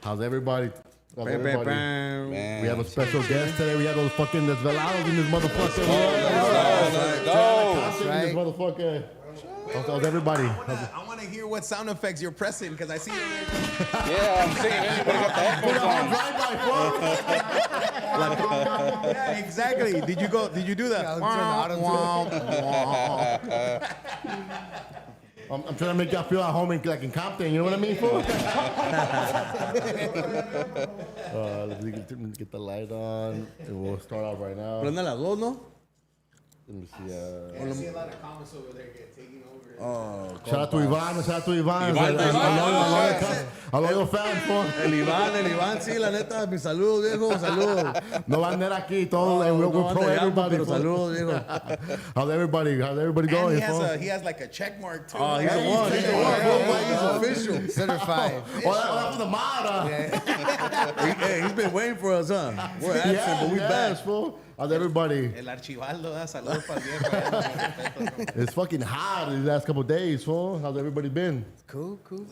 How's everybody? Bam, bam, bam. We have a special guest today. We have those fucking Desvelados in this motherfucker. Let's go. In this motherfucker. How's everybody? I want to hear what sound effects you're pressing because I see you. Yeah, I'm seeing anybody got the headphones on. Yeah, exactly. Did you do that? I'm trying to make y'all feel at home like in Compton. You know what I mean, fool? Let's get the light on. And we'll start off right now. Prende las dos, ¿no? Let me see. I see a lot of comments over there taking over. Shout out to Iván. Shout out to Iván. A los fans, fool. El Iván, sí, la neta, mis saludos, viejo, saludos. No van a ver aquí, todos. We'll pro everybody. Pero saludos, viejo. How's everybody going? He has like a check mark too. Oh, he's the one. He's official. Certified. That's the mod. He's been waiting for us, huh? We're absent, but we back. Fool. How's everybody? El archivaldo da saludos para el viejo. It's fucking hot these last couple of days, fool. How's everybody been? Cool. Good,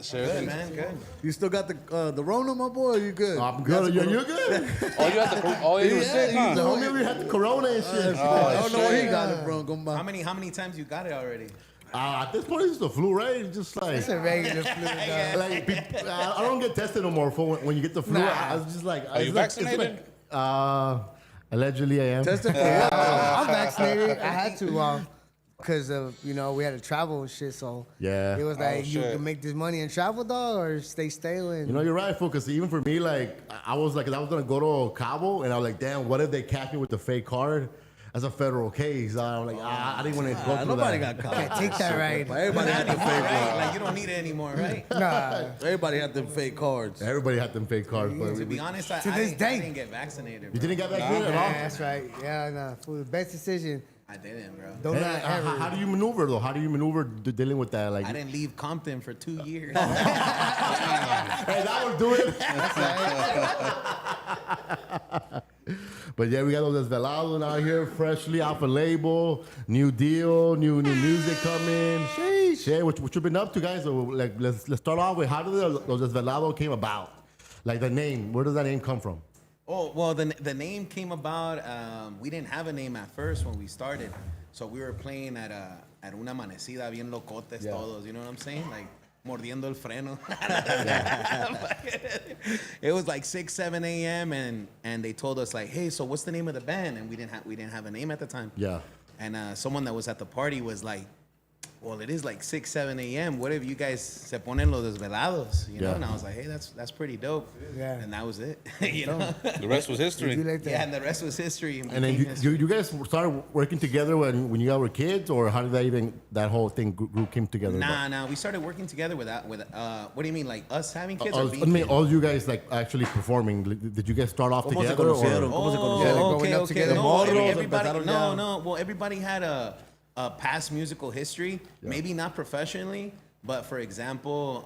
man, good. You still got the Rona, my boy? You good? I'm good. You're good? Oh, you had the. Oh, you were sick, huh? The homie we had the corona and shit. I don't know where he got it from. How many times you got it already? At this point, it's just the flu, right? It's just like... It's a regular flu, dog. Like, I don't get tested no more for when you get the flu. Nah. I was just like... Are you vaccinated? Allegedly, I am. Tested for what? I'm vaccinated. I had to, because of, we had to travel and shit, so Yeah. it was like, you shit. can make this money and travel, dog, or stay stale. And You're right, fool, because even for me, like, I was going to go to Cabo, and I was like, damn, what if they catch me with the fake card? As a federal case. I was like, I didn't want to go through Nobody that. got can't caught. take that right. Everybody had them fake Right? cards. Like you don't need it anymore, right? Nah. Everybody had them fake cards. Everybody had them fake cards. But To be honest, I To this didn't- day. I didn't get vaccinated. you Bro. didn't get vaccinated Yeah, at all? that's right. Yeah, nah. For the best decision, I didn't, bro. don't Hey, not ever. how do you maneuver, though? How do you maneuver dealing with that? Like, I didn't leave Compton for 2 years. hey, that would do it. But yeah, we got those Desvelados out here, freshly off a label, new deal, new music coming. Sheesh. Yeah, what you been up to, guys? So, like, let's start off with how did those Desvelados came about? Like the name, where does that name come from? Oh, well, the name came about, we didn't have a name at first when we started. So we were playing at una amanecida bien locotes todos, you know what I'm saying? Like, mordiendo el freno. It was like 6, 7 a.m. and they told us like, hey, so what's the name of the band? And we didn't have a name at the time. Yeah. And someone that was at the party was like, well, it is like 6, 7 a.m. What if you guys se ponen los desvelados? You know? Yeah. And I was like, hey, that's pretty dope. Yeah. And that was it. You know? The rest was You history. like that? Yeah, and the rest was history. And then you guys started working together when you guys were kids, or how did that whole thing group came together? Nah. We started working together with what do you mean, like us having kids? I or being mean, kids? all you guys like actually performing. Did you guys start off ¿Cómo se together? conocieron? Or? ¿Cómo se conocieron? Oh, growing okay, up okay. together. No, Morros, everybody, empezaron ya. no. Well, everybody had a past musical history. Maybe not professionally, but for example,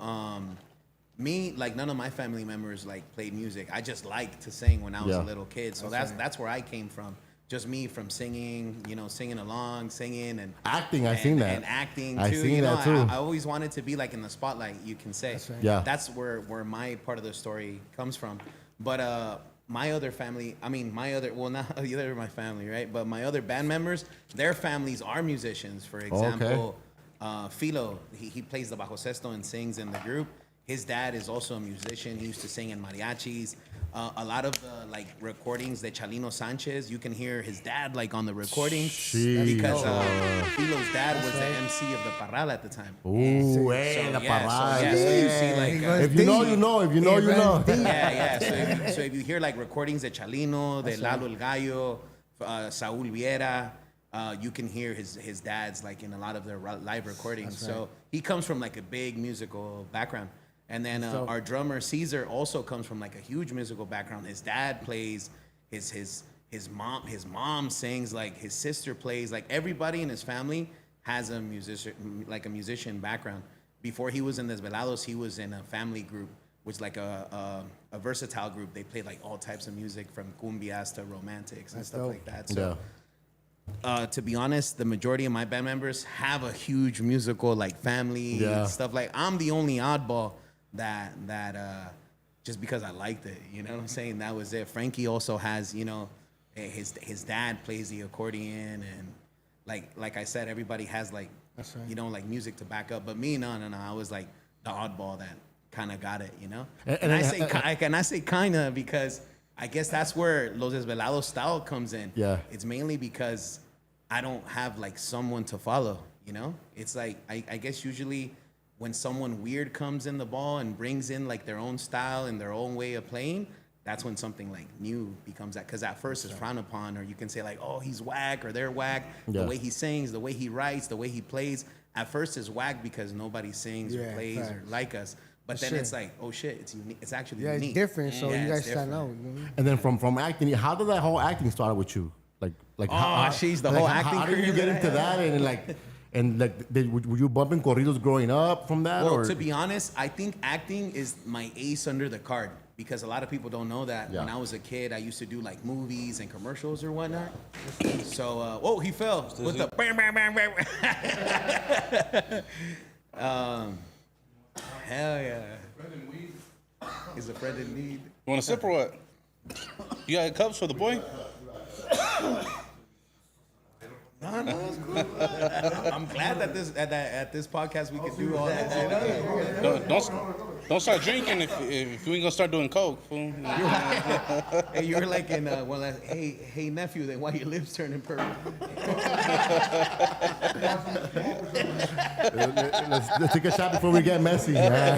me, like none of my family members like played music. I just liked to sing when I was a little kid. So that's where I came from. Just me from singing, singing along, singing and Acting, I seen that. And acting too. I seen that too. I always wanted to be like in the spotlight, you can say. That's right. Yeah. That's where my part of the story comes from. But my other family, not either of my family, right? But my other band members, their families are musicians. For example, Philo, he plays the bajo sexto and sings in the group. His dad is also a musician. He used to sing in mariachis. A lot of the like recordings that Chalino Sanchez, you can hear his dad like on the recordings because Philo's dad was the MC of the Parral at the time. Ooh, hey, So, the yeah, Parral. so you see like If you know, you know. If you know, you know. yeah. So if you hear like recordings de Chalino, de Lalo El Gallo, Saúl Viera, you can hear his dad's like in a lot of their live recordings. So he comes from like a big musical background. And then our drummer Caesar also comes from like a huge musical background. His dad plays, his mom sings, like his sister plays, like everybody in his family has a musician background. Before he was in Desvelados, he was in a family group, which is like a versatile group. They played like all types of music from cumbias to romantics and stuff like that. So to be honest, the majority of my band members have a huge musical like family and stuff like. I'm the only oddball that just because I liked it. You know what I'm saying? That was it. Frankie also has, you know, his dad plays the accordion, and like I said, everybody has like, you know, like music to back up. But me, no. I was like the oddball that kind of got it, you know. And I say kinda because I guess that's where Los Desvelados style comes in. Yeah. It's mainly because I don't have like someone to follow, you know? It's like, I guess usually when someone weird comes in the ball and brings in like their own style and their own way of playing, that's when something like new becomes that. Because at first it's frowned upon, or you can say like, oh, he's whack or they're whack. Yeah. The way he sings, the way he writes, the way he plays. At first it's whack because nobody sings or plays or like us. But then it's like, oh shit, it's unique. It's actually unique. It's different, so you guys stand out. You know? And then from acting, how did that whole acting start with you? She's the whole acting How did you get into that? Were you bumping corridos growing up from that? Well, or? to be honest, I think acting is my ace under the card, because a lot of people don't know that. Yeah. When I was a kid, I used to do like movies and commercials or whatnot. So, oh, he fell with the bam, bam, bam, bam. Hell yeah. He's a friend in need. You want a sip or what? You got cups for the boy? No, it's cool. I'm glad that at this podcast we could do all that. Don't start drinking if we ain't gonna start doing coke, fool. Hey, you're like in hey nephew, then why your lips turning purple? Let's take a shot before we get messy. Man.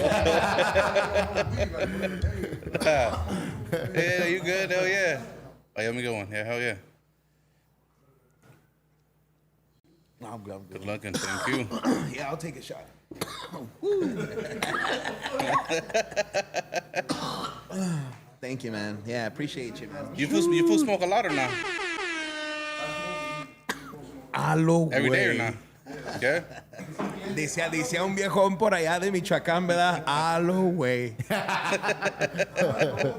Yeah, you good? Hell yeah. Oh, yeah, let me get one. Yeah, hell yeah. I'm good. Good luck and thank you. Yeah, I'll take a shot. Thank you, man. Yeah, I appreciate you, man. You fool smoke a lot or not? Every day or not? Okay. Decía un viejón por allá de Michoacán, ¿verdad? Halo, güey.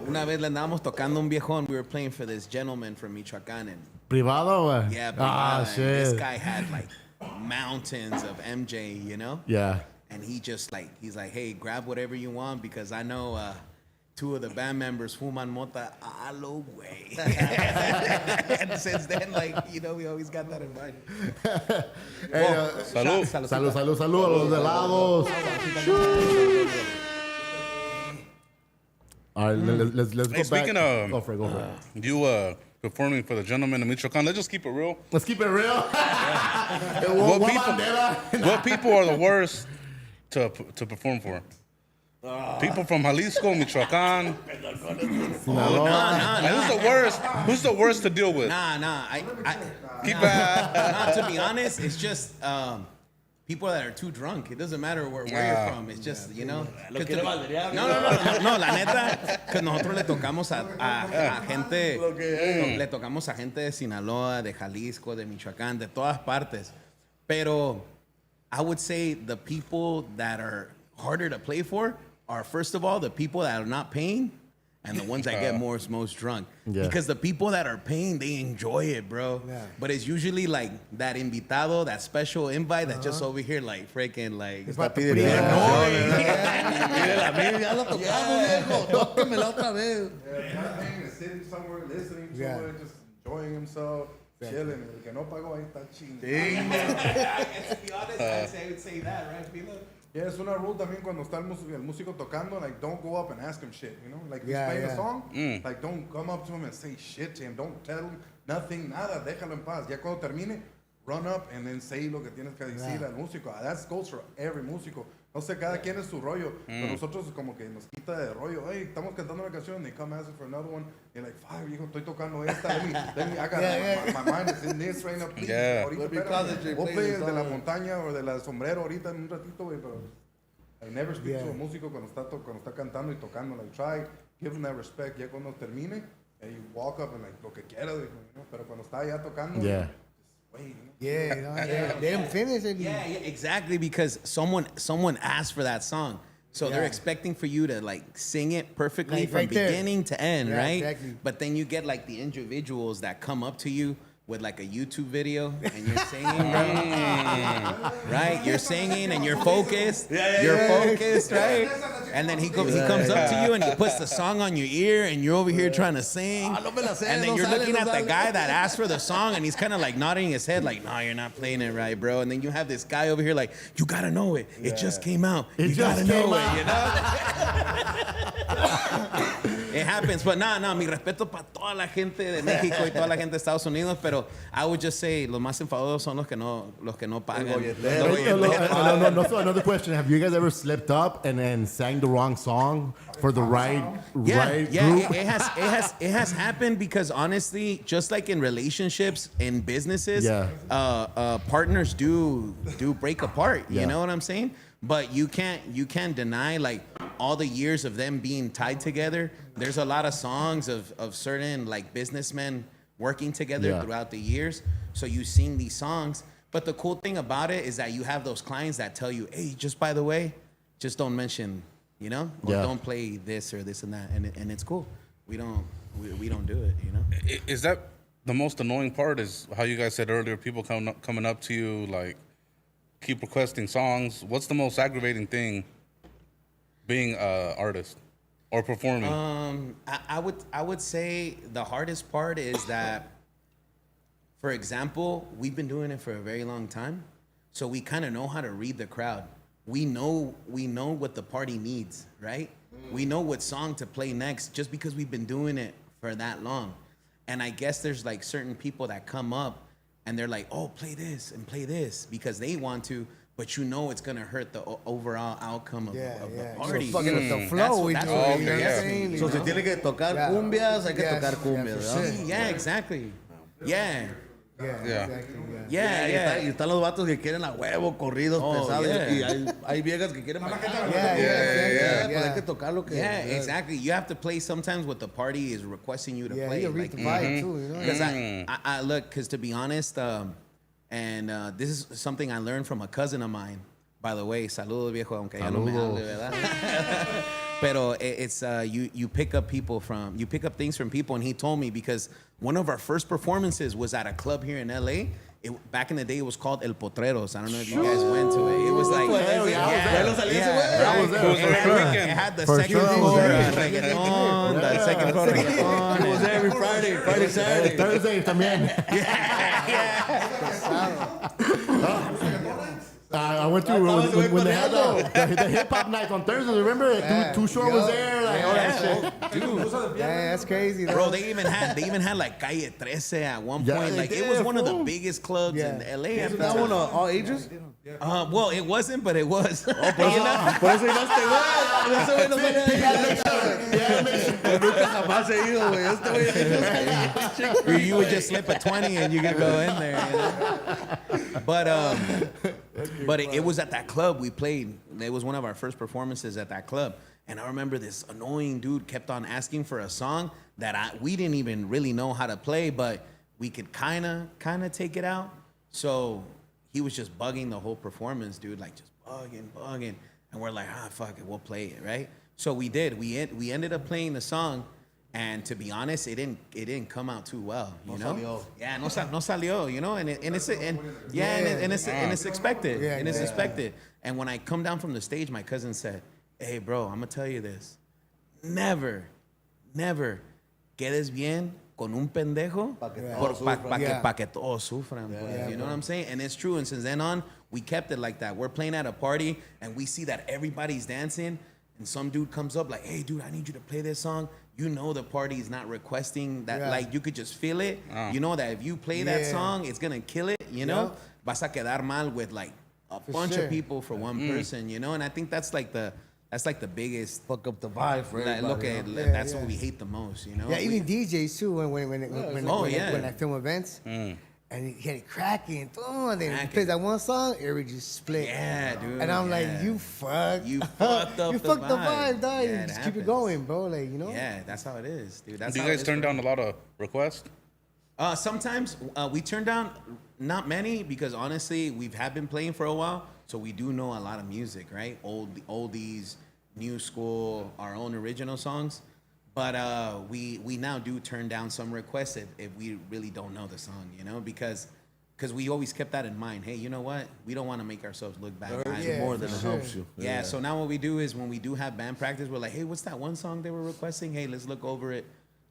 Una vez le andábamos tocando un viejón. We were playing for this gentleman from Michoacán, and Privado, güey. yeah, Ah, and shit. this guy had like mountains of MJ, you know? Yeah. And he's like, hey, grab whatever you want, because I know two of the band members fuman mota. Halo, güey. And since then, like, you know, we always got that in mind. Hey, Salud. salud a los helados. All right, let's go Hey, back. speaking of- Go for it. You performing for the gentleman in Michoacán. Let's just keep it real. Let's keep it real. What people are the worst to perform for? People from Jalisco, Michoacán. Who's the worst? Who's the worst to deal with? Nah. Keep To be honest, it's just people that are too drunk. It doesn't matter where you're from. It's just, you know. No, la neta, que nosotros le tocamos a gente, le tocamos a gente de Sinaloa, de Jalisco, de Michoacán, de todas partes. Pero I would say the people that are harder to play for are, first of all, the people that are not paying, and the ones that get most drunk. Yeah. Because the people that are paying, they enjoy it, bro. Yeah. But it's usually like that invitado, that special invite that's just over here like freaking like. Ya lo tocamos, viejo. Tóquemela otra vez. Not paying and sitting somewhere, listening to Yeah. it, just enjoying himself, chilling. El que no pagó ahí está chingando. To be honest, I would say that, right, Philo? Yeah, es una rule también cuando está el músico tocando, like, don't go up and ask him shit, you know? Like, he's Yeah, playing yeah. a song, like, don't come up to him and say shit to him. Don't tell him nothing, nada. Déjalo en paz. Ya cuando termine, run up and then say lo que tienes que decir al músico. That goes for every músico. No sé, cada quien es su rollo. Pero nosotros como que nos quita de rollo. Hey, estamos cantando una canción, they come asking for another one. You're like, fuck, hijo, estoy tocando esta. Let me, I got my mind is in this right now. Please. Yeah. Ahorita, Let me espérame. concentrate, We'll please, play it's de la all- montaña o de la sombrero ahorita en un ratito, güey, pero I never speak to a músico cuando está cantando y tocando. Like, try, give him that respect. Ya cuando termine, and you walk up and like, lo que quieras, you know? Pero cuando está ya tocando, Yeah. wait, you know? Yeah, you know, they didn't finish it. Yeah, exactly, because someone asked for that song. So they're Yeah. expecting for you to like sing it perfectly Like, from right there. beginning to end, Yeah, right? exactly. But then you get like the individuals that come up to you with like a YouTube video and you're singing, bro. Right? You're singing and you're focused. You're focused, right? And then he comes up to you and he puts the song on your ear and you're over here trying to sing. And then you're looking at the guy that asked for the song and he's kind of like nodding his head like, no, you're not playing it right, bro. And then you have this guy over here like, you gotta know it. It just came out. You gotta know it, you know? It happens, but mi respeto para toda la gente de México y toda la gente de Estados Unidos, pero I would just say los más enfadosos son los que no pagan. Another question: have you guys ever slipped up and sang the wrong song for the right group? It has happened because honestly, just like in relationships in businesses, partners do break apart. You know what I'm saying? But you can't deny like all the years of them being tied together. There's a lot of songs of certain like businessmen working together throughout the years. So you sing these songs. But the cool thing about it is that you have those clients that tell you, hey, just by the way, just don't mention, you know, or don't play this or this and that, and it's cool. We don't do it, you know. Is that the most annoying part? Is how you guys said earlier, people coming up to you like keep requesting songs. What's the most aggravating thing being an artist or performing? I would say the hardest part is that, for example, we've been doing it for a very long time, so we kind of know how to read the crowd. We know what the party needs, right? We know what song to play next just because we've been doing it for that long. And I guess there's like certain people that come up and they're like, oh, play this and play this because they want to, but you know it's going to hurt the overall outcome of the party. So fucking with the flow. That's what you're saying. So si tiene que tocar cumbias, hay que tocar cumbias, ¿verdad? Yeah, exactly. Yeah. Y están los vatos que quieren a huevo, corridos pesados. Y hay viejas que quieren pues hay que tocar lo que... Yeah, exactly. You have to play sometimes what the party is requesting you to play. Yeah, you read the vibe too, you know? Because I look, because to be honest, and this is something I learned from a cousin of mine. By the way, saludos viejo, aunque ya no me hable, ¿verdad? Pero it's you pick up things from people, and he told me because one of our first performances was at a club here in LA. Back in the day, it was called El Potreros. I don't know if you guys went to it. It was like, it had the second floor reggaeton, the second floor reggaeton. It was every Friday, Saturday. Thursday también. I went to when they had the hip hop night on Thursday. Remember, Too Short was there, like all that shit. Dude, that's crazy. Though. Bro, they even had like Calle 13 at one point. Like it was one of the biggest clubs in LA. Isn't that one all ages? Well, it wasn't, but it was. Por eso llegaste, güey. Ese güey no sabía. Nunca jamás he ido, güey. Este güey. You would just slip a 20 and you could go in there. You know? But it was at that club we played. It was one of our first performances at that club. And I remember this annoying dude kept on asking for a song that we didn't even really know how to play, but we could kind of take it out. So he was just bugging the whole performance, dude, like just bugging. And we're like, fuck it, we'll play it, right? So we did. We ended up playing the song. And to be honest, it didn't come out too well, you know. Salió. Yeah, no salió, you know, and it's expected, and it's expected. And when I come down from the stage, my cousin said, "Hey, bro, I'm gonna tell you this: never quedes bien con un pendejo pa que todos sufran." You know what I'm saying? And it's true. And since then on, we kept it like that. We're playing at a party, and we see that everybody's dancing, and some dude comes up like, "Hey, dude, I need you to play this song." You know the party is not requesting that, like you could just feel it. You know that if you play that song, it's gonna kill it. You know, vas a quedar mal with like a bunch of people for one person. You know, and I think that's like the biggest fuck up the vibe for everybody. That's what we hate the most. You know. Yeah, even DJs too. When I film events. And he had it cracking, and then he plays that one song, everybody just split. Yeah, dude. And I'm like, you fucked up the vibe, dog. Yeah, just keep it going, bro. Like, you know? Yeah, that's how it is, dude. Do you guys turn down a lot of requests? Sometimes we turn down not many because honestly, we have been playing for a while, so we do know a lot of music, right? Oldies, new school, our own original songs. But we now do turn down some requests if we really don't know the song, you know, because we always kept that in mind. Hey, you know what? We don't want to make ourselves look bad. More than it helps you. Yeah, so now what we do is when we do have band practice, we're like, hey, what's that one song they were requesting? Hey, let's look over it.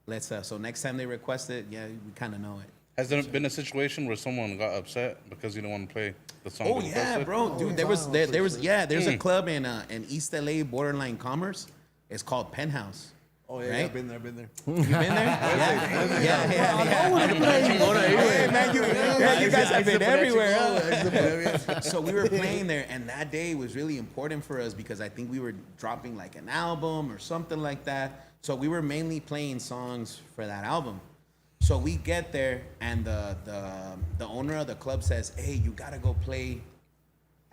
Let's so next time they request it, yeah, we kind of know it. Has there been a situation where someone got upset because you didn't want to play the song? Oh yeah, bro, dude, there's a club in East LA, borderline Commerce. It's called Penthouse. Oh yeah, right? I've been there. You been there? Hey, man, you guys have been everywhere. Huh? So we were playing there, and that day was really important for us because I think we were dropping like an album or something like that. So we were mainly playing songs for that album. So we get there, and the owner of the club says, "Hey, you gotta go play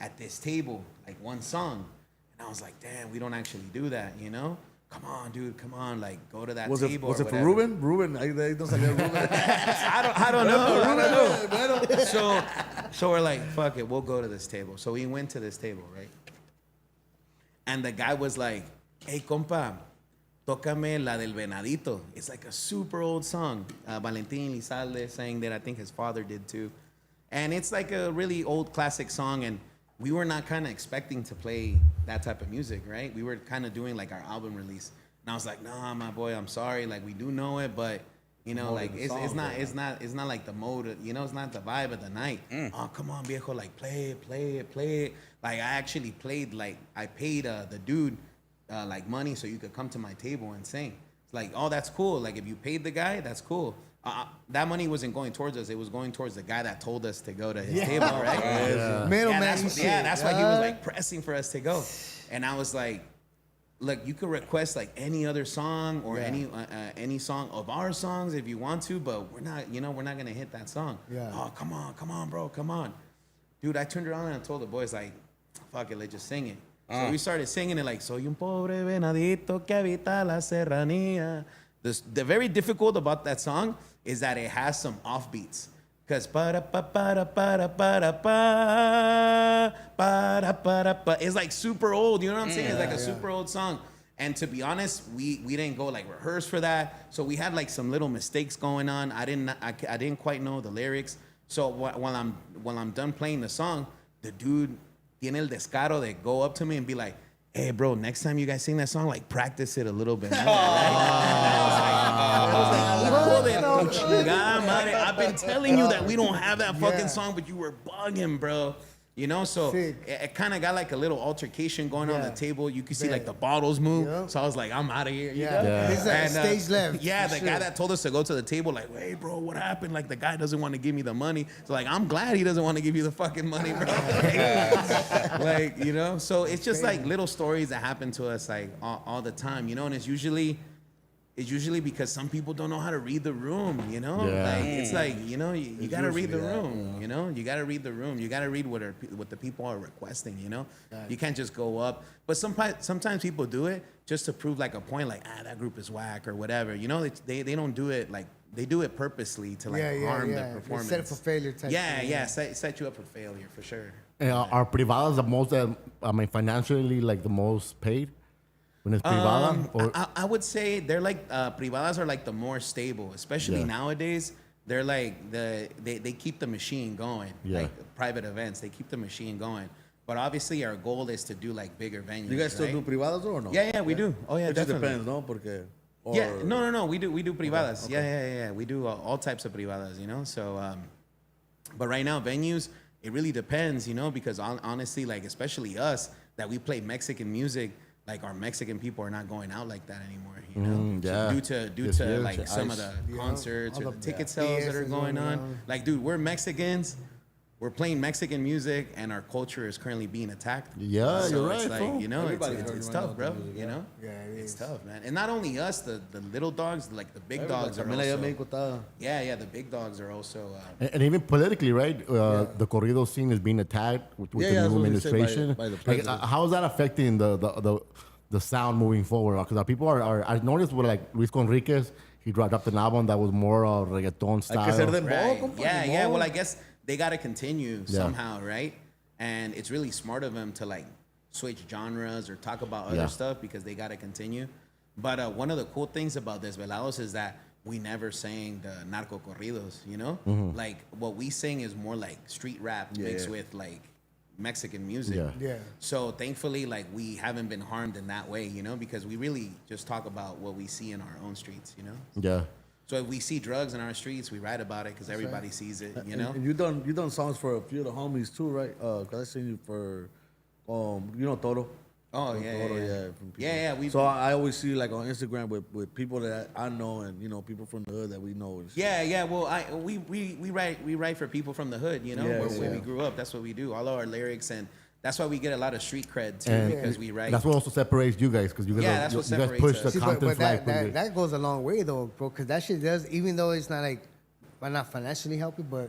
at this table, like one song." And I was like, "Damn, we don't actually do that, you know? Come on, dude, come on, like go to that table." Was it for Ruben? Ruben, ahí no salía Ruben. I don't know. So we're like, fuck it, we'll go to this table. So we went to this table, right? And the guy was like, "Hey, compa, tócame la del Venadito." It's like a super old song. Valentin Elizalde sang that. I think his father did too. And it's like a really old classic song, and we were not kind of expecting to play that type of music, right? We were kind of doing like our album release. And I was like, "Nah, my boy, I'm sorry. Like we do know it, but you know, like it's not like the mode, you know, it's not the vibe of the night." "Oh, come on, viejo, like play it. Like I actually played, like I paid the dude like money so you could come to my table and sing." It's like, "Oh, that's cool. Like if you paid the guy, that's cool." That money wasn't going towards us. It was going towards the guy that told us to go to his table, right? That's why he was like pressing for us to go. And I was like, "Look, you could request like any other song or any song of our songs if you want to, but we're not gonna hit that song." Yeah. "Oh, come on, bro, come on." Dude, I turned around and I told the boys like, "Fuck it, let's just sing it." So we started singing it like, "Soy un pobre venadito que habita la serranía." The very difficult about that song is that it has some offbeats. Because it's like super old, you know what I'm saying? It's like a super old song. And to be honest, we didn't go like rehearse for that. So we had like some little mistakes going on. I didn't quite know the lyrics. So while I'm done playing the song, the dude tiene el descaro de go up to me and be like, "Hey, bro, next time you guys sing that song, like practice it a little bit more." I've been telling you that we don't have that fucking song, but you were bugging, bro. You know, so it kind of got like a little altercation going on the table. You could see like the bottles move. Yep. So I was like, "I'm out of here." He's like stage left. Yeah, the guy that told us to go to the table, like, "Hey, bro, what happened?" Like the guy doesn't want to give me the money. So like, I'm glad he doesn't want to give you the fucking money, bro. Like, you know, so it's just like little stories that happen to us like all the time, you know, and it's usually because some people don't know how to read the room, you know? Like, it's like, you know, you got to read the room, you know? You got to read the room. You got to read what the people are requesting, you know? You can't just go up. But sometimes people do it just to prove like a point, like, that group is whack or whatever. You know, they don't do it like, they do it purposely to like harm the performance. Set up for failure type thing. Set you up for failure for sure. Are privadas the most, financially, like the most paid? When it's privada? Or? I would say they're like, privadas are like the more stable, especially nowadays. They're like, they keep the machine going. Like private events, they keep the machine going. But obviously our goal is to do like bigger venues. You guys still do privadas or no? Yeah, we do. Oh yeah, it definitely. Just depends, no? Porque... No. We do privadas. Okay. Yeah. We do all types of privadas, you know? So, but right now venues, it really depends, you know, because honestly, like, especially us, that we play Mexican music, like our Mexican people are not going out like that anymore, you know? So due to like some of the concerts or the ticket sales that are going on. Like, dude, we're Mexicans. We're playing Mexican music, and our culture is currently being attacked. Yeah, so you're right. It's like, you know, it's tough, bro. You know, it's tough, man. And not only us, the little dogs, like the big dogs are also. Yeah, the big dogs are also. And even politically, right? The Corridos scene is being attacked with the new administration. By the like, how is that affecting the sound moving forward? Because people are. I noticed with like Luis Conriquez, he dropped an album that was more reggaeton style. Right. Yeah. Well, I guess they got to continue somehow, right? And it's really smart of them to like switch genres or talk about other stuff because they got to continue. But one of the cool things about Desvelados is that we never sang the narco corridos, you know? Like, what we sing is more like street rap mixed with, like, Mexican music. Yeah. So, thankfully, like, we haven't been harmed in that way, you know? Because we really just talk about what we see in our own streets, you know? Yeah. So, if we see drugs in our streets, we write about it because everybody sees it, you know? And you done songs for a few of the homies too, right? Cause I seen you for, you know, Toro. Oh, From yeah, Toro, yeah. from people. Yeah. So I always see like on Instagram with people that I know and you know people from the hood that we know. And shit. Yeah. Well, we write for people from the hood, you know, where we grew up. That's what we do. All of our lyrics, and that's why we get a lot of street cred too, because we write. That's what also separates you guys, because you guys, that's what you guys separates push us. the See, Compton but flag. that goes a long way though, bro. Because that shit does, even though it's not like, well, not financially helping, but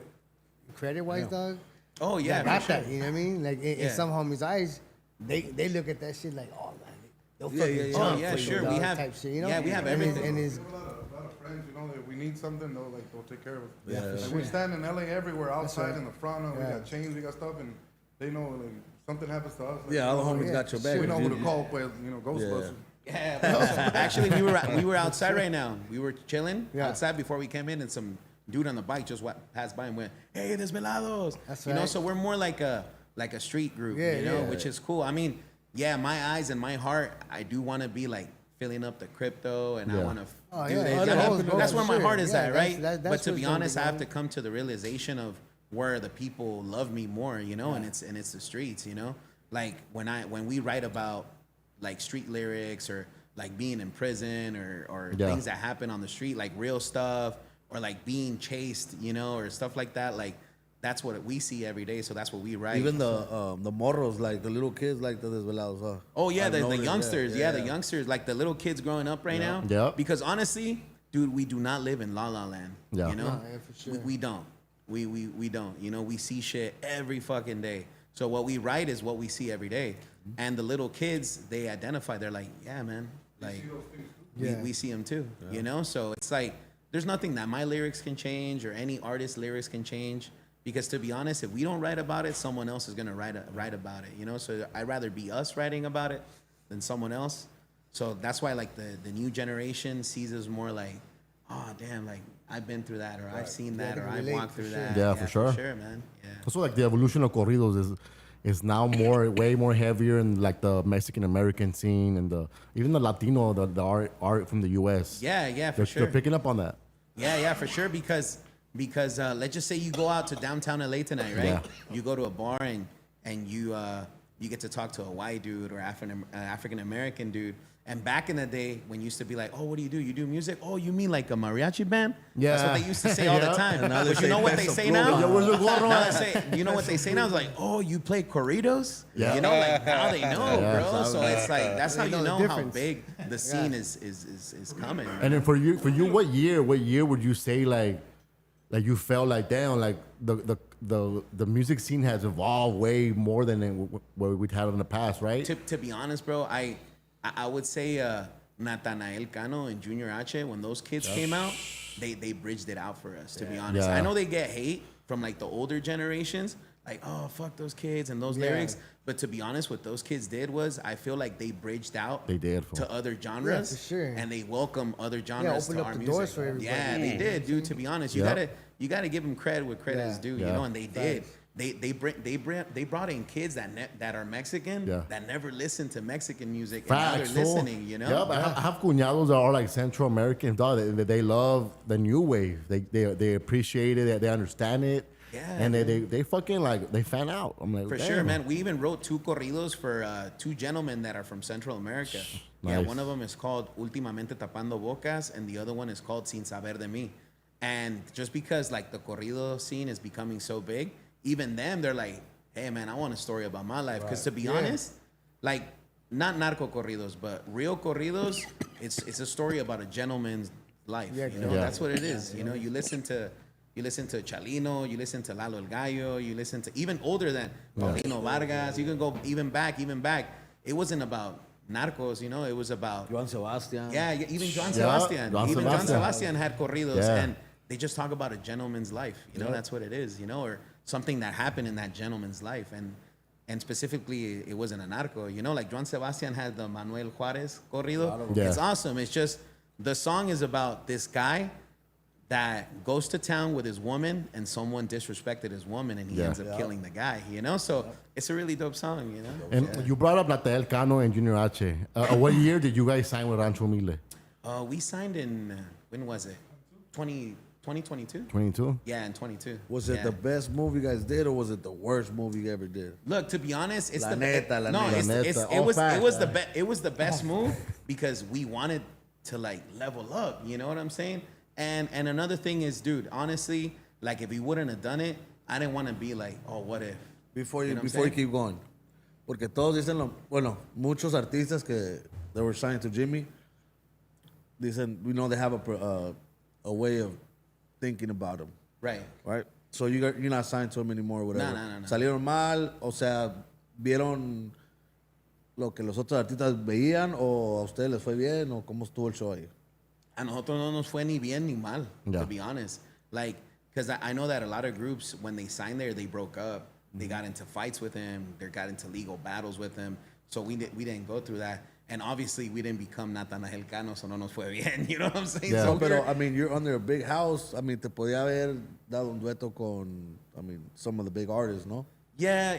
credit wise, dog. Oh yeah, I got for sure. that. You know what I mean? Like in some homies' eyes, they look at that shit like, oh man, they'll fucking yeah. jump Oh, yeah, for you, sure. dog, We have- type shit, you know? yeah, we have And everything. And it's, A lot of friends, you know, that we need something, they'll take care of us. Yeah, for Like sure. we stand in LA everywhere, outside right. in the front, we Yeah. got chains, we got stuff, and they know like something happens to us. Like, Yeah, all the homies Yeah, got your back. we know who You- to call, pues, you know, Ghostbusters. Yeah, bro. Actually, we were outside right now. We were chilling Yeah. outside before we came in, and some dude on the bike just passed by and went, "Hey, Desvelados." That's You know, right. so we're more like a street group, you know, which is cool. I mean, yeah, my eyes and my heart, I do want to be like filling up the crypto, and I want to Oh, do yeah. this. Oh, You know, those, bro, that's for where my sure. heart is Yeah, at, that's- right? that's But to what's be gonna honest, be I have going. to come to the realization of where the people love me more, you know, and it's the streets, you know. Like when we write about like street lyrics or like being in prison or things that happen on the street, like real stuff, or like being chased, you know, or stuff like that, like that's what we see every day, so that's what we write. Even the morros, like the little kids, like the Desvelados. Oh yeah, I've the noticed, youngsters, the youngsters, like the little kids growing up right now. Yeah. Because honestly, dude, we do not live in La La Land. Yeah. You know, No, yeah, for sure. we don't. We don't. You know, we see shit every fucking day. So what we write is what we see every day. And the little kids, they identify. They're like, yeah, man. Like, we see them too. You know, so it's like there's nothing that my lyrics can change or any artist's lyrics can change. Because to be honest, if we don't write about it, someone else is gonna write about it. You know, so I'd rather be us writing about it than someone else. So that's why like the new generation sees us more like, oh damn, like I've been through that, or I've seen that, or I've walked through that. Yeah, for sure. For sure, man. Yeah. Also, like the evolution of corridos is now way more heavier in like the Mexican American scene and even the Latino, the art from the U.S. Yeah, for They're, sure. they're picking up on that. Yeah, for sure. Because let's just say you go out to downtown LA tonight, right? Yeah. You go to a bar and you get to talk to a white dude or African American dude. And back in the day, when you used to be like, oh, what do? You do music? Oh, you mean like a mariachi band? Yeah. That's what they used to say all the time. And now they But you say know what they Peso say Pluma. now? Yo, where's the gorro Now at? they say, you know what they say now? It's like, oh, you play Corridos? Yeah. You know, like now they know, Yeah. bro. So it's like, that's how They you know the know how difference. big the scene is coming. And then for you, what year would you say like you felt like damn, like the music scene has evolved way more than what we'd had in the past, right? To be honest, bro, I would say Natanael Cano and Junior H, when those kids came out, they bridged it out for us, to be honest. Yeah. I know they get hate from like the older generations, like, oh, fuck those kids and those lyrics. But to be honest, what those kids did was, I feel like they bridged out They did, to other genres. Yeah, for sure. And they welcome other genres opened to up our the music. doors for everybody. Yeah, they did, dude, to be honest. You Yeah. gotta give them credit where credit is due, you Yeah. know, and they did. They brought in kids that are Mexican that never listened to Mexican music, and now Facts, they're fool. listening, you know. Yeah, but I have cuñados that are like Central American. Dog, they love the new wave. They appreciate it. They understand it. Yeah, and they fucking like they fan out. I'm like, For damn. sure, man. We even wrote 2 corridos for 2 gentlemen that are from Central America. Yeah, Nice. one of them is called Últimamente Tapando Bocas, and the other one is called Sin Saber de Mí. And just because like the corrido scene is becoming so big, even them, they're like, hey man, I want a story about my life. Because to be honest, like not narco corridos, but real corridos, it's a story about a gentleman's life. Yeah, You know, yeah. that's what it is. You know, you listen to Chalino, you listen to Lalo El Gallo, you listen to even older than Paulino Vargas. You can go even back. It wasn't about narcos, you know. It was about Juan Sebastian. yeah, even John Yeah, Sebastian. Juan Even John Sebastian. Sebastian had corridos, Yeah. and they just talk about a gentleman's life. You know, that's what it is. You know, or something that happened in that gentleman's life, and and specifically it wasn't a narco. You know, like Juan Sebastian had the Manuel Juarez corrido. Yeah. It's awesome. It's just the song is about this guy that goes to town with his woman and someone disrespected his woman and he ends up killing the guy, you know? So it's a really dope song, you know? And you brought up Natal Cano and Junior H. What year did you guys sign with Rancho Humilde? We signed in, when was it? 2022? 22? Yeah, in 22. Was it the best movie you guys did, or was it the worst movie you ever did? Look, to be honest, it's La the neta, la no, neta. it's, La it's, neta. it All was facts, it was it was the best move because we wanted to like level up. You know what I'm saying? And another thing is, dude, honestly, like if we wouldn't have done it, I didn't want to be like, oh, what if? Before you know what I'm before you saying? keep going, porque todos dicen bueno, muchos artistas que they were signed to Jimmy, dicen we know they have a way of thinking about him, Right. right? So you're not signed to him anymore, or whatever. No. Salieron mal, o sea, vieron lo que los otros artistas veían, o a ustedes les fue bien, o cómo estuvo el show ahí. A nosotros no nos fue ni bien ni mal, Yeah. to be honest. Like, because I know that a lot of groups, when they signed there, they broke up. They got into fights with him. They got into legal battles with him. So we didn't go through that. And obviously, we didn't become Natanael Cano, so no nos fue bien. You know what I'm saying? Yeah. So No, pero, I mean, you're under a big house. I mean, te podía haber dado un dueto con, I mean, some of the big artists, ¿no? yeah,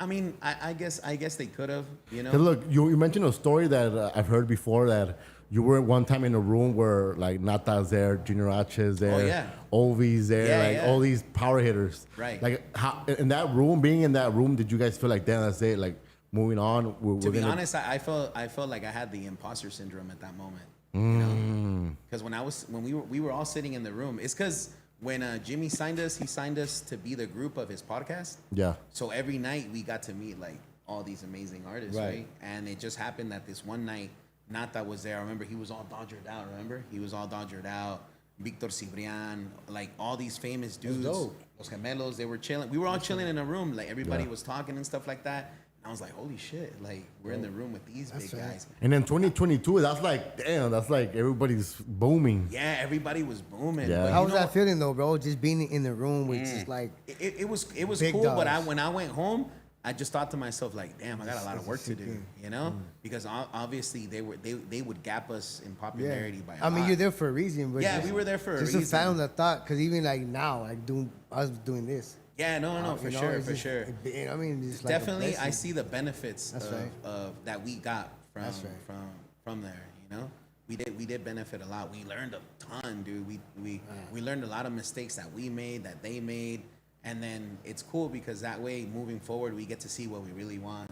I mean, I guess they could have, you know? 'Cause look, you mentioned a story that I've heard before that you were one time in a room where like Nata's there, Junior H is there, yeah. Ovi's there, Yeah, like yeah. all these power hitters. Right. Like how in that room, being in that room, did you guys feel like, damn, that's it? Like moving on. To be honest, I felt like I had the imposter syndrome at that moment. You know, because when we were all sitting in the room, it's because when Jimmy signed us, he signed us to be the group of his podcast. Yeah. So every night we got to meet like all these amazing artists, right? And it just happened that this one night, Nata was there. I remember he was all dodgered out. Remember, he was all dodgered out. Victor Cibrian, like all these famous dudes, dope. Los Gemelos, they were chilling. We were all chilling in a room, like everybody was talking and stuff like that. I was like, holy shit, like we're in the room with these big guys. And then 2022, that's like, damn, that's like everybody's booming. Yeah, everybody was booming. Yeah. But How you was know that feeling though, bro? Just being in the room with just like It was Big cool, but dogs. when I went home, I just thought to myself like, damn, I got a lot of work to do, you know? Because obviously they would gap us in popularity by a I mean, lot. you're there for a reason. But Yeah, just- we were there for a just reason. to fathom the thought, because even like now, like I was doing this. Yeah, no, for You know, sure, it's for just- sure. I mean, it's like a Definitely, I blessing. see the benefits That's of, right. of that we got from That's right. from there. You know, we did benefit a lot. We learned a ton, dude. We learned a lot of mistakes that we made, that they made, and then it's cool because that way, moving forward, we get to see what we really want,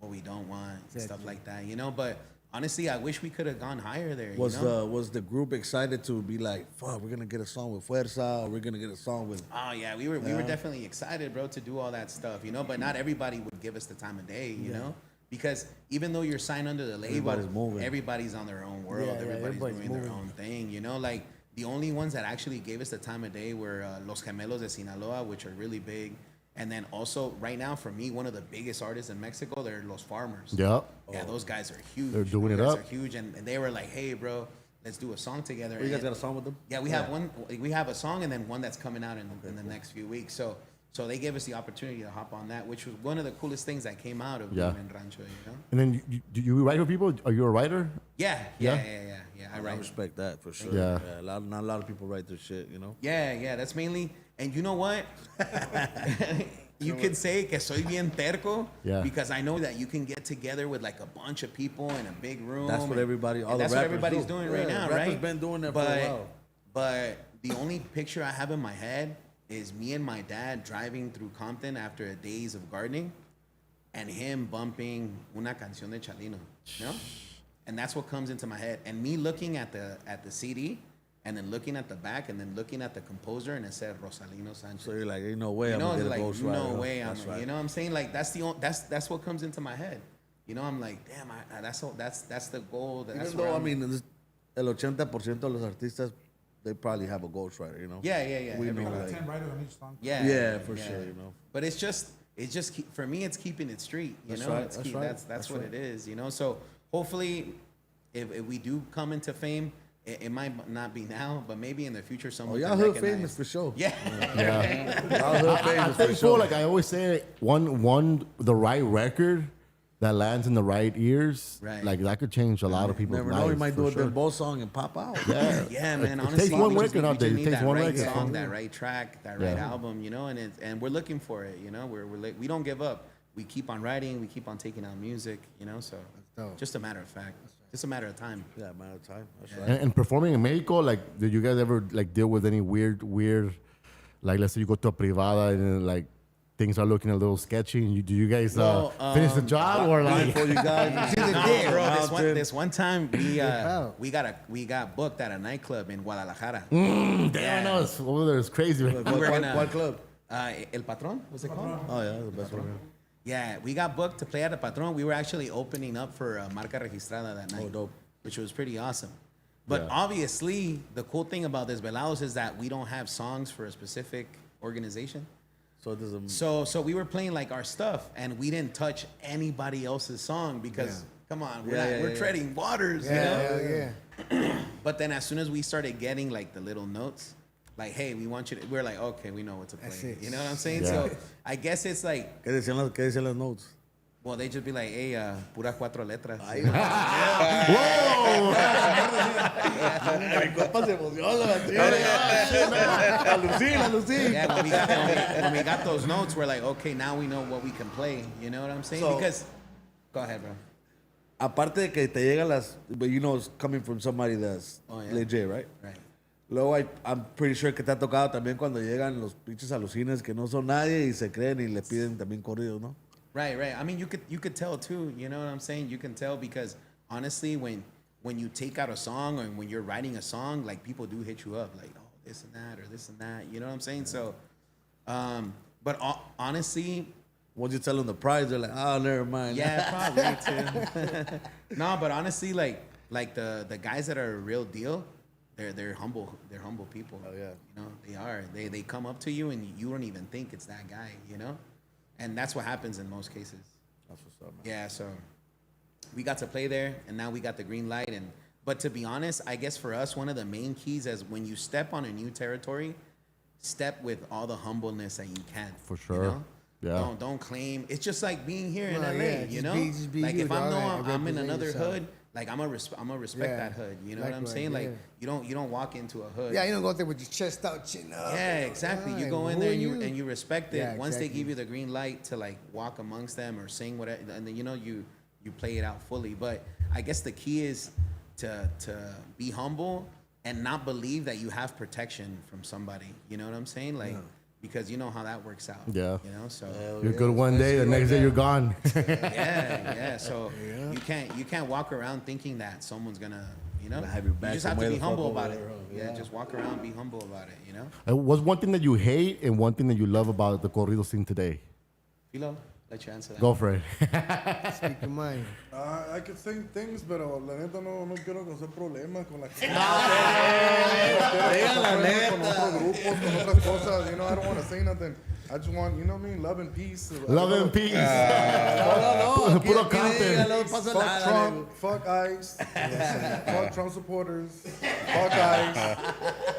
what we don't want, and stuff like that. You know, but honestly, I wish we could have gone higher there. Was the group excited to be like, fuck, we're gonna get a song with Fuerza, or we're gonna get a song with? Oh yeah, we were definitely excited, bro, to do all that stuff, you know. But not everybody would give us the time of day, you know, because even though you're signed under the label, Everybody's moving. Everybody's on their own world. Yeah, everybody's doing their moving. own thing, you know. Like the only ones that actually gave us the time of day were Los Gemelos de Sinaloa, which are really big. And then also right now, for me, one of the biggest artists in Mexico, they're Los Farmers. Yep. Yeah, those guys are huge. They're doing Those it guys up. are huge, and they were like, "Hey, bro, let's do a song together." You guys And- got a song with them? yeah, we have one. We have a song and then one that's coming out in the next few weeks. So they gave us the opportunity to hop on that, which was one of the coolest things that came out of Yeah. being in Rancho. You know? And then do you write for people? Are you a writer? Yeah. I I write. respect that for sure. Yeah. Not a lot of people write their shit, you know. Yeah. That's mainly. And you know what? You could say que soy bien terco. Yeah. Because I know that you can get together with like a bunch of people in a big room. That's what everybody, all and the that's what rappers everybody's do. doing Yeah, right now, rappers right? been doing that for a while. But the only picture I have in my head is me and my dad driving through Compton after a days of gardening, and him bumping una canción de Chalino, you know? And that's what comes into my head. And me looking at the CD, and then looking at the back, and then looking at the composer, and it said Rosalino Sanchez. So you're like, ain't no way You I'm know, gonna it's get a like, ghostwriter. no way. That's right. You know what I'm saying? Like that's what comes into my head. You know, I'm like, damn, that's the goal. That's Even where though, I I'm- mean, el 80% de los artistas, they probably have a ghostwriter, you know? yeah. We know, everybody. like, 10 writers on each song. Yeah, for sure, you know. But it's just for me, it's keeping it street. You That's know, right, It's that's keep- right, that's that's what right. it is. You know, so hopefully, if we do come into fame, It might not be now, but maybe in the future Oh, someone. y'all can hood recognize. famous for sure. Yeah. Y'all hood I famous think for for sure. like I always say, the right record that lands in the right ears, Right. like that could change a lot of people's Never lives. know, he might for do a sure. Dembow song and pop out. Yeah. Yeah, man. It Honestly, takes one we just record need- out there. we It just need takes that one right record. song, that right track, that right Yeah. album, you know, and we're looking for it. You know, we don't give up. We keep on writing. We keep on taking out music. You know, so dope. just a matter of fact, just a matter of time. Yeah, man, of time. That's right. And performing in Mexico, like, did you guys ever like deal with any weird, like, let's say you go to a privada and like things are looking a little sketchy, and do you guys finish the job or like? For you guys, No, bro. Mountain. This one time Wow. we got booked at a nightclub in Guadalajara. Damn, no, it's over there. It's crazy. We were gonna- what club? El Patron, what's it called? Oh yeah, that's the best one. Yeah, we got booked to play at El Patron. We were actually opening up for Marca Registrada that night, dope. which was pretty awesome. But obviously, the cool thing about Desvelados is that we don't have songs for a specific organization. So it doesn't. So we were playing like our stuff, and we didn't touch anybody else's song because come on, we're treading waters, you know. Yeah. But then as soon as we started getting like the little notes, like, hey, we want you to, we're like, okay, we know what to play. That's it. You know what I'm saying? Yeah. So I guess it's like, ¿Qué decían las notes? well, they just be like, hey, pura cuatro letras. Yeah, when we got those notes, we're like, okay, now we know what we can play. You know what I'm saying? So- Because, go ahead, bro. Aparte de que te llegan las, but you know it's coming from somebody that's Oh, yeah. legit, right? Right. Luego I'm pretty sure que te ha tocado también cuando llegan los pinches alucines que no son nadie y se creen y le piden también corridos, ¿no? Right, right. I mean, you could tell too. You know what I'm saying? You can tell because honestly, when you take out a song or when you're writing a song, like people do hit you up, like, oh, this and that or this and that. You know what I'm saying? So, but honestly, Once you tell them the price, they're like, oh, never mind. yeah, probably too. No, but honestly, like the guys that are a real deal, they're humble. They're humble people. Oh, yeah. You know, they are. They come up to you and you don't even think it's that guy. You know, and that's what happens in most cases. That's what's up, man. Yeah, so we got to play there, and now we got the green light. But to be honest, I guess for us, one of the main keys is when you step on a new territory, step with all the humbleness that you can. For sure. You know? Yeah. Don't claim. It's just like being here in No, LA. yeah, you just know, just be like you, if I dog, know and I'm in represent another yourself. hood, like I'm gonna respect Yeah, that hood. You know what I'm likewise, saying? Like yeah. you don't walk into a hood. Yeah, you don't go there with your chest out, chin up. Yeah, exactly. You Like, go in who there are and you respect it. Yeah, Once they exactly. give you the green light to like walk amongst them or sing whatever, and then you know you play it out fully. But I guess the key is to be humble and not believe that you have protection from somebody. You know what I'm saying? Like because you know how that works out. Yeah. You know, so You're good one day, the next day you're gone. yeah. So you can't walk around thinking that someone's gonna. You know, Have your back you just have to somewhere be the fuck humble over about it. there, Yeah, just walk around, be humble about it. You know, What's one thing that you hate and one thing that you love about the corrido scene today? Philo, let you answer that. Go for it. Speak your mind. I could say things, pero la neta no quiero causar problemas con la gente. Con otros grupos, con otras cosas. You know, I don't want to say nothing. I just want, you know what I mean, love and peace. Love and peace. No, Puro aquí Compton. no pasa Fuck nada. Trump, fuck ICE, fuck Trump supporters, fuck ICE.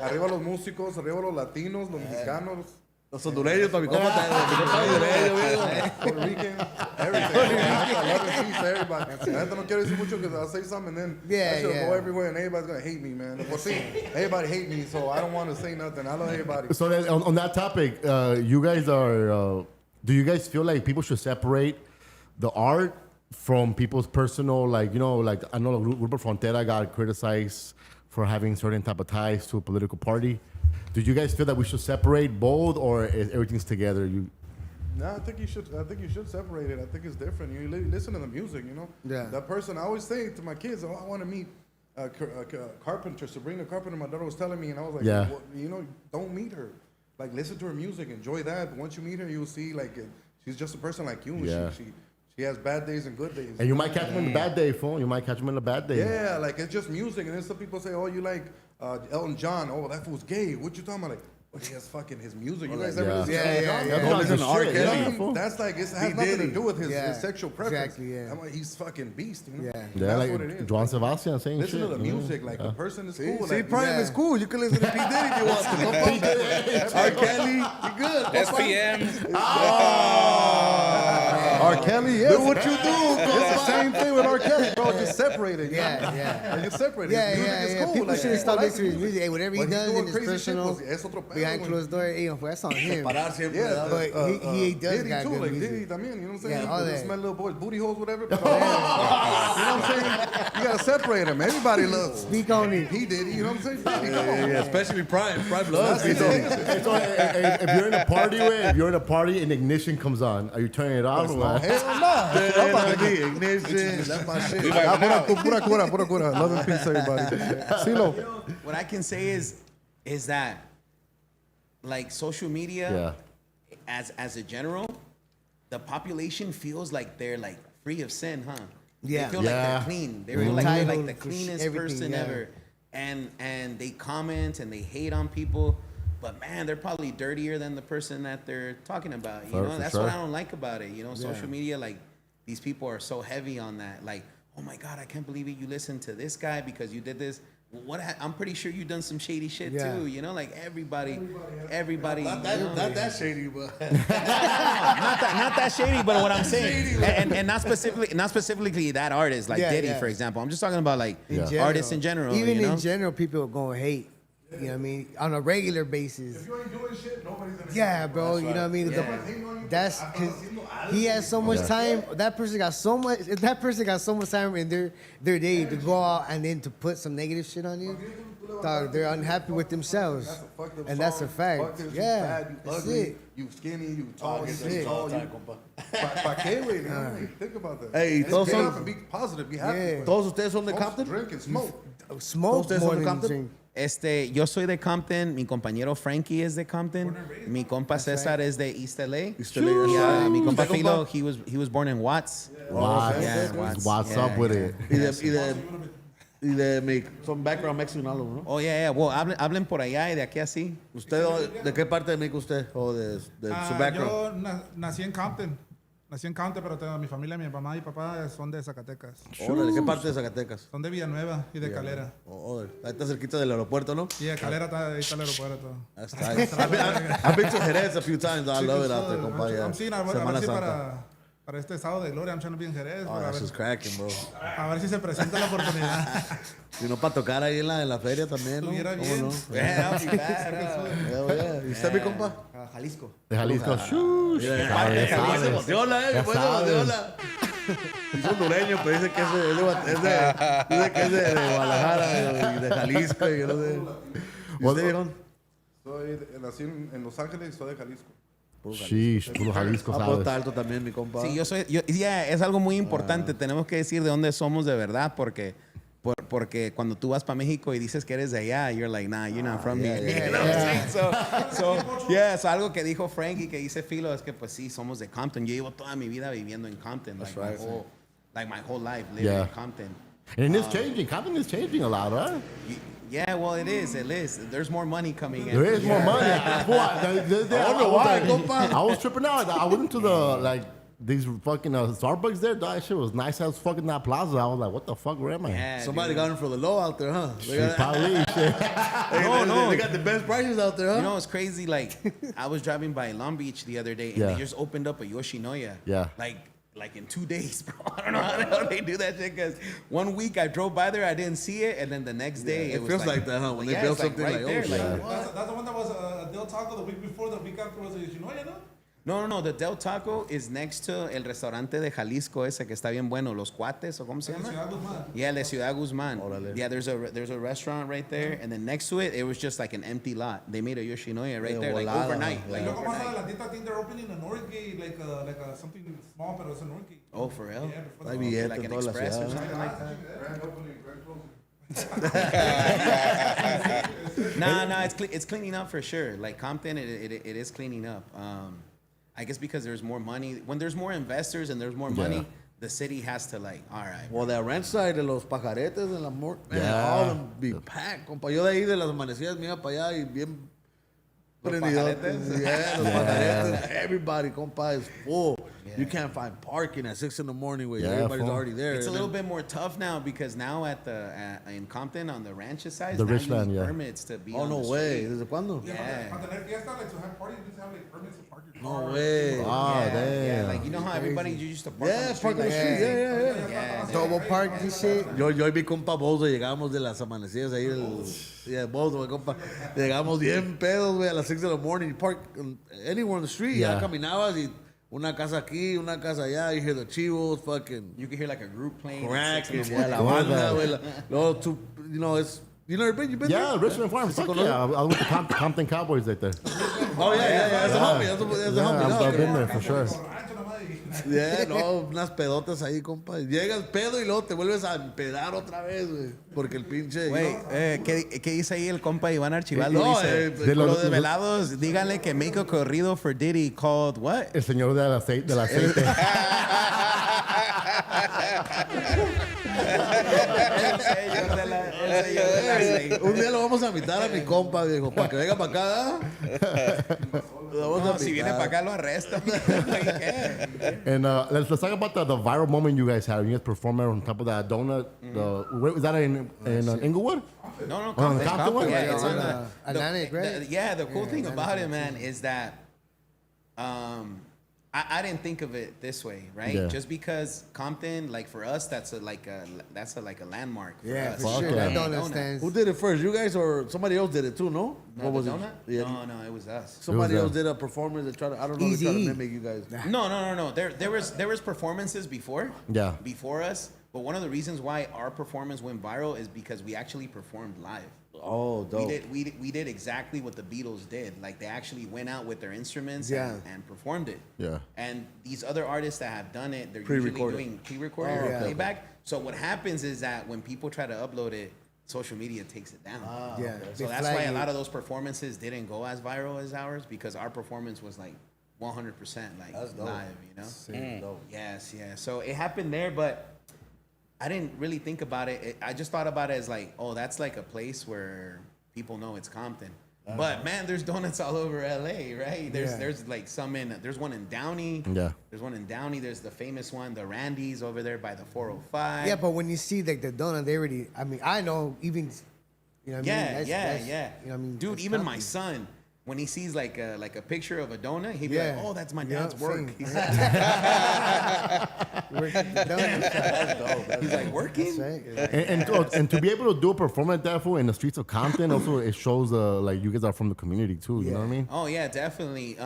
Arriba los músicos, arriba los latinos, los mexicanos, Los hondureños, para mi compa, mi compa hondureño, amigo. Puerto Rican, everything. Love and peace to everybody. La neta no quiero decir mucho because I'll say something and then Yeah, I should yeah. go everywhere and everybody's going to hate me, man. Well, see, everybody hate me, so I don't want to say nothing. I love everybody. So then on that topic, you guys are. Do you guys feel like people should separate the art from people's personal, like like I know Grupo Frontera got criticized for having certain type of ties to a political party. Do you guys feel that we should separate both, or is everything's together? No, I think you should. I think you should separate it. I think it's different. You listen to the music, you know. Yeah. That person. I always say to my kids, "Oh, I want to meet carpenter. Sabrina Carpenter." My daughter was telling me, and I was like, Yeah. well, you know, don't meet her. Like, listen to her music, enjoy that. But once you meet her, you'll see like she's just a person like you. And Yeah. She has bad days and good days. And you might catch them in the bad day, phone. You might catch them in the bad day. Yeah, like it's just music. And then some people say, "Oh, you like Elton John? Oh, that fool's gay. What you talking about?" Like, but he has fucking his music. You Well, guys ever listen to yeah, his yeah, genre? yeah. That's listen to R. shit, Kelly. yeah, fool. That's like, it has He nothing to did. do with his Yeah, sexual preference. exactly, yeah. I'm like, he's fucking beast, you know? Yeah. Yeah, That's what it like is. Juan Sebastian saying Listen shit. to the you know? music, like the person is See, cool. see, like, Prime is cool. You can listen to P. Diddy if you want to. R. Kelly, you good. SPM. R. Kelly, yeah. Do what you do. It's the same thing with R. Kelly, bro. Just separate it. Yeah, yeah. Like, just separate it. Yeah, His music yeah, is yeah. cool. People like, should stop like listening to his music. Hey, whatever he But he's does doing in his crazy shit, personal, pues, es otro pedo, behind güey. closed doors, you know, that's on him. Parar siempre. Yeah, ¿verdad? But he does Diddy got too, good like music. Diddy también, you know what I'm saying? Yeah, all He that. puts my little boys booty holes, whatever. But, you know what I'm saying? You gotta separate him. Everybody loves. Speak on it. He did, you know what I'm saying? Diddy, come on. Yeah, especially Prime. Prime loves P. That's Diddy. Hey, so, if you're in a party, if you're in a party and ignition comes on, are you turning it off? Or what? Hell no. Ignition. That's my shit. We vibing out. Pura cura. Love and peace, everybody. Silo. What I can say is that like social media as a general, the population feels like they're like free of sin, huh? Yeah. They feel like Yeah. they're clean. They feel like they're like the Entitled for cleanest everything, person yeah. ever. And they comment and they hate on people. But man, they're probably dirtier than the person that they're talking about. You know, For that's sure. what I don't like about it. You know, social media, like these people are so heavy on that. Like, oh my God, I can't believe it. You listened to this guy because you did this. I'm pretty sure you've done some shady shit Yeah. too. You know, like everybody. Not that shady, but Not that shady, but what I'm saying, and not specifically that artist like Yeah, Diddy, yeah. for example. I'm just talking about like General. artists in general. Even you know? in general, people are going to hate. You know what I mean? On a regular basis. If you ain't doing shit, nobody's gonna Yeah, bro. You know what I mean? That's because he has so much time. That person got so much. If that person got so much time in their day to go out and then to put some negative shit on you, dog, they're unhappy with themselves, That's a fucked up and that's a song. fact. Fuck this, you Yeah, fat, you that's ugly, it. you skinny, you tall, you shit. tall. Pa qué, güey? You know, think about that. Hey, Just todos get son- up and be positive, be happy. Yeah. todos ustedes son de Smoke, Compton. drink and smoke. Smoke ¿Ustedes more son de than Compton? drink. Yo soy de Compton, mi compañero Frankie es de Compton, mi compa César es de East LA. East LA, Y, that's mi right. compa ¿Usted, Philo, compa? he was born in Watts. Watts. Yeah, Watts. What's Yeah, up with yeah. it? Y de son background Mexican algo, ¿no? Oh, yeah, yeah. Well, hablen por allá y de aquí así. ¿Usted de qué parte de México usted? ¿O de su background? Yo nací en Compton. Nací en Compton, pero tengo mi familia, mi mamá y papá son de Zacatecas. Órale, ¿qué parte de Zacatecas? Son de Villanueva y de Calera. Órale, ahí está cerquita del aeropuerto, ¿no? Y de Calera ahí está el aeropuerto. Ahí está. I've been to Jerez a few times. I love it out there, compa. I'm seeing, a ver Semana si Santa. para este sábado de gloria, I'm trying to be in Jerez. Oh, a, that's just cracking, bro. ver si se presenta la oportunidad. Y no para tocar ahí en la feria también, ¿no? Estuviera ¿Cómo bien. no? Yeah, that would be bad, huh? Hell yeah. ¿Y usted, mi compa? Jalisco. De Jalisco. Shush. Mira, Sabe, se sabe. emociona, Ya mi pues se sabe. emociona. Es hondureño, pero dice que dice que es de Guadalajara y de Jalisco y yo no sé. ¿Y usted, viejo? Nací en Los Ángeles y soy de Jalisco. Sheesh, puro Jalisco, Ah, pues está sabes. alto también, mi compa. Sí, es algo muy importante. Tenemos que decir de dónde somos de verdad, porque cuando tú vas para México y dices que eres de allá, you're like, nah, you're not from here. You know what I'm saying? So, algo que dijo Frankie, que dice Philo, es que pues sí, somos de Compton. Yo llevo toda mi vida viviendo en Compton. Like my whole life living in Compton. And it's changing. Compton is changing a lot, right? Yeah, well, it is. There's more money coming in. There is more money. I wonder why, compa. I was tripping out. I went into these fucking Starbucks there. That shit was nice as fucking that plaza. I was like, what the fuck, where am I? Yeah, Somebody dude. got him for the low out there, huh? Shit, probably. Shit. No. They got the best prices out there, huh? You know, it's crazy. Like, I was driving by Long Beach the other day, and Yeah. they just opened up a Yoshinoya. Yeah. Like in 2 days, bro. I don't know how the hell they do that shit. Because 1 week I drove by there, I didn't see it, and then the next day It was feels like that, huh? When they yeah, build it's like something right like, oh, there. shit. That's the one that was Del Taco the week before. The week after was a Yoshinoya, no? No. The Del Taco is next to el restaurante de Jalisco ese que está bien bueno, Los Cuates, o cómo se llama? Ciudad Guzmán. Yeah, de Ciudad Guzmán. Órale. Yeah, there's a restaurant right there, and then next to it, it was just like an empty lot. They made a Yoshinoya right there, like volada, overnight. huh? Like Luego más overnight. adelantito, I think they're opening a Northgate, like something small, but it's a Northgate. Oh, for real? Yeah, before Hay the- billete Like en an toda la express or ciudad. something like that? Grand opening, grand closing. Nah, it's cleaning up for sure. Like Compton, it is cleaning up. I guess because there's more money. When there's more investors and there's more money, the city has to like, all right. Well, that ranch side de los pajaretes de la man, Yeah. all of them be packed, compa. Yo de ahí de las amanecidas me iba para allá y bien Prendidotes. Yeah, los panaderos. Everybody, compa, is full. You can't find parking at 6 in the morning where everybody's full. already there. It's a little bit more tough now because now in Compton on the Rancho side, The now Richland, you need yeah. permits to be Oh, on no the way. street. ¿Desde cuándo? Yeah. Para tener fiesta, like, to have parties, you need to have like permits to park your No car. way. Ah, Yeah, damn. yeah, like you know how everybody used to park on Yeah, the street. park on the like, street. Yeah. Yeah, Double park and shit. Yo y mi compa Bozo llegamos de las amanecidas ahí Bozo, mi compa. Llegamos bien pedos, güey, a las 6 in the morning. You park anywhere on the street. Yeah. Ya caminabas y una casa aquí, una casa allá. You hear the chivos, fucking You could hear like a group playing. at crack, 6 in the yeah, la morning. banda, güey. Luego tú, you know, it's, you never been, you been Yeah, there? Richmond Farm. Fuck yeah. I was with the Compton Cowboys right there. Oh, yeah. That's a homie. That's a homie. I've No, been there for sure. yeah, no, unas pedotas ahí, compa. Llegas pedo y luego te vuelves a empedar otra vez, güey. Porque el pinche... Güey, ¿qué dice ahí el compa Iván Archibaldo? No, Dice, de los los- desvelados, díganle que make a corrido for Diddy called what? El señor del aceite. Un día lo vamos a invitar a mi compa, viejo, para que venga para acá. Lo vamos a No, si viene para acá lo arrestan. ¿Qué? And let's talk about the viral moment you guys had. You guys performed on top of that donut. Where was that in Inglewood? No, On the Compton. Compton one? Yeah, it's on on the Atlantic, right? Yeah, the cool thing about it, man, is that I didn't think of it this way, right? Yeah. Just because Compton, like for us, that's a landmark. For Yeah, us. for Fuck sure. yeah. That donut Donut. stands. Who did it first? You guys or somebody else did it too, no? No, What was the it? donut? Yeah. No, it was us. Somebody It was else did a performance that tried to, I don't know, they tried to Easy. mimic you guys. No. There was performances before. Yeah. Before us, but one of the reasons why our performance went viral is because we actually performed live. Oh, dope. We did exactly what the Beatles did. Like they actually went out with their instruments and performed it. Yeah. And these other artists that have done it, they're usually Pre-recorded. doing pre-recorded Oh, or okay. playback. So what happens is that when people try to upload it, social media takes it down. Yeah. So they that's flag why a it. lot of those performances didn't go as viral as ours because our performance was like 100% like live, you know? Yes, yeah. So it happened there, but I didn't really think about it. I just thought about it as like, oh, that's like a place where people know it's Compton. But man, there's donuts all over LA, right? There's like there's one in Downey. Yeah. There's one in Downey. There's the famous one, the Randy's over there by the 405. Yeah, but when you see like the donut, they already. I mean, I know even. You know what I mean? That's- Yeah. You know what I mean? Dude, That's even my Compton. son, when he sees like a picture of a donut, he'd be Yeah. like, "Oh, that's my Yeah, dad's work." same. He's Working the donut. he's like, "Working?" That's right. And to be able to do a performance like that fool in the streets of Compton, also it shows like you guys are from the community too. You know what I mean? Oh yeah, definitely.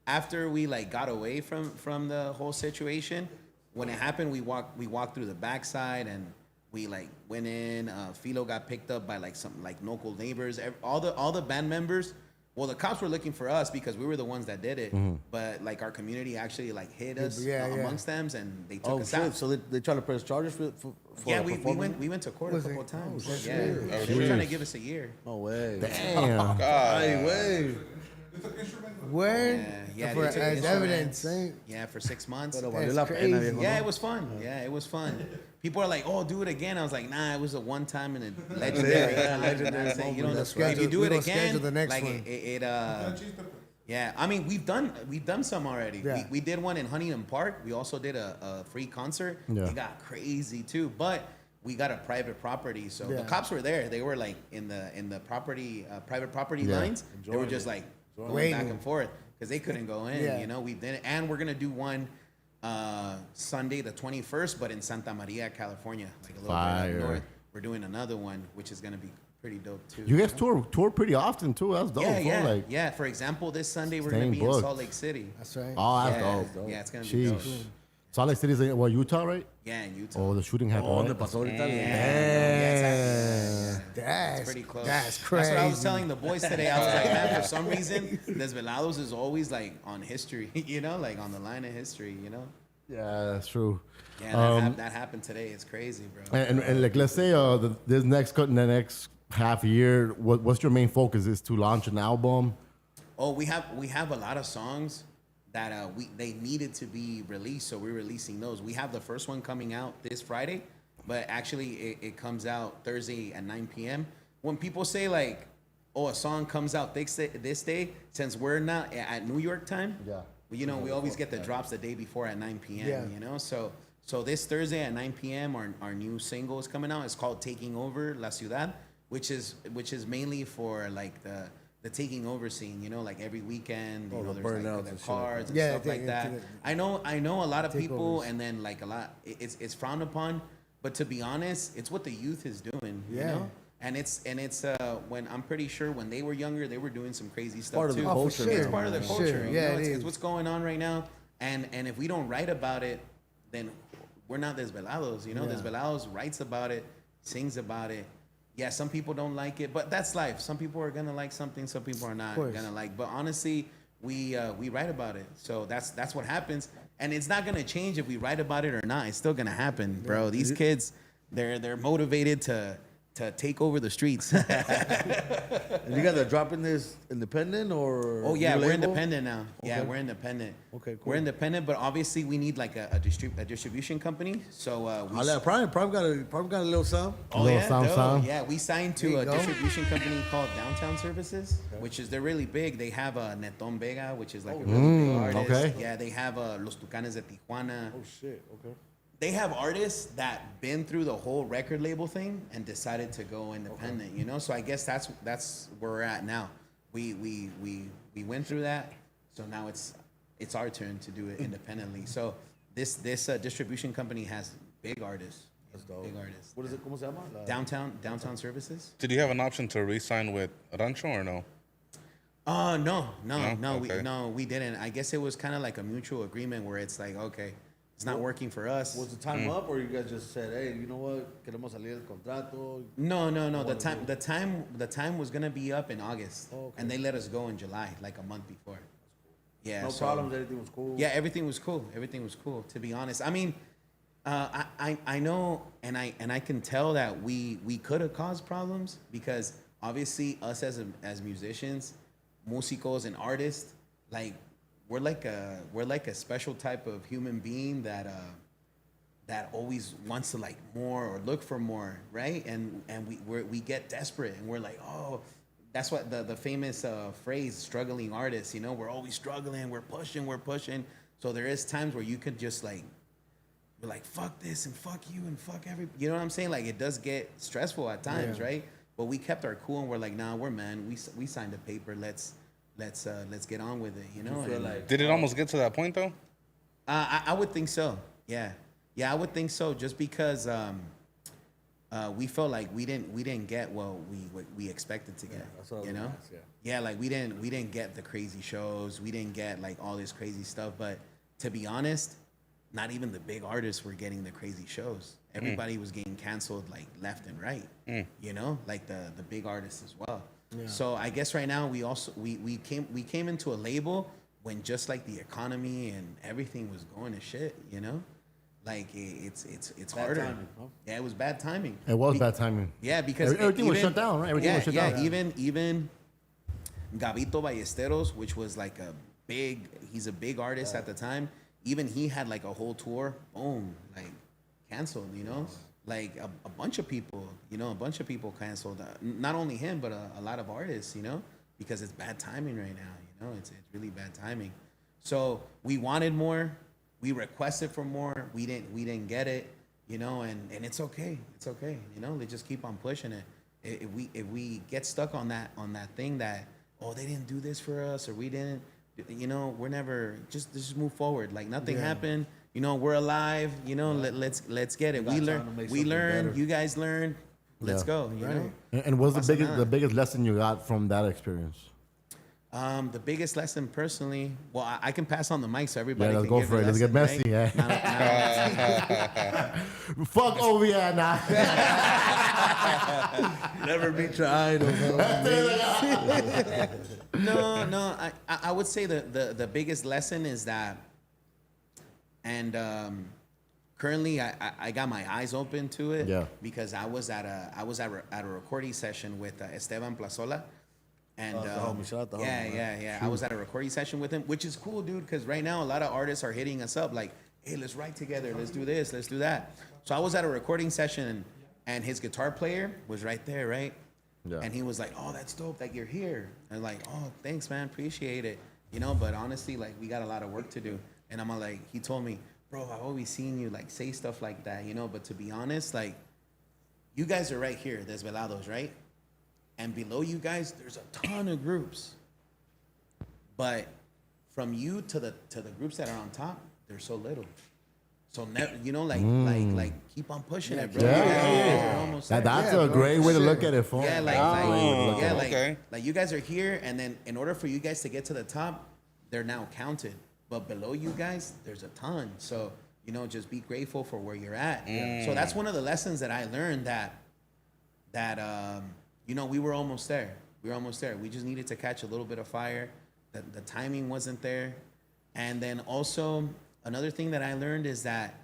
After we like got away from the whole situation, when it happened, we walked through the backside and we like went in. Philo got picked up by like some like local neighbors. All the band members. Well, the cops were looking for us because we were the ones that did it. But like our community actually like hid us Yeah, yeah. amongst them and they took Oh, us shit. out. So they try to press charges for Yeah, we performing? went to court Was a it? couple times. Oh, Yeah, they were trying to give us a year. No way. Damn. Ay, güey. Word Yeah, for they took as instruments. evidence, right? Yeah, for 6 months. Pero That's valió la pena, crazy. viejo. Yeah, ¿no? it was fun. Yeah, it was fun. People are like, "Oh, do it again." I was like, "Nah, it was a one time and a legendary time." legendary That's it. You moment, know, that's if you do We it gonna again, schedule the next like one. yeah. I mean, we've done some already. Yeah. We did one in Huntington Park. We also did a free concert. Yeah. It got crazy too, but we got a private property, so the Yeah. cops were there. They were like in the property private property Yeah. lines. They were just like going Waiting. back and forth because they couldn't go in. Yeah. You know, we did it, and we're gonna do one Sunday the 21st, but in Santa Maria, California, like a little Fire. bit up north. We're doing another one, which is gonna be pretty dope too. You guys tour pretty often too. That's dope. yeah, fool. yeah, Like, yeah. For example, this Sunday we're gonna Staying be booked. in Salt Lake City. That's right. oh, that's Yeah, dope. yeah, it's gonna be dope. Jeez. Salt Lake City's in Utah, right? Yeah, in Utah. Oh, the shooting happened. ¿Dónde right? pasó ahorita? That's Pretty close. That's crazy. That's what I was telling the boys today. I was like, man, for some reason, Desvelados is always like on history, you know, like on the line of history, you know. Yeah, that's true. Yeah, that happened today. It's crazy, bro. And like, let's say this the next half year, what's your main focus? Is to launch an album? Oh, we have a lot of songs that they needed to be released, so we're releasing those. We have the first one coming out this Friday, but actually it comes out Thursday at 9 p.m. When people say like, oh, a song comes out this day, since we're not at New York time. Yeah. You know, we always get the drops the day before at 9 p.m. Yeah. You know, so this Thursday at 9 p.m. our new single is coming out. It's called "Taking Over La Ciudad," which is mainly for like the taking over scene. You know, like every weekend, you know, there's burnouts like the and shit cars and Yeah, stuff like that. I know a lot of people, Takeovers. and then like a lot, it's frowned upon. But to be honest, it's what the youth is doing. You Yeah. know. And it's when I'm pretty sure when they were younger, they were doing some crazy stuff part of too. the Oh, for culture. sure. It's part of the Sure. culture. You Yeah, know, it it's is. what's going on right now. And if we don't write about it, then we're not Desvelados. You know, Yeah. Desvelados writes about it, sings about it. Yeah, some people don't like it, but that's life. Some people are gonna like something, some people are not course. gonna like. But honestly, we write about it. So that's what happens. And it's not gonna change if we write about it or not. It's still gonna happen, bro. These kids, they're motivated to take over the streets. And you guys are dropping this independent or? Oh yeah, new we're label? independent now. Yeah, Okay. we're independent. Okay, cool. We're independent, but obviously we need like a distribution company. So we. Oh, yeah, Prime got a little something. Oh Little yeah, sound, dope. sound. Yeah, we signed There to you a go. distribution company called Downtown Services, which is they're really big. They have Neton Vega, which is like a really big artist. okay. Yeah, they have Los Tucanes de Tijuana. Oh shit. Okay. They have artists that been through the whole record label thing and decided to go independent. You know, so I guess that's where we're at now. We went through that, so now it's our turn to do it independently. So this distribution company has big artists. That's dope. Big artists. What is it? ¿Cómo se llama? Downtown Services. Did you have an option to re-sign with Rancho or no? No, Okay. we didn't. I guess it was kind of like a mutual agreement where it's like, okay, it's not working for us. Was the time up, or you guys just said, "Hey, you know what? Queremos salir del contrato." No. The time was gonna be up in August, okay. and they let us go in July, like a month before. Yeah, No so- problems. Everything was cool. Yeah, everything was cool. Everything was cool. To be honest, I mean, I know, and I can tell that we could have caused problems because obviously us as musicians, músicos, and artists, like we're like a special type of human being that always wants to like more or look for more, right? And we get desperate and we're like, oh, that's what the famous phrase, struggling artists, you know, we're always struggling, we're pushing. So there is times where you could just like, we're like, fuck this and fuck you and fuck you know what I'm saying? Like it does get stressful at times, right? But we kept our cool and we're like, nah, we're men. We signed a paper. Let's get on with it, you know? feel And, like- Did it almost get to that point though? I would think so. Yeah, I would think so. Just because we felt like we didn't get what we expected to get. that's what I was You know? gonna ask, yeah. Yeah, like we didn't get the crazy shows. We didn't get like all this crazy stuff. But to be honest, not even the big artists were getting the crazy shows. Everybody was getting canceled like left and right. You know, like the big artists as well. So I guess right now we came into a label when just like the economy and everything was going to shit. You know, like it's Bad harder. timing, huh? Yeah, it was bad timing. It was bad timing. Yeah, because Everything was shut down, right? Everything was shut down. Even Gabito Ballesteros, which was like he's a big artist at the time. Even he had like a whole tour, boom, like canceled. You know, like a bunch of people. You know, a bunch of people canceled. Not only him, but a lot of artists. You know, because it's bad timing right now. You know, it's really bad timing. So we wanted more. We requested for more. We didn't get it. You know, and it's okay. It's okay. You know, let's just keep on pushing it. If we get stuck on that thing that, oh, they didn't do this for us or we didn't, you know, we're never just move forward. Like nothing happened. You know, we're alive. You know, let's get it. got We time learn. to make We something learn. better. You guys learn. Let's Yeah. go. You know. And what's Pasa the nada. biggest lesson you got from that experience? The biggest lesson personally, well, I can pass on the mic so everybody Yeah, let's can go give for a it. Let's get lesson, messy, right? Fuck Oviana. Never meet your idol. No. I would say the biggest lesson is that, and currently I got my eyes open to it. Yeah. Because I was at a recording session with Esteban Plazola. And the homie. Shout out the homie, man. yeah. I was at a recording session with him, which is cool, dude. Because right now a lot of artists are hitting us up like, "Hey, let's write together. Let's do this. Let's do that." So I was at a recording session, and his guitar player was right there, right? Yeah. And he was like, "Oh, that's dope that you're here." And like, "Oh, thanks, man, appreciate it." You know, but honestly, like we got a lot of work to do. And I'm like, he told me, "Bro, I've always seen you like say stuff like that, you know." But to be honest, like, you guys are right here, Desvelados, right? And below you guys, there's a ton of groups. But from you to the groups that are on top, there's so little. So you know, like keep on pushing it, bro. Yeah. We're almost there. That's a great way to look at it, fool. Yeah, okay. like you guys are here, and then in order for you guys to get to the top, they're now counted. But below you guys, there's a ton. So you know, just be grateful for where you're at. So that's one of the lessons that I learned that you know, we were almost there. We were almost there. We just needed to catch a little bit of fire. The timing wasn't there, and then also another thing that I learned is that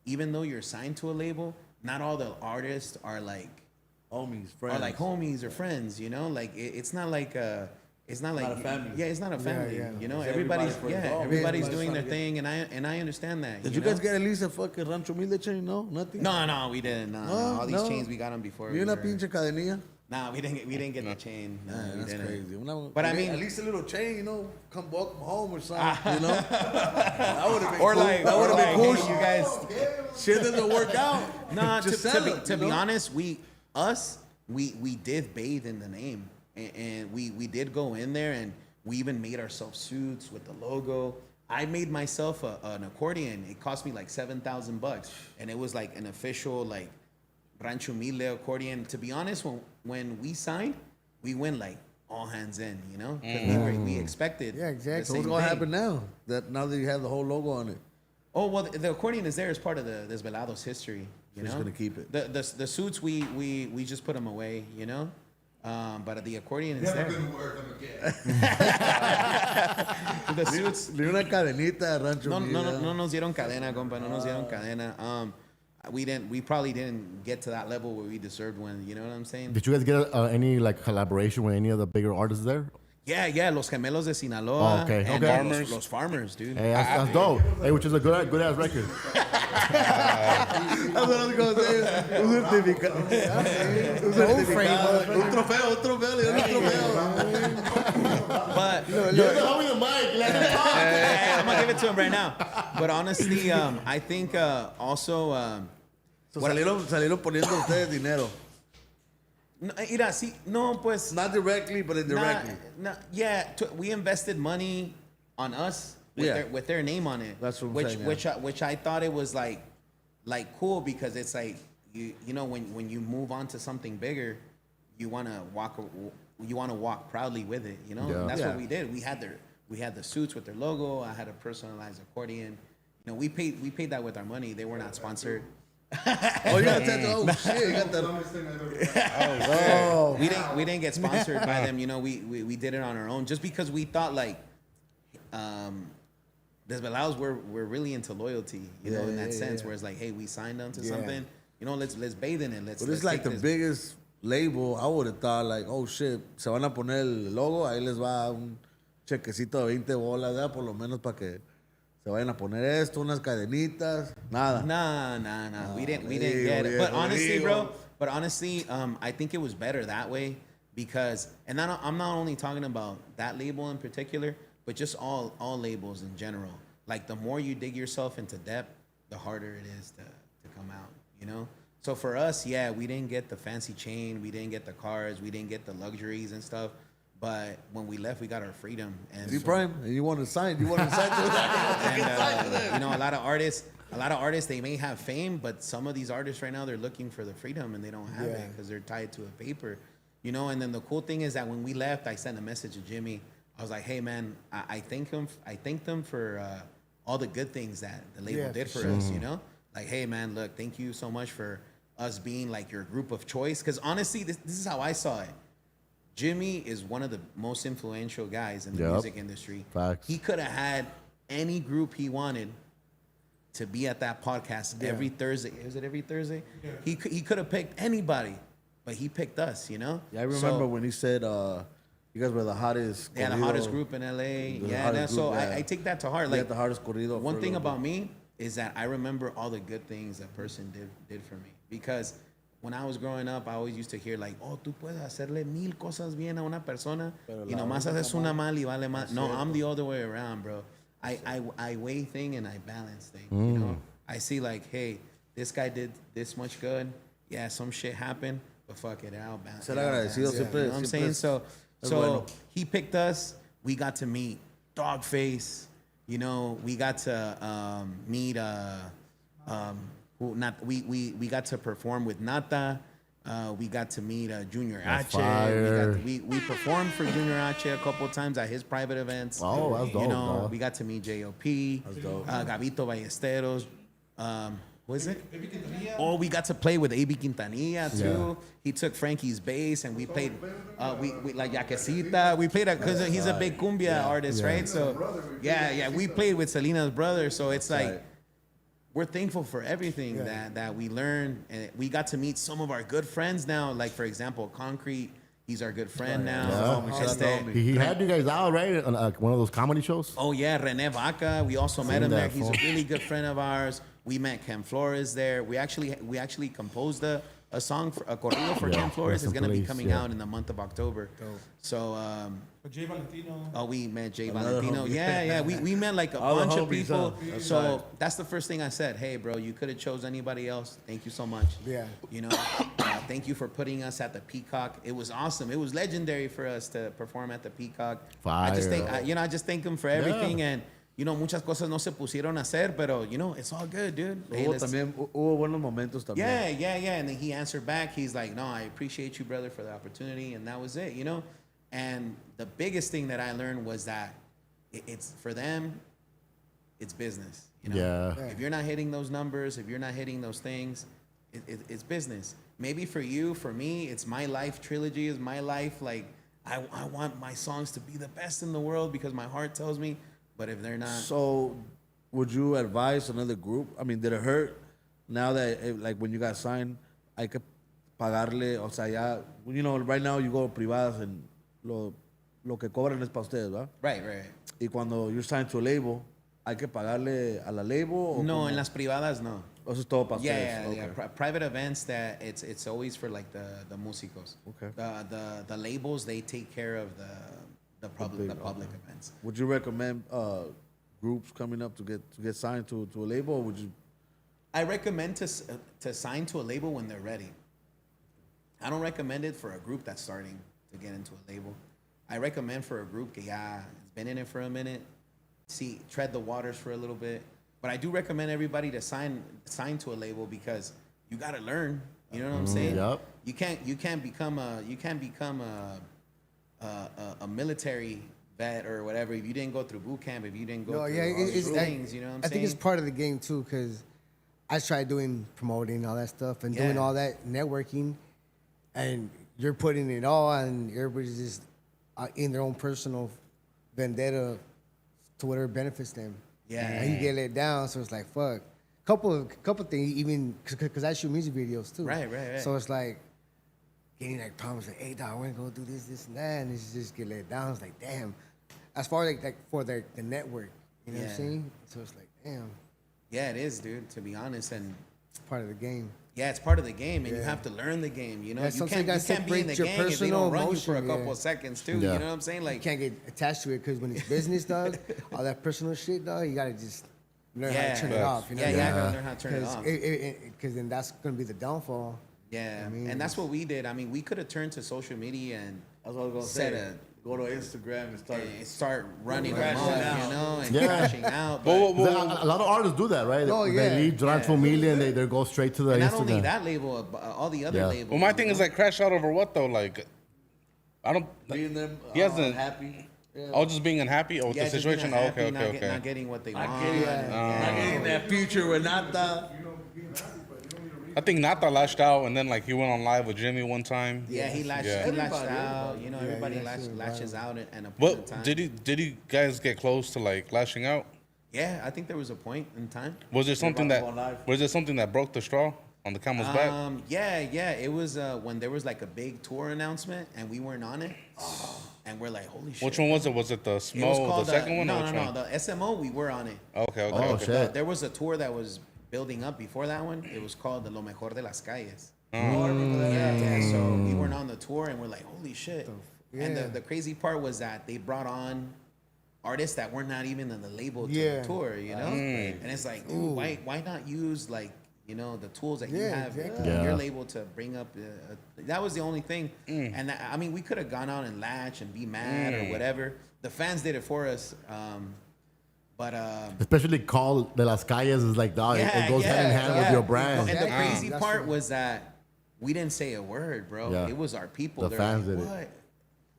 even though you're signed to a label, not all the artists are like Homies, friends. Are like homies or friends, you know? Like it's not like it's not like a family. Yeah, it's not a family. yeah. You know, It's everybody's everybody for involved. everybody's Everybody's doing their trying to thing, and I understand that. Did you guys get at least a fucking Rancho Humilde chain? No, nothing. No, we didn't. No, All these no. chains we got them before. Ni we una were- pinche cadenilla. Nah, we didn't get the chain. No, we That's didn't. crazy. But I mean- at least a little chain, you know, come welcome home or something, you know. That would have been Or cool. like, that would have been cool. hey, you guys. Shit doesn't work out. No, Just to sell be it, to you be know? honest, we did bathe in the name, and we did go in there, and we even made ourselves suits with the logo. I made myself an accordion. It cost me like $7,000, and it was like an official like Rancho Humilde accordion. To be honest, when we signed, we went like all hands in, you know, because we expected. Yeah, exactly. the So what's same gonna thing. happen now? Now that you have the whole logo on it. Oh well, the accordion is there as part of the Desvelados history. You We're just know, gonna keep it. The suits we just put them away. You know, but the accordion is there. The suits. Ni una cadenita de Rancho No Humilde. nos dieron cadena, compa. No nos dieron cadena. We probably didn't get to that level where we deserved one. You know what I'm saying? Did you guys get any like collaboration with any of the bigger artists there? Yeah, Los Gemelos de Sinaloa. Oh, okay, and okay. Los farmers, dude. Hey, that's dope. Hey, which is a good ass record. That's what I was gonna say. Un certificado. Un certificado. Un trofeo, le dan un trofeo. But You're the homie the mic. Let him talk. I'm gonna give it to him right now. But honestly, I think also. So salieron poniendo ustedes dinero. No, mira, sí, no, pues. Not directly, but indirectly. We invested money on us with their name on it. That's what I'm saying, yeah. Which I thought it was like cool because it's like you know when you move on to something bigger, you wanna walk proudly with it, you know. Yeah. And that's Yeah. what we did. We had the suits with their logo. I had a personalized accordion. You know, we paid that with our money. They were not sponsored. Oh, you got that? Oh shit! You got that? Oh, We didn't get sponsored by them. You know, we did it on our own just because we thought like Desvelados we're really into loyalty, you know, in that sense. Where it's like, hey, we signed on to something. You know, let's bathe in it. But it's like the biggest label. I would have thought like, oh shit, se van a poner el logo, ahí les va un chequecito de 20 bolas, ¿verdad? Por lo menos para que se vayan a poner esto, unas cadenitas, nada. Nah. We didn't Rodrigo, get it. But yeah, honestly, Rodrigo. bro. I think it was better that way because, and I'm not only talking about that label in particular, but just all labels in general. Like the more you dig yourself into depth, the harder it is to come out. You know. So for us, yeah, we didn't get the fancy chain, we didn't get the cars, we didn't get the luxuries and stuff. But when we left, we got our freedom. And See, Prime, and you want to sign? You want to sign to that? and, you know, a lot of artists, they may have fame, but some of these artists right now, they're looking for the freedom and they don't have it because they're tied to a paper, you know. And then the cool thing is that when we left, I sent a message to Jimmy. I was like, hey man, I thank them for all the good things that the label did for us, you know. Like, hey man, look, thank you so much for us being like your group of choice. Because honestly, this is how I saw it. Jimmy is one of the most influential guys in the music industry. Facts. He could have had any group he wanted to be at that podcast every Thursday. Is it every Thursday? Yeah. He could have picked anybody, but he picked us, you know? Yeah, I remember when he said you guys were the hottest. Yeah, the hottest group in LA. I take that to heart. Like Like the hardest corrido. one thing about me is that I remember all the good things that person did for me because when I was growing up, I always used to hear like, oh, tú puedes hacerle 1000 cosas bien a una persona y nomás haces una mal y vale más. No, I'm the other way around, bro. I weigh thing and I balance thing. You know, I see like, hey, this guy did this much good. Yeah, some shit happened, but fuck it, I'll balance. Ser agradecido You know what I'm saying? So bueno. he picked us. We got to meet Dogface. You know, we got to meet we got to perform with Nata. We got to meet Junior That's H. fire. We performed for Junior H a couple of times at his private events. Oh, that's dope, You know, dog. we got to meet J.O.P. Gabito Ballesteros. What is it? Oh, we got to play with A.B. Quintanilla too. Yeah. He took Frankie's bass and we played we like Yaquecita. We played because he's a big cumbia artist, right? So we played with Selena's brother. So it's like we're thankful for everything that we learned, and we got to meet some of our good friends now. Like for example, Concrete. He's our good friend now. He had you guys out, right? On one of those comedy shows? Oh yeah, Rene Vaca. We also met him there. that, He's a fool. really good friend of ours. We met Ken Flores there. We actually composed a song for a corrido for Ken Flores. rest It's in gonna be peace, coming out in the month of October. So Jay Valentino. oh, we met Jay Another Valentino. homie. Yeah, we met like a All the bunch of homies, people. huh? That's So right. that's the first thing I said. Hey, bro, you could have chose anybody else. Thank you so much. Yeah. You know, thank you for putting us at the Peacock. It was awesome. It was legendary for us to perform at the Peacock. I just Fire. think, I just thank him for everything. And, you know, muchas cosas no se pusieron a hacer, pero, you know, it's all good, dude. Hey, Hubo buenos momentos también. yeah. And then he answered back. He's like, no, I appreciate you, brother, for the opportunity. And that was it, you know? And the biggest thing that I learned was that it's for them, it's business. You know? Yeah. If you're not hitting those numbers, if you're not hitting those things, it's business. Maybe for you, for me, it's my life trilogy, is my life. Like, I want my songs to be the best in the world because my heart tells me. But if they're not, So, would you advise another group? I mean, did it hurt now that, like, when you got signed, hay que pagarle, o sea, ya, you know, right now you go privadas and lo que cobran es para ustedes, ¿verdad? right. Y cuando you're signed to a label, hay que pagarle a la label? O No, cómo? en las privadas, no. Eso es todo para Yeah, ustedes. yeah. Okay. Private events that it's always for like the músicos. Okay. The labels, they take care of the public events. Would you recommend groups coming up to get signed to a label, or would you? I recommend to sign to a label when they're ready. I don't recommend it for a group that's starting to get into a label. I recommend for a group que ya has been in it for a minute, tread the waters for a little bit. But I do recommend everybody to sign to a label because you got to learn. You know what I'm saying? Yup. You can't become a military vet or whatever if you didn't go through boot camp, if you didn't go No, through yeah, all these it's, things. You know what I'm I saying? think it's part of the game too, because I tried doing promoting all that stuff and doing Yeah. all that networking, and you're putting it all, and everybody's just in their own personal vendetta to whatever benefits them. Yeah. and you get let down, so it's like fuck. Couple things, even because I shoot music videos too. Right. So it's like getting like problems like, hey dog, I want to go do this and that, and it's just get let down. It's like damn. As far as like for the network, you know what I'm Yeah. saying? So it's like damn. Yeah, it is, dude, to be honest. And It's part of the game. yeah, it's part of the game, and you Yeah. have to learn the game. You know, Yeah, you sometimes can't you gotta be in the separate your gang if they personal don't run you for a emotion, couple yeah. of seconds too. Yeah. You know what I'm saying? You Like, can't get attached to it because when it's business, dog, all that personal shit, dog, you gotta just learn how to turn it Yeah. off. You know yeah, what you I mean? gotta learn how to turn it off. Because then that's gonna be the downfall. Yeah, I mean, and that's what we did. I mean, we could have turned to social media and That's what I was gonna Set say. Go to Instagram and start. running them Crashing off, out. you know, and Yeah. crashing out. Well, But A lot of artists do that, right? Oh, They yeah. leave Rancho Humilde and they go straight to the and not Instagram. only that label, but all the other Yeah. labels. well, my you thing know? is like crash out over what though? Like, I don't. Being them He hasn't- happy. Oh, just being unhappy with Yeah, the just being situation. Oh, unhappy, okay, not okay, get- okay. Not getting what they Not want. getting, Yeah. not getting that future with Nata. I think Nata lashed out, and then like he went on live with Jimmy one time. Yeah, he lashed Everybody, out. You know, Yeah, everybody he lashed lashes out at a point in What time. did you guys get close to like lashing out? Yeah, I think there was a point in time. Was there something about to go live. that broke the straw on the camel's back? Yeah. It was when there was like a big tour announcement and we weren't on it, and we're like, holy shit. Which one was it? Was it the It was Smo, the called second one? No, or which no, one? the SMO. We were on it. Okay, okay, Oh, okay. shit. There was a tour that was building up before that one. It was called the Lo Mejor de las Calles. Yeah. So we weren't on the tour, and we're like, holy shit. And Yeah. the crazy part was that they brought on artists that were not even on the label to Yeah. the tour, you know? And it's like, dude, why not use like, you know, the tools that you Yeah, have exactly. in your Yeah. label to bring up, that was the only thing. And I mean, we could have gone out and latch and be mad or whatever. The fans did it for us. But Especially Call de las Calles is like, dog, it goes hand in hand with your brand. And the Exactly. crazy That's part true. was that we didn't say a word, bro. Yeah. It was our people. The They're fans like, did it. what?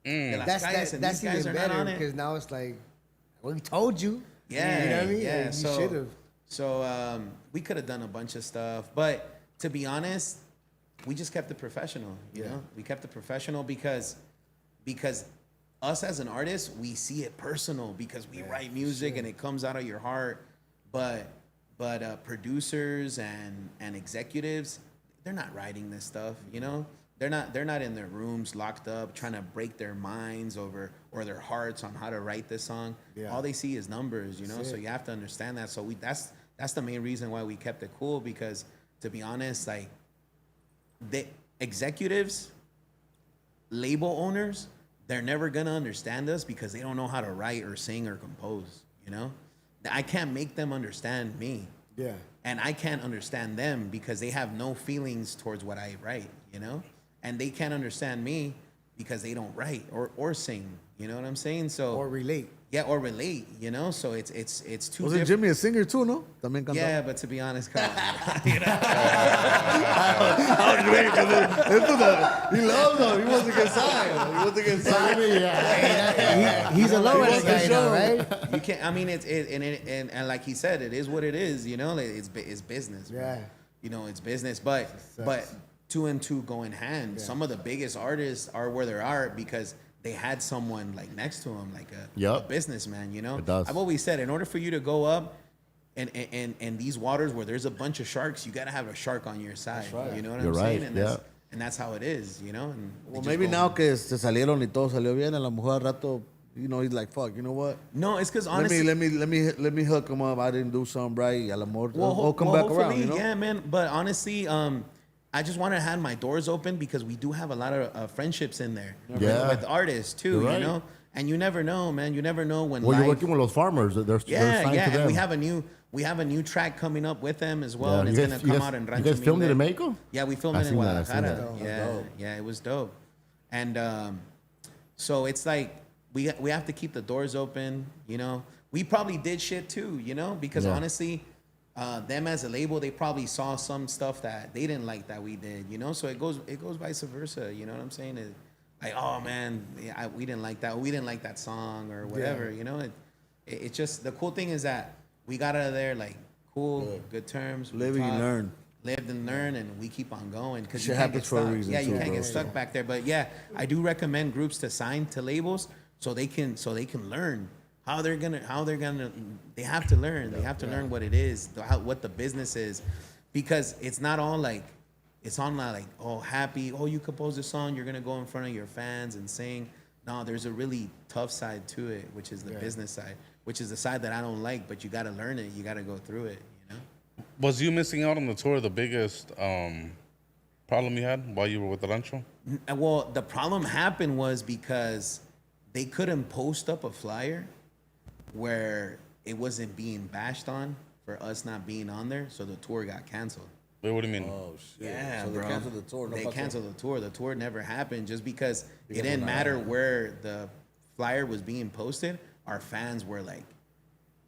De las Calles, That's and these guys even are not better on it. because now it's like, we told you. Yeah, You know what I mean? yeah. Like, you should have. So we could have done a bunch of stuff, but to be honest, we just kept it professional. You know, we kept it professional because us as an artist, we see it personal because we write music and it comes out of your heart. But producers and executives, they're not writing this stuff. You know, they're not in their rooms locked up trying to break their minds over or their hearts on how to write this song. Yeah. All they see is numbers. You know, so you have to understand that. So that's the main reason why we kept it cool because, to be honest, like the executives, label owners, they're never gonna understand us because they don't know how to write or sing or compose. You know, I can't make them understand me. Yeah. And I can't understand them because they have no feelings towards what I write, you know? And they can't understand me because they don't write or sing. You know what I'm saying? So Or relate. yeah, or relate, you know? So it's two Wasn't different. Jimmy a singer too, no? También cantaba. Yeah, but to be honest, come on. He loves them. He wants to get signed. He wants to get signed. He's a low He end wants to guy now, show. right? You can't. I mean, and like he said, it is what it is. You know, it's business. Bro. Yeah. You know, it's business. But two and two go in hand. Some of the biggest artists are where they are because they had someone like next to them, like a businessman. You know, It does. I've always said, in order for you to go up. And these waters where there's a bunch of sharks, you gotta have a shark on your side. You know what You're I'm saying? right, And that's how it is, you know. And they Well, just maybe go- now que se salieron y todo salió bien, a lo mejor al rato, you know, he's like, fuck, you know what? No, it's because honestly, Let me hook him up. I didn't do something right. A lo mejor well, we'll come back around, hopefully, you know? yeah, man. But honestly, I just want to have my doors open because we do have a lot of friendships in there with artists too, You're right. you know. And you never know, man. You never know when. Well, you're life- working with those farmers. They're yeah, signed yeah. to And them. we have a new track coming up with them as well, Yeah. and it's You gonna guys- come you guys- out in you Rancho guys filmed it in Humilde. Mexico? Yeah, we filmed I it in seen that, I seen Guadalajara. that. Yeah, it was dope. And so it's like we have to keep the doors open. You know, we probably did shit too. You know, because Yeah. honestly, them as a label, they probably saw some stuff that they didn't like that we did. You know, so it goes vice versa. You know what I'm saying? Like, oh man, we didn't like that. We didn't like that song or whatever. You know, it just the cool thing is that we got out of there like cool, good terms. we Live and you talked, learn. Lived and learned, and we keep on going because Shit you can't happens get for a stuck. reason Yeah, you too, can't bro, get stuck so. back there. But yeah, I do recommend groups to sign to labels so they can learn how they're gonna. They have to learn. They have to learn what it is, what the business is, because it's not all like. It's on like, oh, happy, oh, you compose a song, you're gonna go in front of your fans and sing. No, there's a really tough side to it, which is the business side, which is the side that I don't like, but you gotta learn it, you gotta go through it, you know? Was you missing out on the tour the biggest problem you had while you were with the Rancho? Well, the problem happened was because they couldn't post up a flyer where it wasn't being bashed on for us not being on there, so the tour got canceled. Wait, what do you mean? Oh, shit. Yeah, so bro. they canceled the tour. No They pasó. canceled the tour. The tour never happened just because it we're didn't not matter on it. where the flyer was being posted. Our fans were like,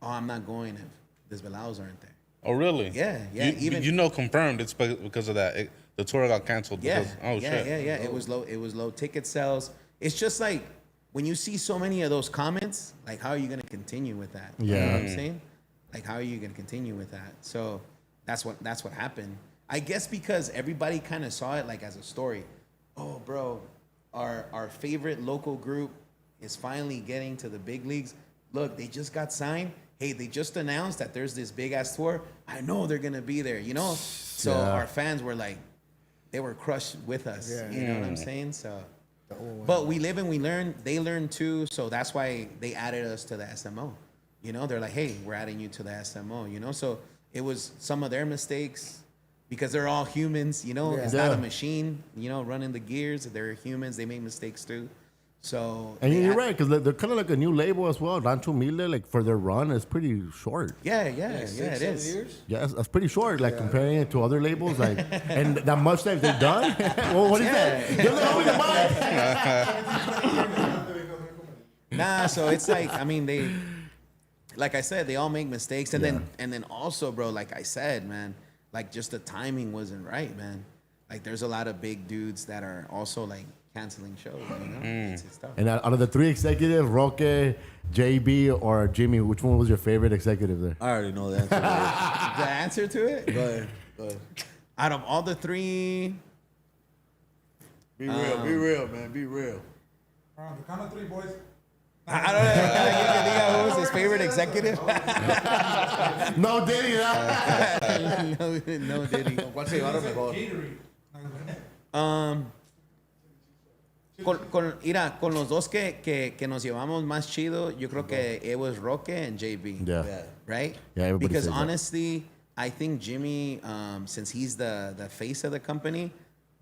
"Oh, I'm not going if Desvelados aren't there." Oh, really? Yeah, yeah, You, even- you know, confirmed it's because of that. The tour got canceled. Yeah, Because, oh yeah, shit. yeah. It was low. It was low ticket sales. It's just like when you see so many of those comments, like how are you gonna continue with that? You know Yeah. what I'm saying? Like how are you gonna continue with that? So that's what happened. I guess because everybody kind of saw it like as a story. Oh, bro, our favorite local group is finally getting to the big leagues. Look, they just got signed. Hey, they just announced that there's this big ass tour. I know they're gonna be there, you know? So Yeah. our fans were like, they were crushed with us. Yeah. You know what I'm saying? So but we live and we learn, they learn too, so that's why they added us to the SMO. You know, they're like, hey, we're adding you to the SMO, you know? So it was some of their mistakes because they're all humans, you know. Yeah. It's not Yeah. a machine, you know, running the gears. They're humans. They make mistakes too. So And they you're had- right, because they're kind of like a new label as well. Rancho Humilde, like for their run, is pretty short. Yeah, it 7 is. years? Yeah, that's pretty short. Like comparing it to other labels, like and that much that they've done. Well, what is that? You're the only mic. Nah, so it's like, I mean, they, like I said, they all make mistakes, and then also, bro, like I said, man, like just the timing wasn't right, man. Like there's a lot of big dudes that are also like canceling shows, you know. It's tough. And out of the three executives, Roque, JB, or Jimmy, which one was your favorite executive there? I already know the answer. The answer to it, Go ahead. Go ahead. out of all the three, Be real, man. Be real. The count of 3, boys. I don't know. Who was his favorite executive? No, Diddy. no, Diddy. ¿Cuál se llevaron mejor? Mira, con los dos que nos llevamos más chido, yo creo que it was Roque and JB. Yeah. Right? Yeah, everybody because says that. honestly, I think Jimmy, since he's the face of the company,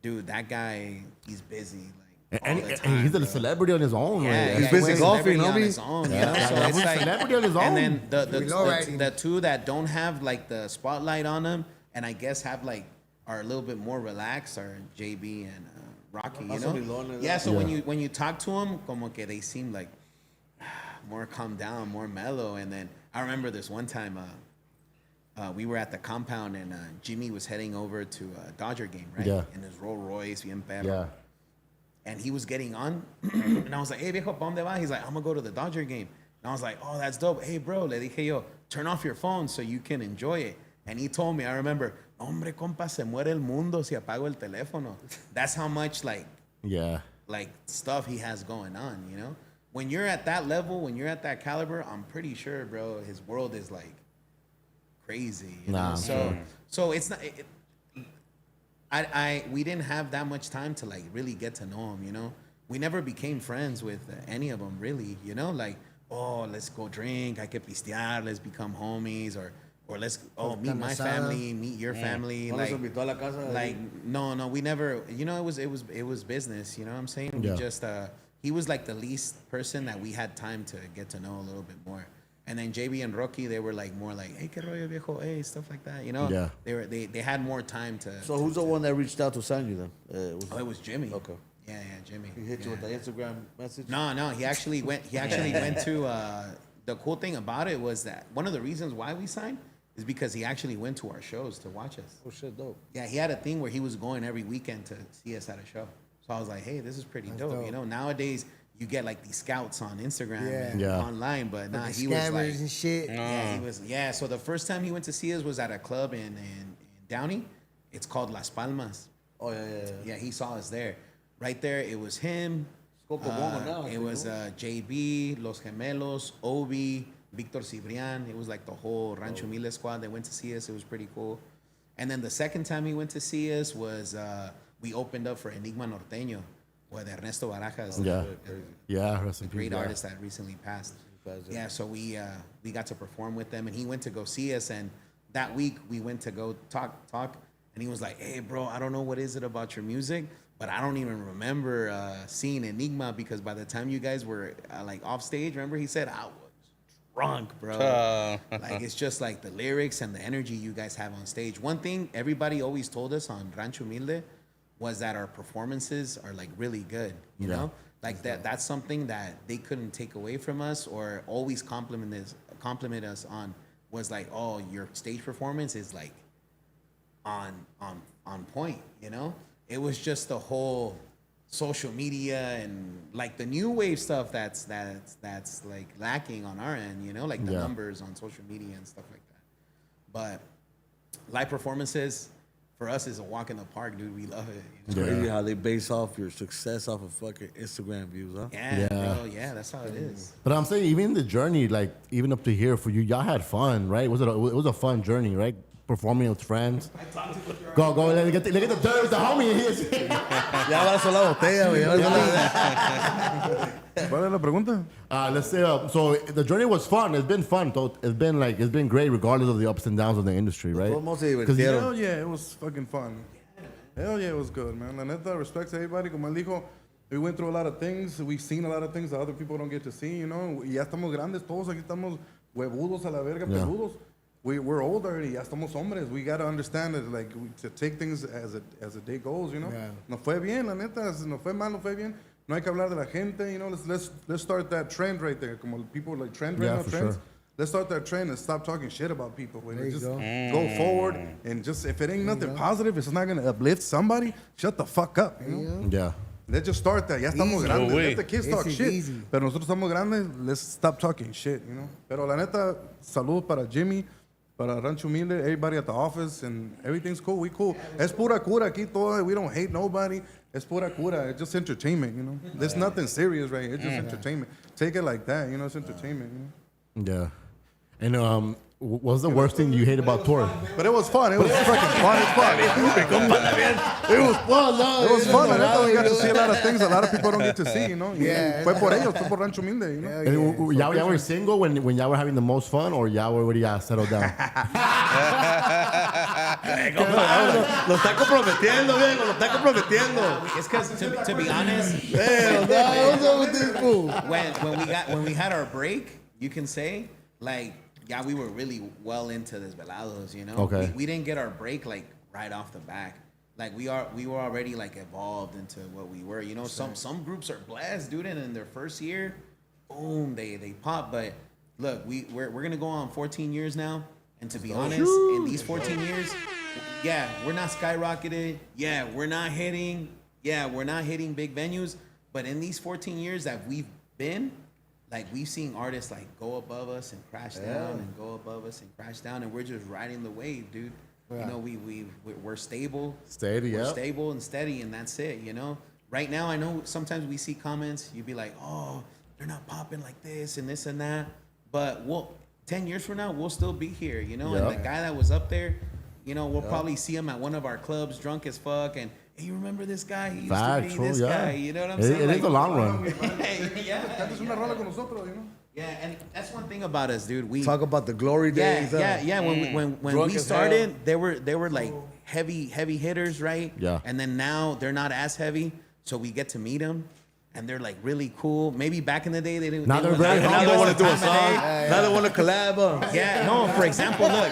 dude, that guy, he's busy. Like, all the And time, he's a bro. celebrity on his own. Yeah, like, He's busy a golfing, celebrity on homie. his own, you know? So it's he's a like, celebrity on his own. and then Lowriding. the two that don't have like the spotlight on them, and I guess have like are a little bit more relaxed, are JB and Rocky, you Más know? humildones, Yeah, so Yeah. when you talk to them, como que they seem like more calm down, more mellow. And then I remember this one time, we were at the compound, and Jimmy was heading over to a Dodger game, right? Yeah. In his Rolls Royce, bien perro. Yeah. And he was getting on, and I was like, hey, viejo, ¿pa dónde va? He's like, I'm gonna go to the Dodger game. And I was like, oh, that's dope. Hey, bro, le dije yo, turn off your phone so you can enjoy it. And he told me, I remember, hombre, compa, se muere el mundo si apago el teléfono. That's how much, like stuff he has going on, you know? When you're at that level, when you're at that caliber, I'm pretty sure, bro, his world is, like, crazy. You Nah, know? I'm So it's not... we didn't have that much time to like really get to know him, you know. We never became friends with any of them, really, you know. Like, oh, let's go drink, hay que pistear, let's become homies, or let's meet my family, meet your family. ¿No Like, los invitó a la casa? like no, we never. You know, it was business. You know what I'm saying? Yeah. We just he was like the least person that we had time to get to know a little bit more. And then JB and Rocky, they were like more like, hey, que rollo viejo, hey, stuff like that. You know? Yeah. They had more time to. So who's the one that reached out to sign you then? It was Jimmy. Okay. Yeah, Jimmy. He hit you with the Instagram message? No, he actually went. He actually went to. The cool thing about it was that one of the reasons why we signed is because he actually went to our shows to watch us. Oh shit, dope. Yeah, he had a thing where he was going every weekend to see us at a show. So I was like, hey, this is pretty dope. You know, nowadays you get like these scouts on Instagram and Yeah. online, but nah, The he was scammers like, and shit. yeah, he was. Yeah, so the first time he went to see us was at a club in Downey. It's called Las Palmas. Oh yeah. Yeah, he saw us there. Right there, it was him. Coco Bongo now, It was JB, Los Gemelos, Obi, Victor Cibrian. It was like the whole Rancho Humilde squad that went to see us. It was pretty cool. And then the second time he went to see us was we opened up for Enigma Norteño with Ernesto Barajas, Yeah. a Yeah, rest in great peace, yeah. artist that recently passed. Yeah, so we got to perform with them, and he went to go see us. And that week we went to go talk, and he was like, "Hey, bro, I don't know what is it about your music, but I don't even remember seeing Enigma because by the time you guys were like off stage, remember he said I was drunk, bro. Like it's just like the lyrics and the energy you guys have on stage. One thing everybody always told us on Rancho Humilde was that our performances are like really good, you know? Like that's something that they couldn't take away from us or always compliment us on was like, oh, your stage performance is like on point, you know? It was just the whole social media and like the new wave stuff that's like lacking on our end, you know, like the numbers on social media and stuff like that. But live performances for us is a walk in the park, dude. We love it. It's crazy how they base off your success off of fucking Instagram views, huh? Yeah, bro. Yeah, that's how it is. But I'm saying even the journey, like even up to here for you, y'all had fun, right? It was a fun journey, right? Performing with friends. Go, look at the dirt with the homie. Ya abrazo la botella, güey. ¿Cuál es la pregunta? Let's say, so the journey was fun. It's been fun. It's been great regardless of the ups and downs of the industry, right? Todos se Because divirtieron. Hell yeah, it was fucking fun. Hell yeah, it was good, man. La neta, respects to everybody. Como él dijo, we went through a lot of things. We've seen a lot of things that other people don't get to see, you know. Y ya estamos grandes todos. Aquí estamos huevudos a la verga, Yeah. peludos. We're older y ya estamos hombres. We got to understand that, like, to take things as the day goes, you know. Yeah. No fue bien, la neta. No fue mal, no fue bien. No hay que hablar de la gente, you know. Let's start that trend right there. Como people like trend right Yeah, now, for trends. sure. Let's start that trend and stop talking shit about people. There you Just go. go forward and just, if it ain't nothing positive, if it's not going to uplift somebody, shut the fuck up, you know? Yeah. Let's just start that. Ya estamos Easy. grandes. No way. Let the kids talk Easy, shit. easy. Pero nosotros estamos grandes. Let's stop talking shit, you know? Pero la neta, salud para Jimmy, para Rancho Humilde, everybody at the office, and everything's cool. We cool. Es pura cura aquí todo. We don't hate nobody. Es pura cura. It's just entertainment, you know? There's nothing serious right here. It's just entertainment. Take it like that, you know? It's entertainment, you know? Yeah. And what's the worst thing you hate about touring? But it was fun. It was freaking fun. It was fun. It was fun. No, it was fun. La neta, we got to see a lot of things a lot of people don't get to see, you know? Yeah. Fue por ellos, fue por Rancho Humilde, you know? And y'all were single when y'all were having the most fun, or y'all were already settled down? Lo está comprometiendo, viejo. Lo está comprometiendo. It's because to be honest, What's up with this fool? when we had our break, you can say like, yeah, we were really well into Desvelados, you know. Okay. We didn't get our break like right off the back. Like we were already like evolved into what we were, you know. Some groups are blessed, dude, and in their first year, boom, they pop. But look, we're gonna go on 14 years now, and to be honest, in these 14 years, yeah, we're not skyrocketed. Yeah, we're not hitting big venues. But in these 14 years that we've been, like we've seen artists like go above us and crash down and go above us and crash down, and we're just riding the wave, dude. You know, we're stable. Steady, We're yeah. stable and steady, and that's it, you know? Right now, I know sometimes we see comments, you'd be like, oh, they're not popping like this and that. But 10 years from now, we'll still be here, you know? Yeah. And the guy that was up there, you know, we'll probably see him at one of our clubs drunk as fuck, and hey, you remember this guy? He used to be this guy, you know what I'm saying? It is the long run. Yeah. Cantas una rola con nosotros, you know? Yeah, and that's one thing about us, dude. We Talk about the glory days. yeah. When Drunk we as started, they were like heavy hitters, right? Yeah. And then now they're not as heavy, so we get to meet them, and they're like really cool. Maybe back in the day they didn't. Now they're very Now they want to do a Time of song. day. Now they want to collab. Yeah, no. For example, look,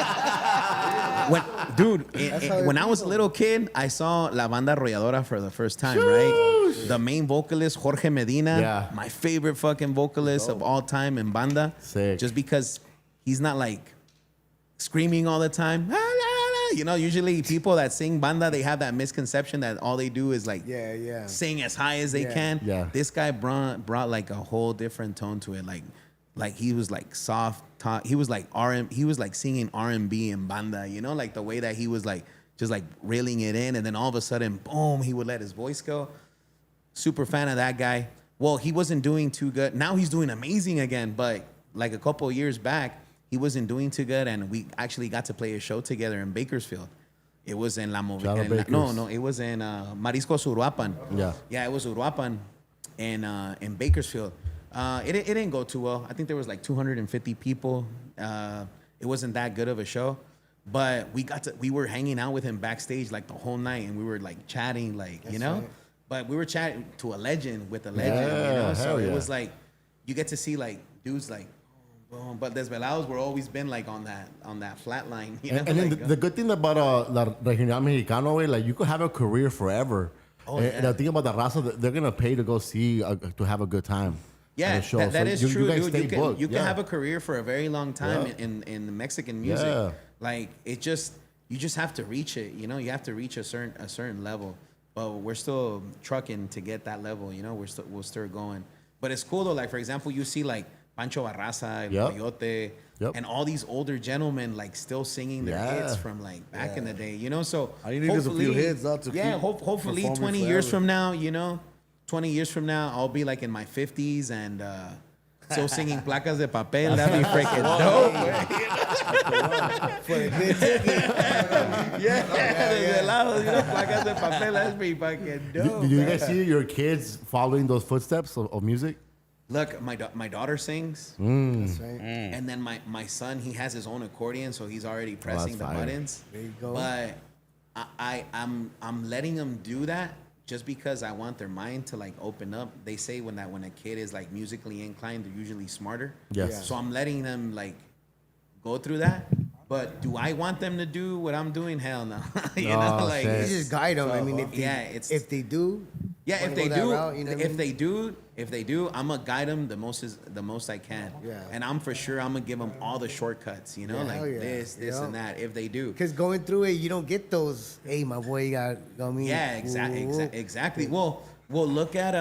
when I was a little kid, I saw La Banda Arrolladora for the first time, right? The main vocalist, Jorge Medina, Yeah. my favorite fucking vocalist of all time in banda. Sick. Just because he's not like screaming all the time. "Ah, la, la, la." You know, usually people that sing banda, they have that misconception that all they do is like Yeah. sing as high as they Yeah. can. Yeah. This guy brought like a whole different tone to it. Like he was like soft talk. He was like he was like singing R&B in banda, you know, like the way that he was like just like reeling it in, and then all of a sudden, boom, he would let his voice go. Super fan of that guy. Well, he wasn't doing too good. Now he's doing amazing again, but like a couple of years back, he wasn't doing too good, and we actually got to play a show together in Bakersfield. It was in La Shout out Movida. Bakers. No, it was in Mariscos Uruapan. Yeah. Yeah, it was Uruapan in Bakersfield. It didn't go too well. I think there was like 250 people. It wasn't that good of a show, but we were hanging out with him backstage like the whole night, and we were like chatting, like you know. right. But we were chatting to a legend with a legend, Yeah, you know. So hell it yeah. was like you get to see like dudes like. Boom. But Desvelados were always been like on that flat line, you know. And then like, the good thing about La Regional Mexicano, way, like you could have a career forever. And the thing about the raza, they're gonna pay to go see to have a good time. yeah, at a show. that So is true, you guys dude. stay You can booked. you can Yeah. have a career for a very long time Yeah. in Mexican music. Yeah. Like you just have to reach it. You know, you have to reach a certain level. But we're still trucking to get that level. You know, we're still going. But it's cool though. Like for example, you see like Pancho Barraza, El Yep. Coyote, Yep. and all these older gentlemen like still singing their Yeah. hits from like back in the day. You know, so All you need is a few hopefully- hits, though, to yeah. keep Hopefully, performing 20 years forever. from now, you know, 20 years from now, I'll be like in my 50s and still singing Placas de Papel. That'd be freaking dope. For a good ticket. Yeah, Desvelados, you know, Placas de Papel. That'd be fucking dope. Did you guys see your kids following those footsteps of music? Look, my daughter sings, That's right. and then my son, he has his own accordion, so he's already pressing the fire. buttons. There you go. But I'm letting them do that just because I want their mind to like open up. They say when a kid is like musically inclined, they're usually smarter. Yes. Yeah. So I'm letting them like go through that. But do I want them to do what I'm doing? Hell no. You know, Oh, like shit. You just guide them. I mean, yeah, if they do, yeah, wanna if they go that do, route, you know what I mean? if they do, I'm gonna guide them the most I can. Yeah. And I'm for sure I'm gonna give them all the shortcuts, you know, Yeah, like hell yeah. this Yeah. and that. If they do, because going through it, you don't get those. Hey, my boy, you got. I mean, yeah, exactly. Well, look at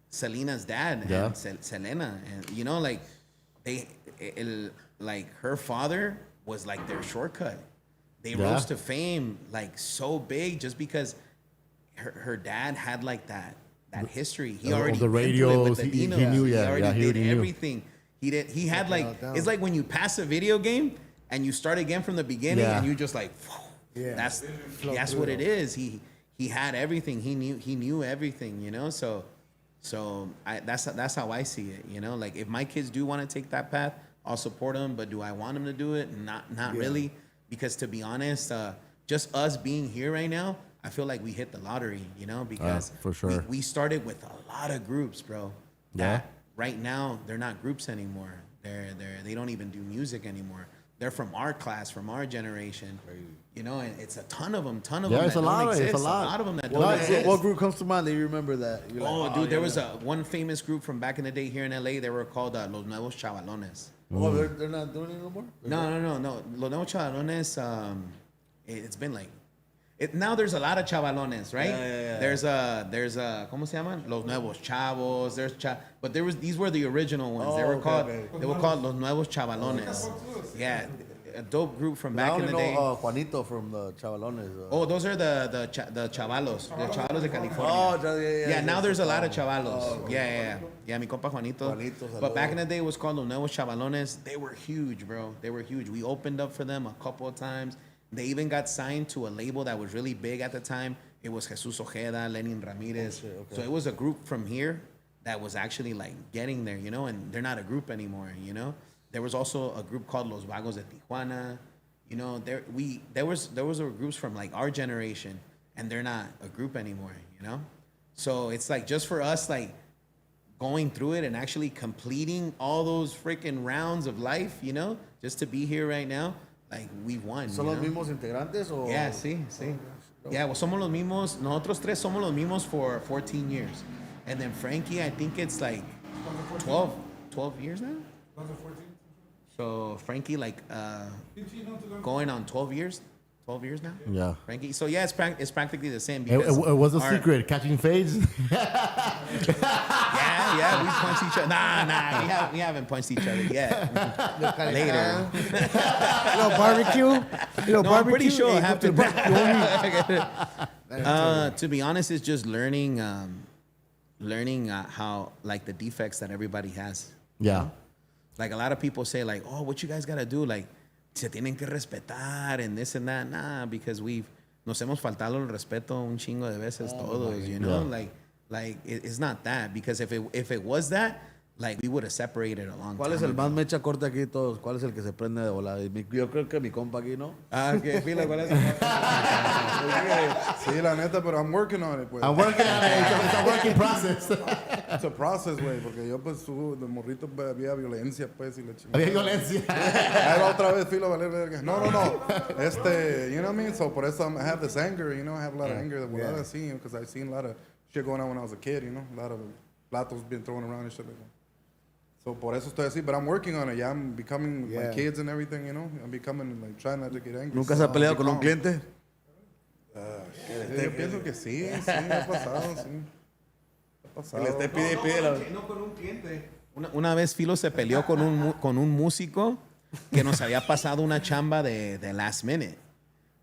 Selena's dad Yeah. and Selena, and you know, like like her father was like their shortcut. They Yeah. rose to fame like so big just because her dad had like that history. He Of already the been through it with radios, the he Latinos. knew, He yeah, already yeah, he did already knew. everything. He had like all down. it's like when you pass a video game and you start again from the beginning Yeah. and you just like Yeah. that's Flow that's through what it it is. He had everything. He knew everything, you know? So that's how I see it, you know? Like if my kids do want to take that path, I'll support them, but do I want them to do it? Not really, because to be honest, just us being here right now, I feel like we hit the lottery, you know, because for sure. we started with a lot of groups, bro. Yeah. That right now they're not groups anymore. They don't even do music anymore. They're from our class, from our generation. You know, and it's a ton of them. Yeah, that it's a don't lot, it's a exist. lot. of them that What, don't exist. what group comes to mind that you remember that? You're Oh, like, dude, there yeah, was yeah. one famous group from back in the day here in LA. They were called Los Nuevos Chavalones. Oh, they're not doing it no more? No. Los Nuevos Chavalones, it's been like, now there's a lot of chavalones, right? Yeah. There's ¿cómo se llaman? Los Nuevos Chavos. But these were the original ones. They Oh, were okay, called okay. They were called Los Nuevos Chavalones. Yeah, a dope group from I back in only the day. know Juanito from the Chavalones. Oh, those are the chavalos de California. Oh, yeah. Now there's a lot of chavalos. Yeah, mi compa Juanito. But back in the day, it was called Los Nuevos Chavalones. They were huge, bro. They were huge. We opened up for them a couple of times. They even got signed to a label that was really big at the time. It was Jesus Ojeda, Lenin Ramirez. Okay. So it was a group from here that was actually like getting there, you know, and they're not a group anymore, you know. There was also a group called Los Vagos de Tijuana. You know, there was groups from like our generation, and they're not a group anymore, you know. So it's like just for us, like going through it and actually completing all those freaking rounds of life, you know, just to be here right now, like we won. ¿Son you los know? mismos integrantes o? Yeah, sí. Yeah, well, somos los mismos. Nosotros tres somos los mismos for 14 years, and then Frankie, I think it's like 12 years now. So Frankie, like, going on 12 years now. Yeah. Frankie. So yeah, it's practically the same. It Because was a our- secret, catching fades. Yeah, we punch each other. Nah, we haven't punched each other yet. Later. little barbecue. Little No, I'm pretty barbecue. sure Hey, I have go to. To be honest, it's just learning how like the defects that everybody has. Yeah. Like a lot of people say, like, oh, what you guys gotta do, like, se tienen que respetar and this and that. Nah, because nos hemos faltado el respeto un chingo de veces todos, you know, Yeah. like it's not that, because if it was that, like we would have separated a long ¿Cuál time es el ago. más mecha corta aquí de todos? ¿Cuál es el que se prende de volada? Yo creo que mi compa aquí, ¿no? Ah, okay, Fila, ¿cuál es? Sí, la neta, pero I'm working on it, pues. I'm working on it. It's a working process. It's a process, güey, porque yo, pues, de morrito pues, había violencia, pues, y la chingada. Había violencia. Ahí va otra vez, Filo, valer verga. No. You know what I mean? So, por eso I have this anger, you know? I have a lot of anger that I've seen, because I've seen a lot of shit going on when I was a kid, you know? A lot of platos being thrown around and shit like that. So, por eso estoy así, but I'm working on it. Yeah, I'm becoming with my kids and everything, you know? I'm becoming, like, trying not to get angry. ¿Nunca se ha peleado con un cliente? Yo pienso que sí, ha pasado, sí. Ha pasado. Le esté pide la... No con un cliente. Una vez Filo se peleó con un músico que nos había pasado una chamba de last minute,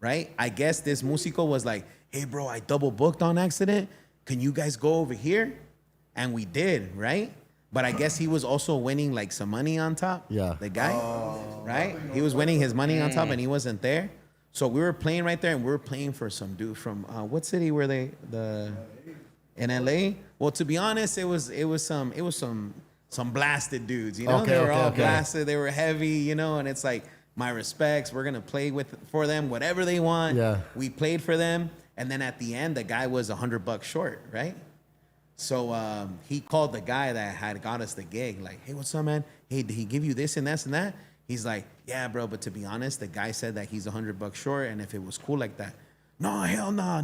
right? I guess this músico was like, hey bro, I double booked on accident. Can you guys go over here? And we did, right? But I guess he was also winning like some money on top. Yeah. The guy, right? He was winning his money on top and he wasn't there. So we were playing right there, and we were playing for some dude from what city were they? In LA, well, to be honest, it was some blasted dudes. You know, Okay, they were okay, all okay. blasted. They were heavy. You know, and it's like my respects. We're gonna play for them whatever they want. Yeah. We played for them, and then at the end, the guy was $100 short, right? So he called the guy that had got us the gig, like, hey, what's up, man? Hey, did he give you this and this and that? He's like, yeah, bro, but to be honest, the guy said that he's $100 short, and if it was cool like that, no, hell no,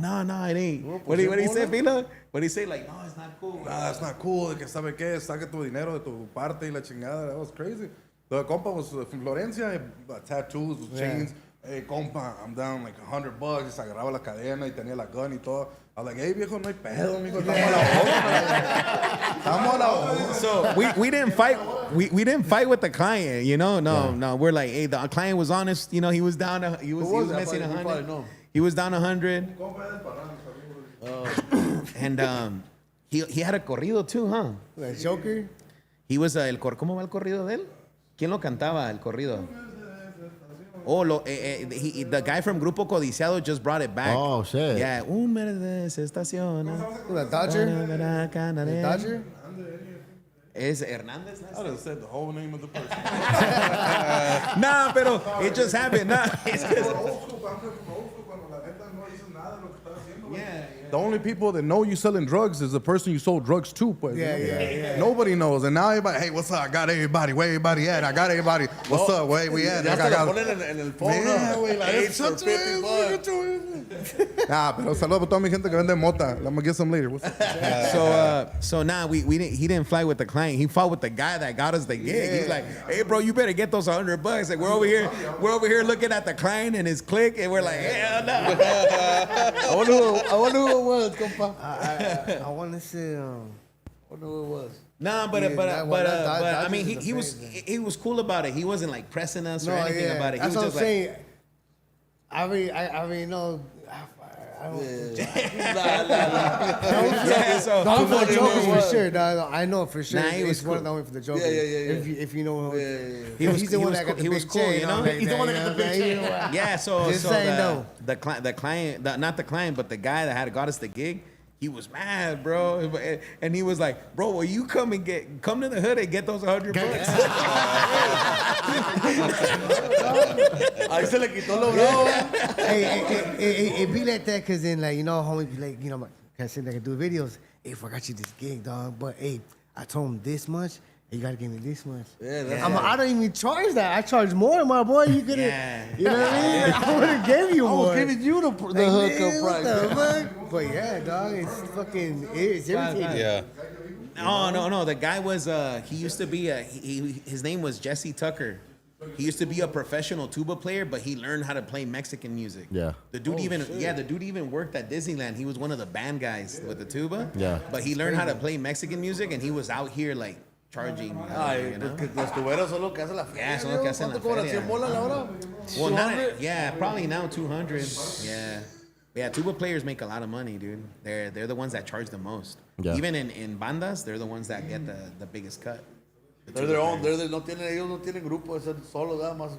it ain't. What did he say, Pila? What did he say? Like, no, it's not cool. Nah, that's not cool. De que sabe qué, saque tu dinero de tu parte y la chingada. That was crazy. The compa was from Florencia, tattoos, with chains. Hey, compa, I'm down like $100. Y se agarraba la cadena y tenía la gun y todo. I was like, hey, viejo, no hay pedo, mijo. Estamos a la hora. Estamos a la hora. So we didn't fight. We didn't fight with the client, you know. No. We're like, hey, the client was honest. You know, he was down. He was missing You probably 100. know. He was down 100. And he had a corrido too, huh? The Joker. He was ¿Cómo va el corrido de él? ¿Quién lo cantaba el corrido? Oh, the guy from Grupo Codiciado just brought it back. Oh, shit. Yeah. Un Mercedes estaciona. The Dodger. The Dodger. Es Hernández. I just said the whole name of the person. Nah, pero it just happened. Nah, it's 'cause- The only people that know you selling drugs is the person you sold drugs to. Pues, Yeah, you know? yeah. Nobody knows. And now everybody, hey, what's up? I got everybody. Where everybody at? I got everybody. What's up? Where we at? Ya I se lo got ponen en el phone. Yeah, ¿no? güey, la Eight neta, for 50 bucks. pero saludos para toda mi gente que vende mota. I'm gonna get some later. What's up? So now he didn't fly with the client. He fought with the guy that got us the gig. He's like, hey, bro, you better get those $100. Like we're over here looking at the client and his clique, and we're like, hell no. I wonder who it was, compa. I want to say. I wonder who it was. Nah, but I mean, he was cool about it. He wasn't like pressing us or anything about it. He That's was what just I'm like, saying. I mean, no. I don't. yeah. So Dog for the Who Jokers was? for sure, dog. I know for sure. Nah, he was He's one cool. of the for the Jokers. Yeah. If you know, He he's the one was that got cool- the he big was cool, chain, you know? like He's the one that got the big chain. yeah. So Just saying, though. the client, not the client, but the guy that had got us the gig. He was mad, bro, and he was like, "Bro, will you come to the hood and get those $100?" Ahí se le quitó lo bravo. Hey, it be like that because then, like, you know, homie be like, you know, can I sit there and do videos? Hey, if I got you this gig, dog, but hey, I told him this much, and you gotta give me this much. Yeah, that's I don't even charge that. I charge more, my boy. You could have, Yeah. you know what I mean? I would have gave you I more. was giving you the Like, hookup man, what price. the fuck? But yeah, dog, it's irritating. Yeah. No. The guy was he used to be his name was Jesse Tucker. He used to be a professional tuba player, but he learned how to play Mexican music. Yeah. The dude the dude even worked at Disneyland. He was one of the band guys with the tuba. Yeah. But he learned how to play Mexican music, and he was out here like charging. Ay, you know? porque los tuberos son lo que hacen la feria. Yeah, son lo que hacen la ¿Cuánto cobran? feria. 100 bolas la hora? Well, not, 200? yeah, probably now 200. Yeah, tuba players make a lot of money, dude. They're the ones that charge the most. Yeah. Even in bandas, they're the ones that get the biggest cut. They're their own. Ellos no tienen grupo, es solo, nada más.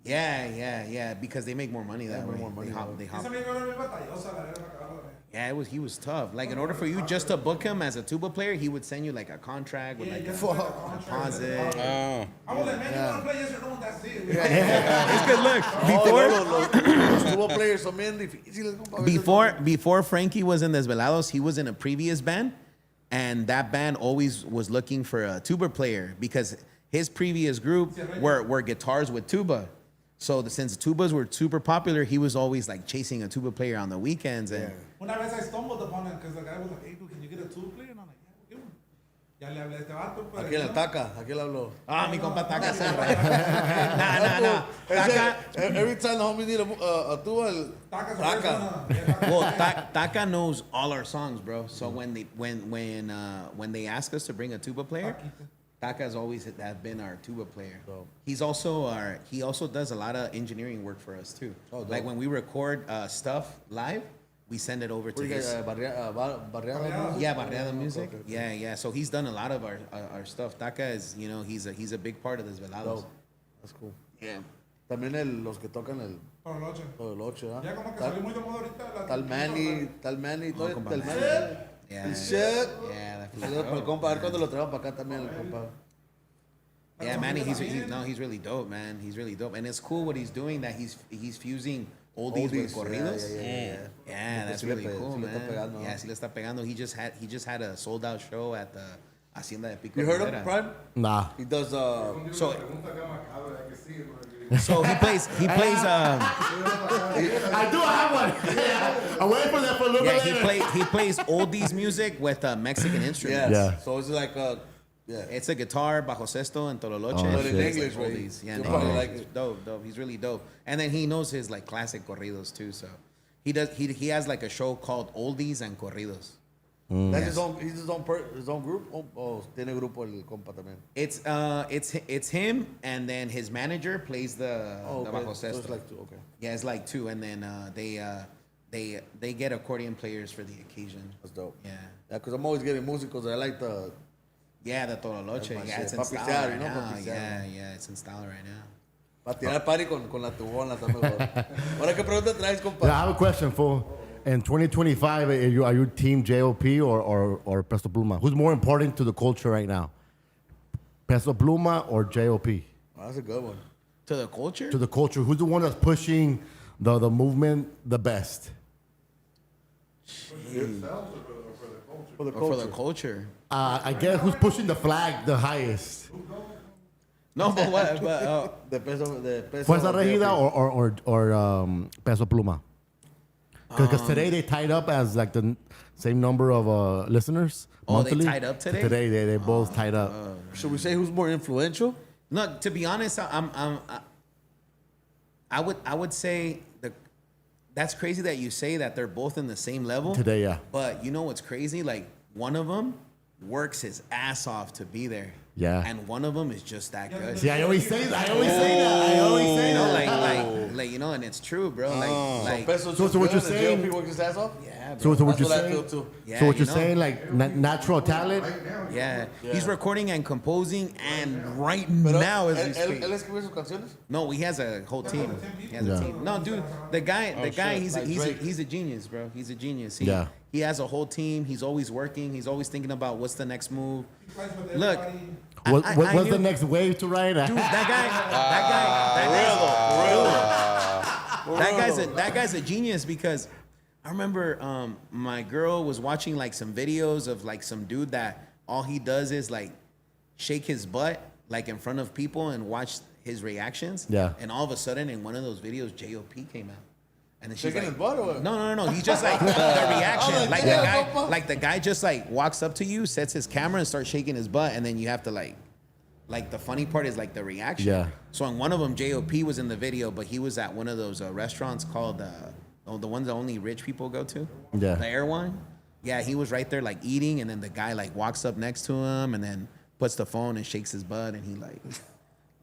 Yeah, because they make more money that way. They hop. Esa amiga era bien batallosa, la era acabada. Yeah, he was tough. Like in order for you just to book him as a tuba player, he would send you like a contract with like a deposit. Oh. I was like, man, you want to play yes or no? That's it. It's good. Look, Los tubo players son bien difíciles, compa. before Frankie was in Desvelados, he was in a previous band, and that band always was looking for a tuba player because his previous group were guitars with tuba. So since tubas were super popular, he was always like chasing a tuba player on the weekends. And Una vez I stumbled upon it because the guy was like, hey, dude, can you get a tuba player? And I'm like, yeah, we'll give him. Ya le hablé a este vato, pues. Aquí en el Taka, aquí le habló. mi compa Taka Nah. Taka, Every time the homie need a tuba, el Taka. well, Taka knows all our songs, bro. So when they ask us to bring a tuba player, Taka has always been our tuba player. He also does a lot of engineering work for us too. Like when we record stuff live, we send it over to his. Barriada. Yeah, Barriada Music. Yeah. So he's done a lot of our stuff. Taka is, he's a big part of Desvelados. That's cool. Yeah. También los que tocan el Por el 8. el 8, ¿ah? Ya como que salió muy de moda ahorita. Tal Manny, No, compa. tal Manny. Yeah. Shit. Yeah, that feels Saludos para el dope. compa. A ver cuándo lo traemos para acá también, el compa. Yeah, man, he's really dope, man. He's really dope, and it's cool what he's doing. That he's fusing oldies with corridos. Yeah, that's Sí le really cool, sí le man. está pegando, Yeah, ¿no? sí le está pegando. He just had a sold out show at the Hacienda de Pico. You heard Rivera. him, Prime? Nah. He does, So he plays. I do have one. I'm waiting for that for a little Yeah, bit later. he plays oldies music with Mexican instruments. yes. Yeah. So it's like, yeah. It's a guitar, bajo sexto, and tololoche. Oh, But in shit. English, right? Oldies. Yeah, You'll in probably English. like it. Dope. He's really dope. And then he knows his like classic corridos too. So he has like a show called Oldies and Corridos. That's he's his own group? O tiene grupo el compa también? It's him, and then his manager plays the bajo So it's sexto. like two, okay. Yeah, it's like two, and then they get accordion players for the occasion. That's dope. Yeah. Yeah, because I'm always getting músicos that I like the... Yeah, the tololoche. That's my Yeah, shit. it's in Papi style Searo, right you know now. Papi Searo. Yeah, it's in style right now. Para tirar party con la tubona está mejor. Ahora, ¿qué pregunta traes, compa? Yeah, I have a question, fool. In 2025, are you team JOP or Peso Pluma? Who's more important to the culture right now? Peso Pluma or JOP? Oh, that's a good one. To the culture? To the culture, who's the one that's pushing the movement the best? For the Or for culture. the culture? I guess who's pushing the flag the highest? No, but what? De peso, Fuerza Regida or Peso Pluma? Because today they tied up as like the same number of listeners. Oh, they monthly. tied up today? Today they both tied up. Should we say who's more influential? No, to be honest, I would say that's crazy that you say that they're both in the same level. Today, yeah. But you know what's crazy? Like one of them works his ass off to be there. Yeah. And one of them is just that good. See, I always say that. I always say You know, that. like you know, and it's true, bro. Like Peso's So just what good you're and saying- JLP works his ass off? yeah, So bro. what That's you're what I feel saying? too. Yeah, So what you you're know. saying, like natural talent? Yeah. He's recording and composing, and right Pero now as we él speak. escribe sus canciones? No, he has a whole team. He has Yeah. a team. No, dude, the guy, shit. he's Like Drake. he's a genius, bro. He's a genius. Yeah. He has a whole team. He's always working. He's always thinking about what's the next move. He fights with Look, everybody. What's knew- the next wave to ride? Dude, that guy's a genius because I remember my girl was watching like some videos of like some dude that all he does is like shake his butt like in front of people and watch his reactions. Yeah. And all of a sudden in one of those videos, JOP came out. And then she's Shaking like, his butt or what? No. He's just like the reaction. like, Like yeah, the Papa. guy, like the guy just like walks up to you, sets his camera, and starts shaking his butt, and then you have to like the funny part is like the reaction. Yeah. So on one of them, JOP was in the video, but he was at one of those restaurants called the ones that only rich people go to. Yeah. The Air One. Yeah, he was right there like eating, and then the guy like walks up next to him, and then puts the phone and shakes his butt, and he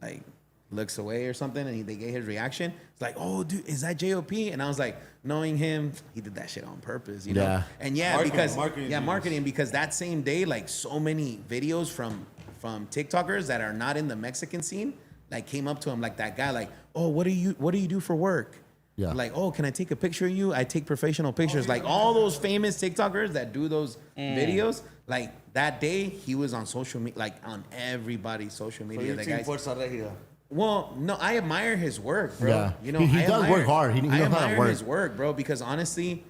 like looks away or something, and they get his reaction. It's like, oh, dude, is that JOP? And I was like, knowing him, he did that shit on purpose, you know? Yeah. And yeah, Marketing, because marketing genius. marketing, because that same day, like so many videos from TikTokers that are not in the Mexican scene, like came up to him, like that guy, like, oh, what do you do for work? Yeah. Like, oh, can I take a picture of you? I take professional pictures. Like all those famous TikTokers that do those videos, like that day he was on social media, like on everybody's social So media. you're The team guys. Fuerza Regida. Well, no, I admire his work, bro. Yeah. You know, He I does admire- work hard. He knows I how to admire work. his work, bro, because honestly,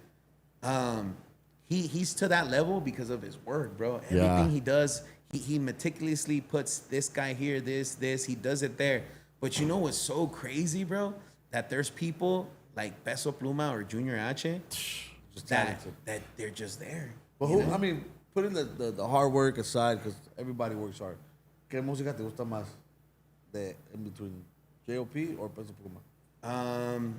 he's to that level because of his work, bro. Everything Yeah. he does, he meticulously puts this guy here, this, he does it there. But you know what's so crazy, bro? That there's people like Peso Pluma or Junior H that they're just there. But you who, know? I mean, putting the hard work aside, because everybody works hard. ¿Qué música te gusta más in between JOP or Peso Pluma?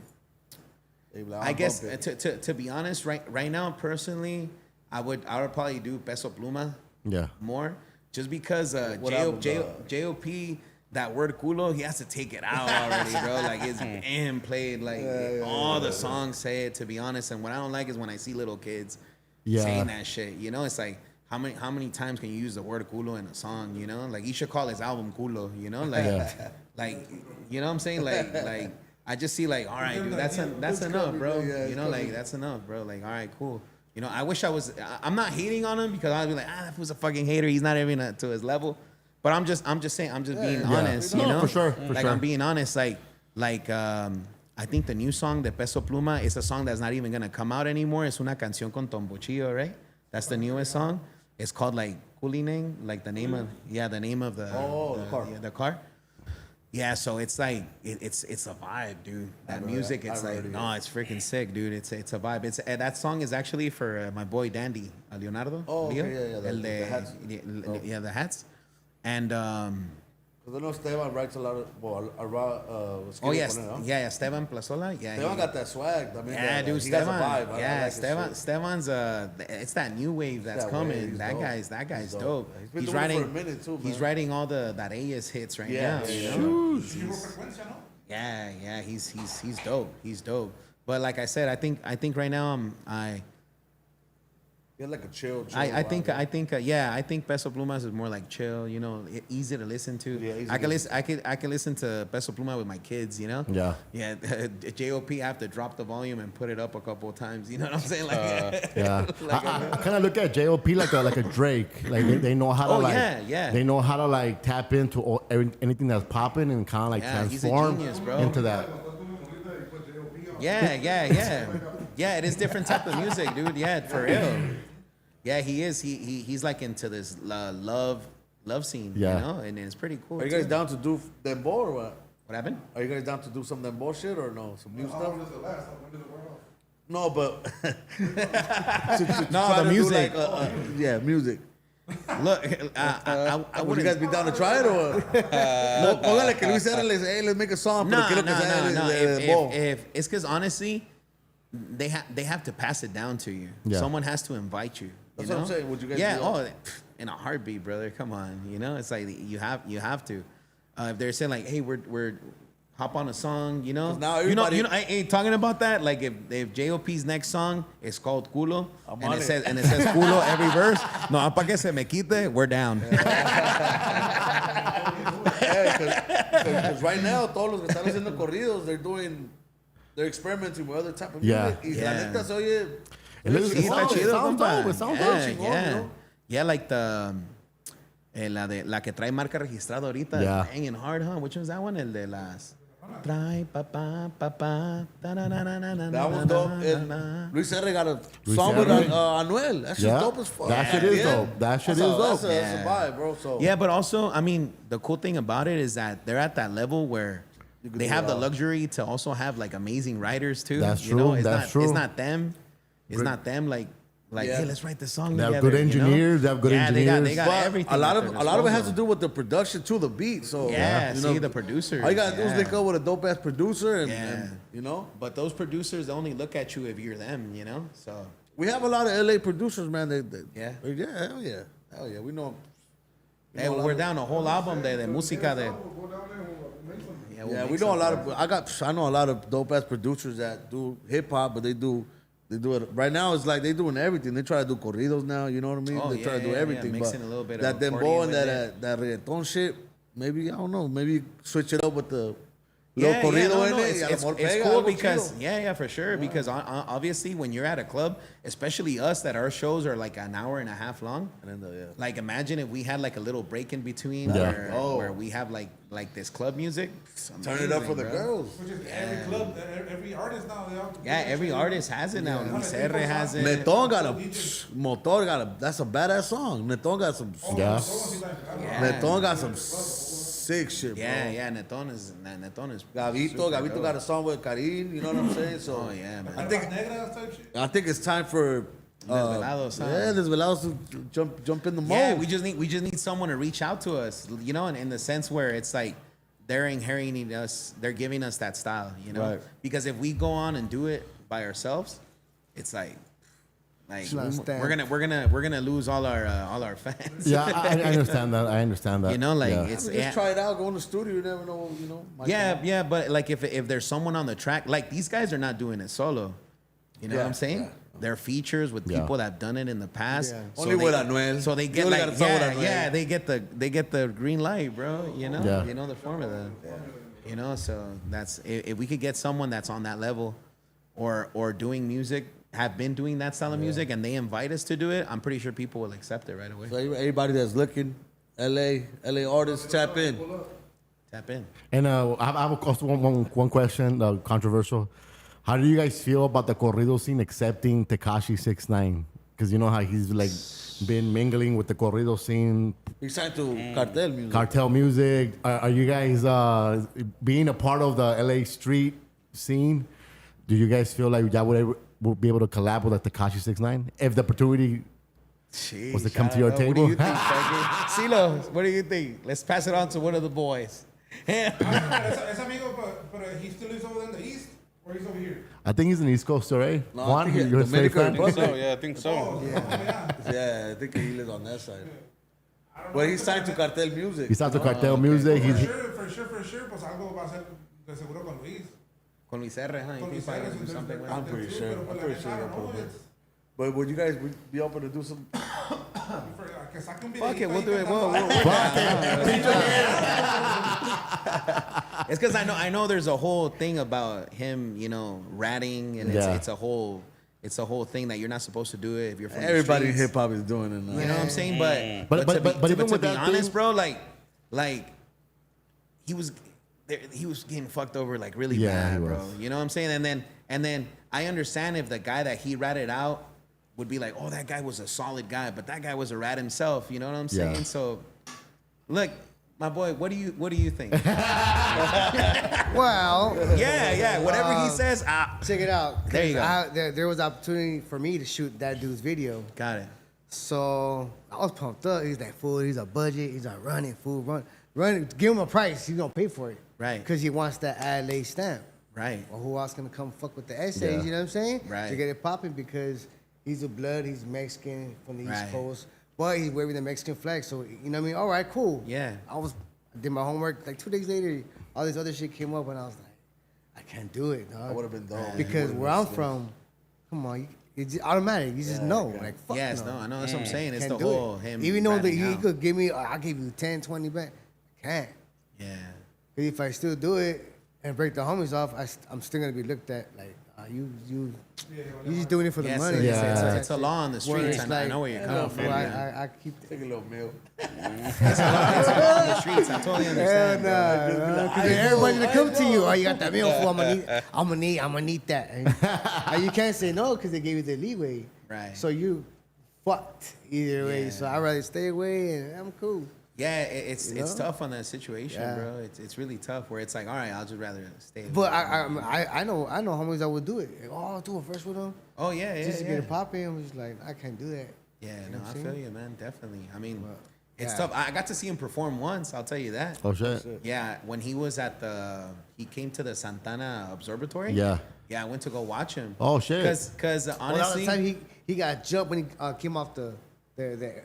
I guess to be honest, right now, personally, I would probably do Peso Pluma Yeah. more, just because What album, JOP, that word culo, he has to take it out already, bro. Like it's been played, like all the songs say it. To be honest, and what I don't like is when I see little kids Yeah. saying that shit. You know, it's like how many times can you use the word culo in a song? You know, like he should call his album culo. You know, like Yeah. like you know what I'm saying, like. I just see like, all right, dude, that's enough, bro. Yeah, You know, like coming. that's enough, bro. Like, all right, cool. You know, I wish I was. I'm not hating on him because I'd be like, that fool's a fucking hater. He's not even to his level. But I'm just saying. I'm just being honest. No, You know, for sure, for like sure. I'm being honest. I think the new song, de Peso Pluma, is a song that's not even gonna come out anymore. Es una canción con Tombochillo, right? That's the newest song. It's called like Kulineng, like the name of the car. Yeah, so it's like it's a vibe, dude. That music, it's like it's freaking sick, dude. It's a vibe. That song is actually for my boy Dandy, Leonardo. Oh, okay, Leo, the hats. The hats. And Because I know Esteban writes a lot of, Esteban Plazola. Yeah, Esteban got that swag. I mean, yeah, dude, he has a Esteban. vibe. I Yeah, like his shit. Esteban's it's that new wave that's that coming. wave, he's That dope. guy's He's dope. He's been He's doing it writing for a minute too, He's man. writing all the Dareyes hits right Yeah, now. yeah. You know? Frecuencia, no? Yeah, he's dope. He's dope. But like I said, I think right now He had like a chill I vibe. think Peso Pluma is more like chill, you know, easy to listen to. Yeah, easy I to can listen. I can listen to Peso Pluma with my kids, you know. Yeah. Yeah. JOP, I have to drop the volume and put it up a couple of times. You know what I'm saying? Like, Yeah, I kind of look at JOP like a Drake. Like they know how to They know how to like tap into anything that's popping and kind of like Yeah, he's a transform genius, bro. into that. Yeah, it is different type of music, dude. Yeah, for real. Yeah, he is. He's like into this love scene, Yeah. you know, and it's pretty cool. Are you guys too. down to do dembow or what? What happened? Are you guys down to do some dembow shit or no? Some new How stuff? long does it last? When does it wear off? No, but No, try the to do music. like, music. Look, I Would you wouldn't. guys be down to try it or what? Póngale que Luis R. Hey, let's make a song. No, pero quiero que sea de dembow. If it's because honestly, they have to pass it down to you. Yeah. Someone has to invite you. That's you what know? I'm saying. Would you guys Yeah. do that? In a heartbeat, brother. Come on. You know, it's like you have to. If they're saying like, hey, we're hop on a song, you know. 'Cause now you know, everybody- hey, talking about that, like if JOP's next song is called Culo I'm and on it it. says Culo every verse, no, pa que se me quite, we're down. Because right now, todos los que están haciendo corridos, they're experimenting with other type of Yeah. music. Y la Yeah. neta se oye. It looks- Sí, está chido, sounds compa. dope. It sounds Yeah, dope. chingón, yeah. you know? Yeah, like la que trae marca registrada ahorita, Yeah. banging hard, huh? Which one's that one? El de las trae papá, papá, That one's dope. Luis R. got a Luis song with R. Anuel. That shit's Yeah. dope as fuck. That shit is dope. That shit is dope. That's a vibe, bro. So Yeah, but also, I mean, the cool thing about it is that they're at that level where can they do have it the all. luxury to also have like amazing writers too. That's you know? true, It's that's not, true. It's not them. It's not them like Yeah. hey, let's write the song They have together. good engineers, they have good yeah, engineers. They got but everything. a lot at of their it has to disposal. do with the production to the beat. So Yeah, you see know, the producers. all you gotta do is yeah. link up with a dope ass producer, and, Yeah. and you know, But those producers only look at you if you're them, you know? So, we have a lot of LA producers, man. Yeah. hell yeah. We know. hey, we're down a whole album de música de. Yeah, we know a lot of. I know a lot of dope ass producers that do hip hop, but they do it right now. It's like they doing everything. They try to do corridos now. You know what I mean? Oh, they try to yeah, do yeah, everything. yeah, But mixing a little bit that of dembow accordion and with that reggaeton shit. Maybe I don't know. Maybe switch it up with the Yeah, little corrido no, in no, it. y a lo it's mejor it's pega cool algo because chido. yeah, for sure. Because obviously, when you're at a club, especially us, that our shows are like an hour and a half long. And then, yeah. Like, imagine if we had like a little break in between Yeah. where we have like this club music. It's Turn it up for amazing, the bro. girls. Which is every club, every artist now. They all Yeah, every artist has it now. Luis R has it. Neton got Motor got a. That's a badass song. Neton got some. Yeah. Neton got some sick shit, bro. Yeah, Neton is. Gavito got a song with Karim. You know what I'm saying? So Oh yeah, man. I think Negras type shit. I think it's time for Desvelados, huh? yeah, Desvelados to jump in the mold. Yeah, we just need someone to reach out to us, you know, in the sense where it's like they're inheriting us, they're giving us that style, you know. Right. Because if we go on and do it by ourselves, it's like not stand. we're gonna lose all our fans. Yeah, I understand that. I understand that. You know, like Yeah. it's just try it out. Go in the studio. You never know. You know. might come out. yeah, but like if there's someone on the track, like these guys are not doing it solo. You know what Yeah, I'm saying? yeah. They're features with Yeah. people that have done it in the past. Yeah. Only with Anuel. So they You get only like got a song with Anuel. yeah, they get the green light, bro. You know, Yeah. you know the formula. You know, so that's if we could get someone that's on that level, or doing music have been doing that style of music and they invite us to do it, I'm pretty sure people will accept it right away. So everybody that's looking, LA artists, tap in. Tap in. And I have also one question, controversial. How do you guys feel about the corrido scene accepting Tekashi 6ix9ine? Because you know how he's like been mingling with the corrido scene, He signed to Cartel Music. cartel music. Are you guys being a part of the LA street scene? Do you guys feel like y'all would be able to collab with like Tekashi 6ix9ine if the opportunity was to come to your table? What do you think, CeeLo, what do you think? Let's pass it on to one of the boys. Es amigo, but he still lives over in the east, or he's over here. I think he's an East Coaster, right? No, I Juan, think you're a straight Dominican fan? Republic. So, yeah, I think so. Yeah, I think he lives on that side. But he signed to Cartel Music. He's out to cartel music. For He's sure, pues algo va a ser de seguro con Luis. Con Luis R, huh? You Con think Luis probably R, do something with I'm him? pretty sure. Pero I'm la pretty sure. neta, he'll no, put it. it's- But would you guys be open to do some? Que saque un Fuck it, videito we'll ahí do it. cantando. It's because I know there's a whole thing about him, you know, ratting, and Yeah. it's a whole thing that you're not supposed to do it if you're from Everybody the in streets. hip hop is doing it now. You know what I'm saying? But even to with be that honest, thing- bro, like he was getting fucked over like really Yeah, he bad, bro. was. You know what I'm saying? And then I understand if the guy that he ratted out would be like, oh, that guy was a solid guy, but that guy was a rat himself. You know what I'm saying? Yeah. So, look, my boy, what do you think? Well, yeah, whatever he says, check it out. There you go. There was opportunity for me to shoot that dude's video. got it. So I was pumped up. He's like, fool, he's a budget. He's like, running, fool, run. Give him a price. He's going to pay for it. Right. Because he wants that ad lay stamp. Right. Or who else going to come fuck with the essays, Yeah. you know what I'm saying? Right. To get it popping because he's a blood, he's Mexican from the Right. East Coast. But he's waving the Mexican flag. So, you know what I mean? All right, cool. Yeah. I did my homework. Like 2 days later, all this other shit came up and I was like, I can't do it, dog. I would have been dope. Because where I'm from, come on, it's just automatic. You just know. Like, fuck Yes, no. no, I know. That's what I'm saying. It's Can't the do whole it. him. Even though ratting he out. could give me, I'll give you 10, 20 back. I can't. Yeah. 'Cause if I still do it and break the homies off, I'm still gonna be looked at like, you just doing it for the Yes, money. it's a law on the Where streets. it's I like, know where you're yeah, coming from. bro, man. I keep. Take a little meal. It's a law on the streets. I totally Hell understand. nah, because everybody's gonna come to you. Oh, you got that meal for? I'm gonna need that. And you can't say no because they gave you the leeway. Right. So you fucked either way. Yeah. So I'd rather stay away and I'm cool. Yeah, it's You know? tough on that situation, Yeah. bro. It's really tough where it's like, all right, I'll just rather stay. But I know homies that would do it. Like, oh, I'll do a verse with them. Oh yeah, Just to yeah. get it popping. I'm just like, I can't do that. Yeah, You know no, what I I'm feel saying? you, man. Definitely. I mean, yeah. it's tough. I got to see him perform once. I'll tell you that. Oh shit. Yeah, when he was he came to the Santana Observatory. Yeah. Yeah, I went to go watch him. Oh, shit. Because Well, honestly, that time he got jumped when he came off the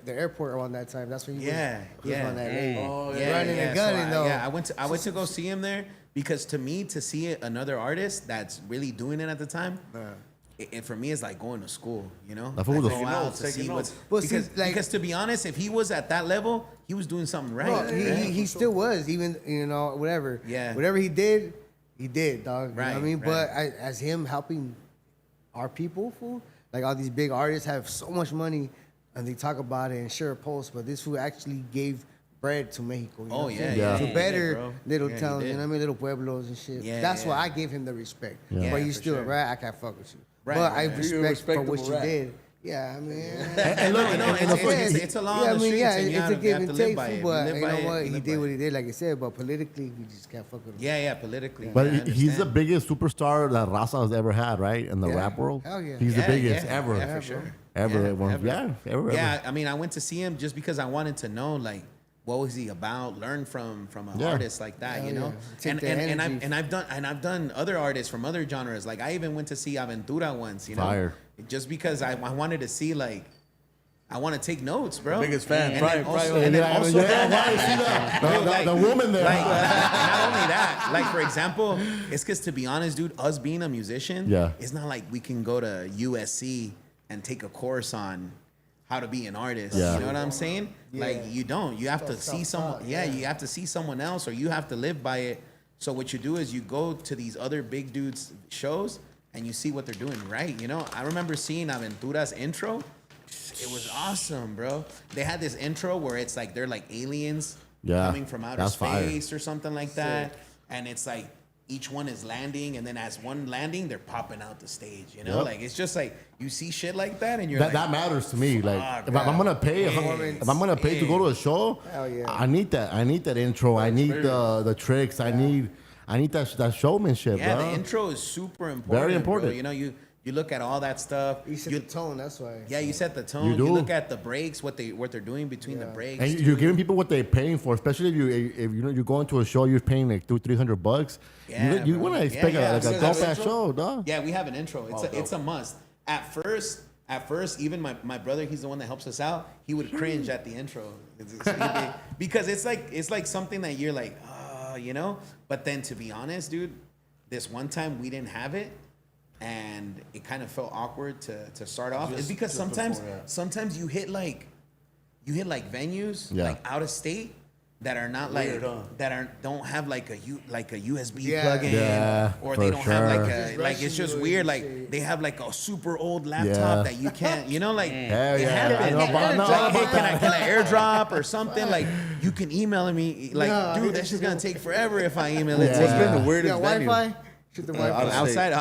airport around that time. That's when he was on that lane. Running and gunning though. Yeah, I went to go see him there because to me, to see another artist that's really doing it at the time, it for me is like going to school. You know, That fool was a- I go out to Taking see notes. what's Well, see, like- because to be honest, if he was at that level, he was doing something right. Bro, he still was, even, you know, whatever. Yeah. Whatever he did, dog. You know what I Right, mean? right. But as him helping our people, fool, like all these big artists have so much money and they talk about it and share a post, but this fool actually gave bread to Mexico. You know Oh, what I'm yeah, saying? yeah, To he better did, bro. little Yeah, he towns, you did. know what I mean? Little pueblos and shit. Yeah, That's why yeah. I gave him the respect. Yeah. But Yeah, you for still sure. a rat, I can't fuck with you. Right, but right, I right. You're a respect for what respectable you rat. did. Yeah, I mean. And look, I know, it's a law Yeah, on the streets, and you it's have, a you give have and to live take, by it. but live you by know it, what? you He live did by what it. he did, like I said, but politically, we just can't fuck with him. Yeah, politically. But I he's the understand. biggest superstar that Raza has ever had, right? In the Yeah. rap world. Hell yeah. He's the Yeah, biggest yeah, ever. yeah, for sure. Ever. Yeah, Everyone- ever. Yeah, ever. Yeah, I mean, I went to see him just because I wanted to know, like, what was he about? Learn from an Yeah. artist like that, Hell you know. yeah. Take And the and energy. I've done other artists from other genres. Like I even went to see Aventura once, you know, Fire. just because I wanted to see like. I want to take notes, bro. Biggest fan, And Brian, then also, Brian. and then Yeah, also, yeah, why is he the- the woman there. Like, not only that, like for example, it's because to be honest, dude, us being a musician, Yeah. it's not like we can go to USC and take a course on how to be an artist. Yeah. You know what I'm saying? Like you don't. You have to see someone. Yeah, you have to see someone else, or you have to live by it. So what you do is you go to these other big dudes shows and you see what they're doing right. You know, I remember seeing Aventura's intro. It was awesome, bro. They had this intro where it's like they're like aliens coming from outer space or something like that, and it's like each one is landing, and then as one landing, they're popping out the stage. You know, like it's just like you see shit like that, and you're like, that matters to me. Like if I'm gonna pay, if I'm gonna pay to go to a show, I need that. I need that intro. I need the tricks. I need that showmanship. yeah, bro. the intro is super important. Very important. Bro. You know, you look at all that stuff. You set the tone, that's why. Yeah, you set the tone. You do. You look at the breaks, what they're doing between the breaks. And you're giving people what they're paying for, especially if you know you're going to a show, you're paying like $200-300. Yeah, you bro. want to expect Yeah, like a dope ass show, dog. Yeah, we have an intro. It's a must. At first, even my brother, he's the one that helps us out. He would cringe at the intro because it's like something that you're like, you know. But then to be honest, dude, this one time we didn't have it, and it kind of felt awkward to start off. It's because sometimes you hit like venues like out of state that are not Weird, don't have like a USB Yeah. plug-in, Yeah, or they for don't have like sure. a like it's just weird. Like they have like a super old laptop that you can't, you know, like Hell it yeah. happens. I know about- Like, I know hey, about can I airdrop or something? Like you can email me. Like, dude, that's just gonna take forever if I email it to What's you. been the Yeah, weirdest venue? Wi-Fi. Shoot the Wi-Fi. Outside,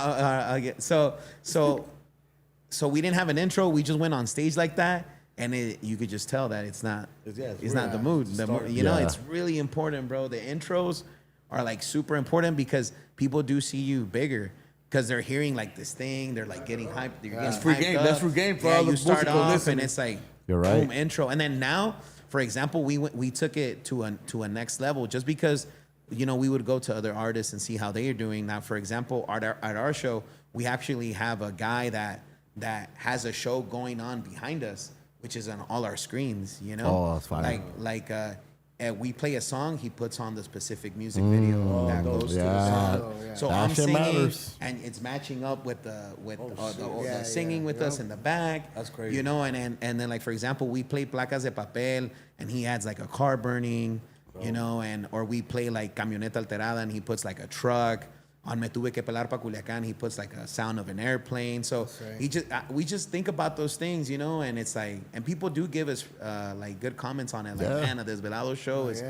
so we didn't have an intro. We just went on stage like that, and you could just tell that it's not the mood. You know, it's really important, bro. The intros are like super important because people do see you bigger because they're hearing like this thing. They're like getting hyped. That's free game. That's free game for all the you start musical off, listeners. and it's like You're right. boom, intro, and then now, for example, we took it to a next level just because. You know, we would go to other artists and see how they are doing. Now, for example, at our show, we actually have a guy that has a show going on behind us, which is on all our screens. You know, Oh, that's fine. We play a song, he puts on the specific music video that goes to the yeah. song. Oh, yeah. So That I'm shit singing, matters. and it's matching up with the Yeah, singing with us in the back. That's crazy. You know, and then like for example, we play Placas de Papel, and he adds like a car burning. You know, or we play like Camioneta Alterada, and he puts like a truck. On Me Tuve Que Pelar Pa Culiacán, he puts like a sound of an airplane. So we just think about those things, you know, and it's like, and people do give us like good comments on it. Like, man, a Desvelados show is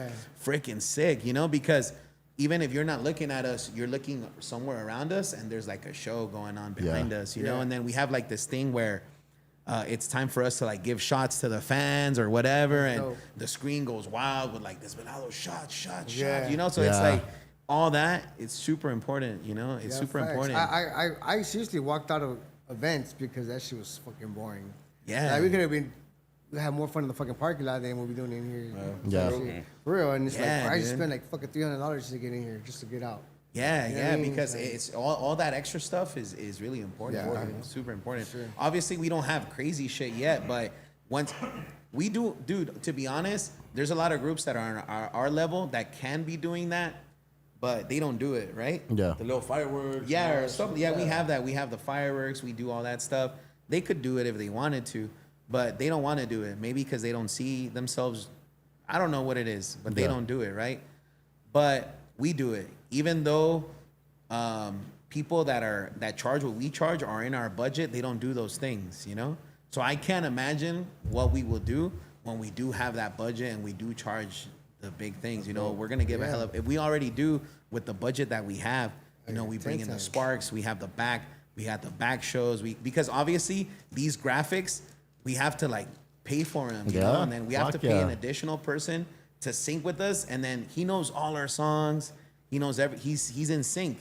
freaking sick, you know, because even if you're not looking at us, you're looking somewhere around us, and there's like a show going on behind us, you know, and then we have like this thing where it's time for us to like give shots to the fans or whatever, and the screen goes wild with like Desvelados shots, you know. So it's like all that. It's super important, you know. It's super facts. important. I seriously walked out of events because that shit was fucking boring. Yeah. Like, we had more fun in the fucking parking lot than what we're doing in here. Yeah. Shit. For real. And it's Yeah, like I just dude. spent like fucking $300 to get in here just to get out. Yeah, You know yeah, what I mean? because Like- it's all that extra stuff is really important. Yeah. It's super important. Obviously, we don't have crazy shit yet, but once we do, dude, to be honest, there's a lot of groups that are on our level that can be doing that, but they don't do it, right? Yeah. The little fireworks. Yeah, or something. Yeah, we have that. We have the fireworks. We do all that stuff. They could do it if they wanted to, but they don't want to do it. Maybe because they don't see themselves. I don't know what it is, but they don't do it, right? But we do it, even though people that charge what we charge are in our budget. They don't do those things, you know. So I can't imagine what we will do when we do have that budget and we do charge the big things. You know, we're gonna give a hell of. If we already do with the budget that we have, you know, we bring in the sparks. We have the back. We have the back shows. Because obviously these graphics, we have to like pay for them, you know, and then we have to pay an additional person to sync with us, and then he knows all our songs. He knows he's in sync,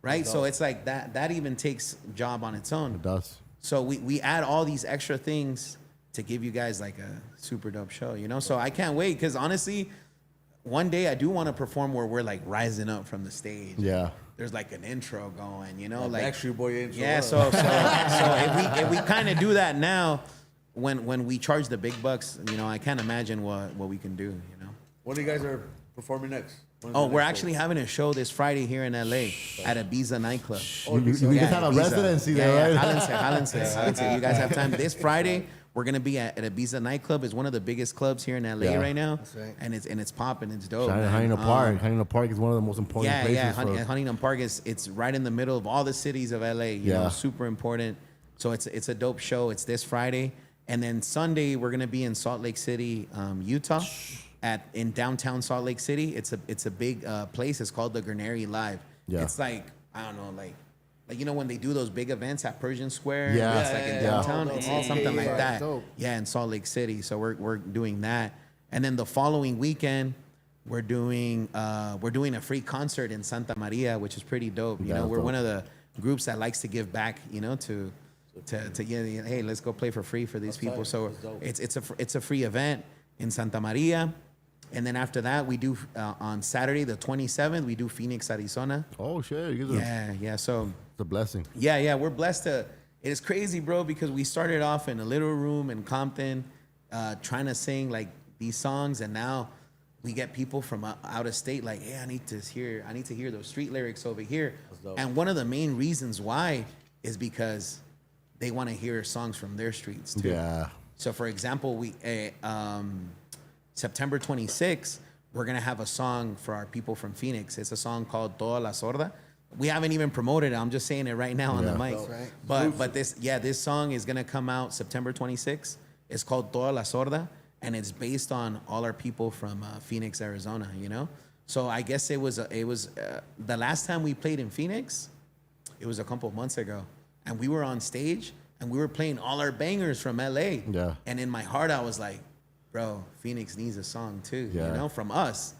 right? So it's like that even takes job on its own. It does. So we add all these extra things to give you guys like a super dope show, you know? So I can't wait, because honestly, one day I do want to perform where we're like rising up from the stage. Yeah. There's like an intro going, you know? Like Like Backstreet Boy intro. yeah, so if we kind of do that now, when we charge the big bucks, you know, I can't imagine what we can do, you know? When you guys are performing next? When's Oh, the we're next actually having a show this Friday here in LA at Ibiza nightclub. You just have a Ibiza. residency Yeah, there, yeah. right? Jálense. You guys have time. This Friday, We're gonna be at Ibiza nightclub. It's one of the biggest clubs here in LA Yeah. right now. That's right. And it's popping. It's dope. Shout out to man. Huntington Park. Huntington Park is one of the most important Yeah, places. yeah. for, Huntington Park it's right in the middle of all the cities of LA. You know, Yeah. super important. So it's a dope show. It's this Friday, and then Sunday we're gonna be in Salt Lake City, Utah, in downtown Salt Lake City. It's a big place. It's called the Granary Live. Yeah. It's like I don't know, like you know when they do those big events at Persian Square. Yeah. It's like in Yeah. downtown. Oh, It's okay. something like Yeah, that. dope. Yeah, in Salt Lake City. So we're doing that, and then the following weekend. We're doing a free concert in Santa Maria, which is pretty dope. You know, That's we're dope. one of the groups that likes to give back. You know, to yeah, hey, let's go play for free for these people. So it's a free event in Santa Maria, and then after that we do on Saturday the 27th we do Phoenix, Arizona. Oh shit, you guys Yeah. So it's a blessing. yeah, we're blessed to. It is crazy, bro, because we started off in a little room in Compton, trying to sing like these songs, and now we get people from out of state like, hey, I need to hear those street lyrics over here. And one of the main reasons why is because they want to hear songs from their streets too. Yeah. So for example, we September 26th, we're gonna have a song for our people from Phoenix. It's a song called Toda la Sorda. We haven't even promoted it. I'm just saying it right now on the mic. Right. But this song is gonna come out September 26th. It's called Toda la Sorda, and it's based on all our people from Phoenix, Arizona. You know, so I guess it was the last time we played in Phoenix. It was a couple of months ago, and we were on stage and we were playing all our bangers from LA. Yeah. And in my heart, I was like, bro, Phoenix needs a song too. Yeah. You know, from us.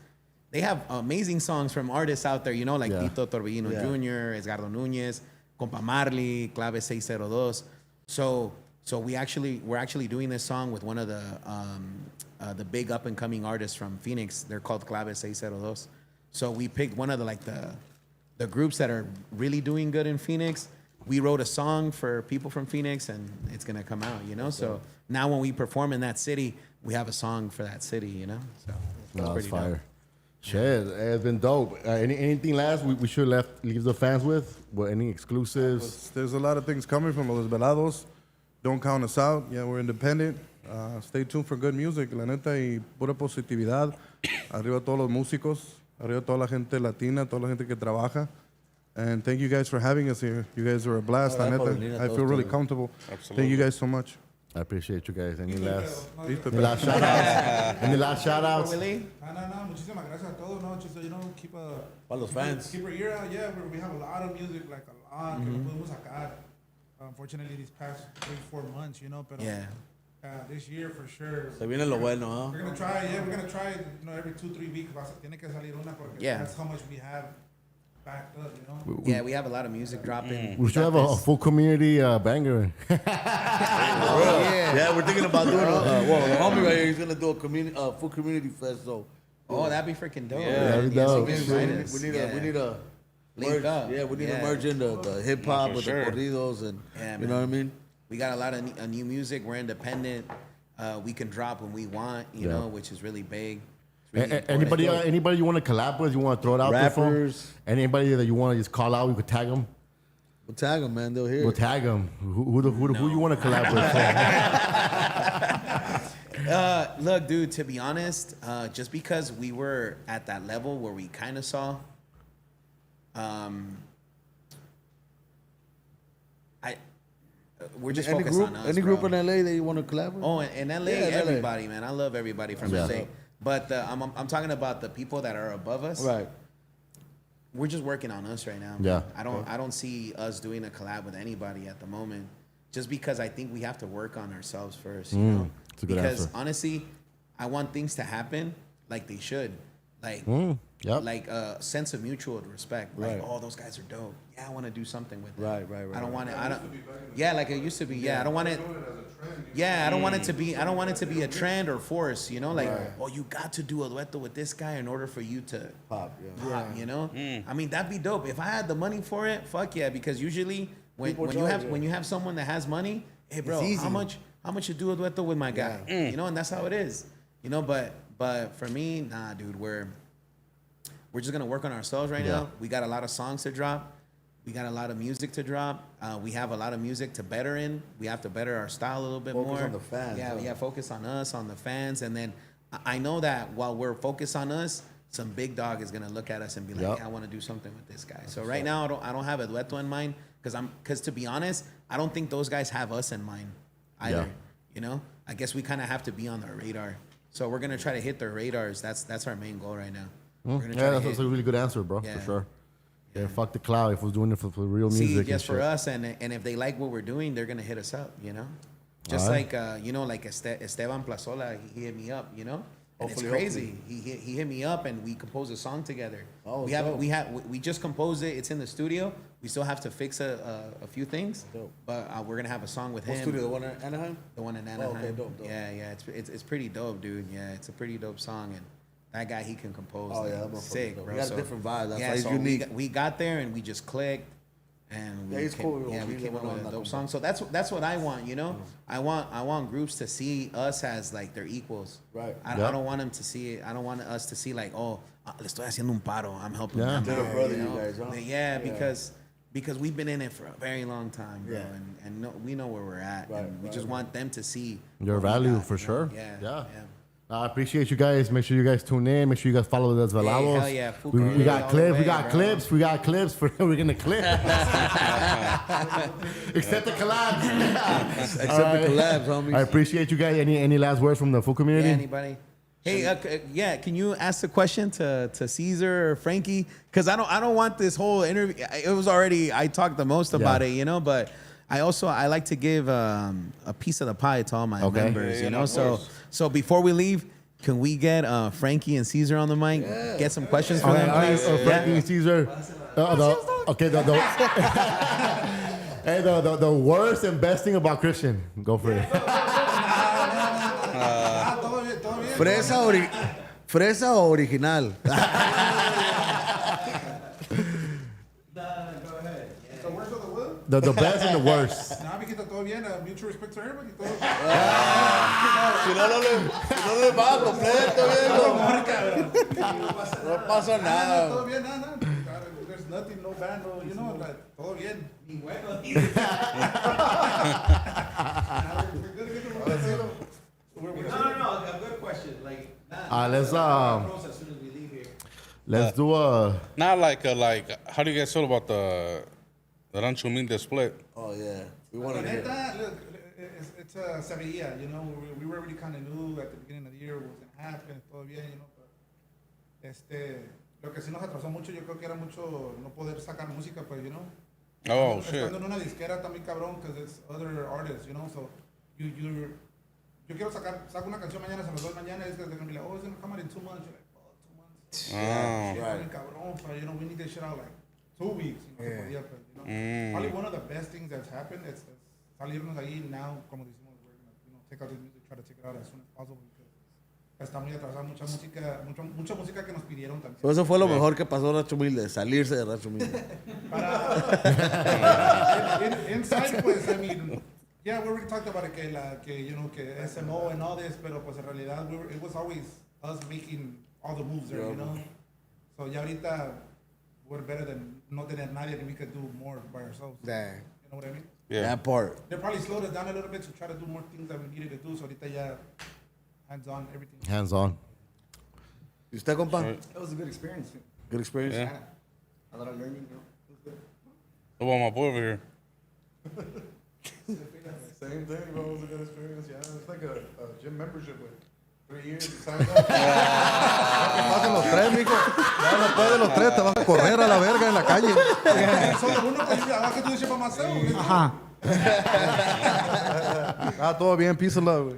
They have amazing songs from artists out there, you know, like Yeah. Tito Torbellino Jr., Edgardo Núñez, Compa Marley, Clave 602. So we're actually doing this song with one of the big up and coming artists from Phoenix. They're called Clave 602. So we picked one of the groups that are really doing good in Phoenix. We wrote a song for people from Phoenix, and it's gonna come out, you know. So now when we perform in that city, we have a song for that city, you know. So No, it's pretty fire. dope. Shit, it's been dope. Anything last we should leave the fans with? What, any exclusives? There's a lot of things coming from Los Desvelados. Don't count us out. Yeah, we're independent. Stay tuned for good music. La neta y pura positividad. Arriba todos los músicos. Arriba toda la gente latina, toda la gente que trabaja. And thank you guys for having us here. You guys are a blast. La neta, I feel really comfortable. Thank you guys so much. I appreciate you guys. Any last Listo, shout outs? Any last shout outs? Willie? No, muchísimas gracias a todos, no, just, keep Para los fans. Keep your ear out, yeah, we have a lot of music, like a lot, que no podemos sacar. Unfortunately, these past 3-4 months, pero Yeah. this year for sure. Se viene lo bueno, We're gonna try, every 2-3 weeks, tiene que salir una, porque Yeah. that's how much we have backed up, Yeah, we have a lot of music dropping. We should have a full community banger. Yeah, we're thinking about doing the homie right here, he's gonna do a Foo Community Fest, so. Oh, that'd be freaking dope. that'd be Yeah, so dope. we We invite us. need a Link merge. up. Yeah, we need Yeah. to merge in the hip hop For with sure. the corridos and Yeah, you know what I mean. We got a lot of new music. We're independent. We can drop when we want, you know, which is really big. It's really important. Anybody you want to collab with? You want to throw it out there for? Rappers. Anybody that you want to just call out? We could tag them. We'll tag them, man. They'll hear. We'll it. tag them. Who you want to collab with? Look, dude, to be honest, just because we were at that level where we kind of saw, we're just Any focused group, on us, any bro. group in LA that you want to collab with? Oh, in LA, Yeah, in LA. everybody, man. I love everybody from Yeah. LA. But I'm talking about the people that are above us. Right. We're just working on us right now. Yeah. I don't see us doing a collab with anybody at the moment, just because I think we have to work on ourselves first. You know, that's a good because answer. honestly, I want things to happen like they should, like Yep. like a sense of mutual respect. Like, Right. oh, those guys are dope. Yeah, I want to do something with them. Right. I don't want it. I don't. Yeah, like it used to be. Yeah, I don't want it. Yeah, I don't want it to be. I don't want it to be a trend or force. You know, like, oh, you got to do a dueto with this guy in order for you to Pop, yeah. pop. You know, I mean, that'd be dope. If I had the money for it, fuck yeah. Because usually when People you charge, have yeah. when you have someone that has money, hey, bro, It's easy. how much you do a dueto with my guy? You know, and that's how it is. You know, but for me, nah, dude, we're just gonna work on ourselves right Yeah. now. We got a lot of songs to drop. We got a lot of music to drop. We have a lot of music to better in. We have to better our style a little bit Focus more. on the fans, Yeah, huh? yeah. Focus on us, on the fans, and then I know that while we're focused on us, some big dog is gonna look at us and be like, Yep. "Yeah, I want to do something with this guy." So right now, I don't have a dueto in mind because to be honest, I don't think those guys have us in mind either. Yeah. You know, I guess we kind of have to be on their radar. So we're gonna try to hit their radars. That's our main goal right now. We're gonna try Yeah, to that's hit- a really good answer, bro. Yeah. For sure. Yeah, fuck the cloud. If we're doing it for real See, music just and for shit. us, and if they like what we're doing, they're gonna hit us up, you know. Just Alright. like you know, like Esteban Plazola, he hit me up, you know. And it's Hopefully, crazy. He hit me up and we composed a song together. Oh, we dope. just composed it. It's in the studio. We still have to fix a few things, Dope. but we're gonna have a song with What him. studio? The one in Anaheim? The one in Anaheim. okay, dope. Yeah, it's pretty dope, dude. Yeah, it's a pretty dope song, and that guy he can compose. Oh, like, yeah, that motherfucker's sick, dope. bro. He got a different vibe. That's yeah, why he's so unique. We got there and we just clicked, and Yeah, we he's came, cool. yeah, we He's came up one with a on dope that song. So that's what I want, you know. I want groups to see us as like their equals. Right. I don't want them to see it. I don't want us to see like, oh, le estoy haciendo un paro. I'm helping. Yeah. them Little out, brother, you you know? guys, huh? Yeah, because we've been in it for a very long time, bro, Yeah. and we know where we're at, Right, and we right, just want them to see Your what we value, got, for you know? sure. Yeah, Yeah. I appreciate you guys. Make sure you guys tune in. Make sure you guys follow the Desvelados. hell yeah, Foo we Community got all clips. the We way, got bro. clips. We got clips. We're gonna clip. Except the collabs. Except All right. the collabs, homies. I appreciate you guys. Any last words from the Foo community? Yeah, anybody? Hey, yeah, can you ask the question to Caesar or Frankie? Because I don't want this whole interview. It was already I talked the most about Yeah. it, you know. But I like to give a piece of the pie to all my Okay. members, Yeah, you know. of course. So before we leave, can we get Frankie and Caesar on the mic? Get some questions for All them, right, please. Frankie and Caesar. Okay, hey, the worst and best thing about Christian. Go for it. Todo bien, todo bien. Fresa o original. The worst of the world. The best and the worst. Nah, mijito, todo bien. Mutual respect to everybody. Todo Si no le va completo, viejo. No pasa todo nada. bien, nada. There's nothing, no band, no, you know, like, todo bien. No, a good question. Like, Let's as soon as we leave here. let's do a. Not like how do you guys feel about the Rancho Humilde split? Oh, yeah. We want La to hear. neta, look, it's a sabía, you know, we were already kind of new at the beginning of the year what was going to happen, todo bien, you know, pero lo que sí nos atrasó mucho, yo creo que era mucho no poder sacar música, pues, you know. Oh shit. Estando en una disquera también cabrón, because it's other artists, you know, so yo quiero saco una canción mañana, se las doy mañana, it's gonna be like, oh, it's gonna come out in 2 months. You're like, oh, 2 months. Oh. Shit, Right. cabrón, but, you know, we need this shit out like 2 weeks. You know, podía, pues, you know. Probably one of the best things that's happened is salirnos ahí now, como decimos, we're gonna, you know, take out this music, try to take it out as soon as possible because está muy atrasada, mucha música que nos pidieron también. So eso fue lo mejor que pasó en Rancho Humilde, salirse de Rancho Humilde. Inside, pues, I mean, yeah, we already talked about it, que you know, que SMO and all this, pero pues en realidad it was always us making all the moves there, you know. So ya ahorita we're better than no tener nadie and we could do more by ourselves. Yeah. You know what I mean? Yeah. That part. They probably slowed us down a little bit to try to do more things that we needed to do. So ahorita ya hands on everything. Hands on. ¿Y usted, compa? It was a good experience. Good experience? Yeah. A lot of learning, you know. It was good. What about my boy over here? Same thing, bro. It was a good experience. Yeah, it's like a gym membership with 3 years. You signed up. Pasen los tres, mijo. Ya después de los tres te vas a correr a la verga en la calle. Solo uno, pues, I can do this shit by myself. Ajá. Todo bien, peace and love.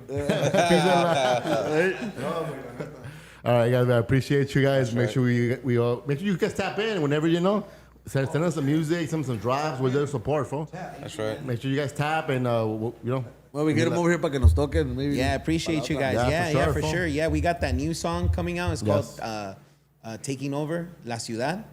All right, guys. I appreciate you guys. Make sure we all make sure you guys tap in whenever you know. Send us some music, some drives. We're there to support, bro. That's right. Make sure you guys tap and you know. Well, we get them over here para que nos toquen. Maybe. Yeah, appreciate you guys. Yeah, for For sure. sure. Yeah, we got that new song coming out. It's Yes. called Taking Over La Ciudad.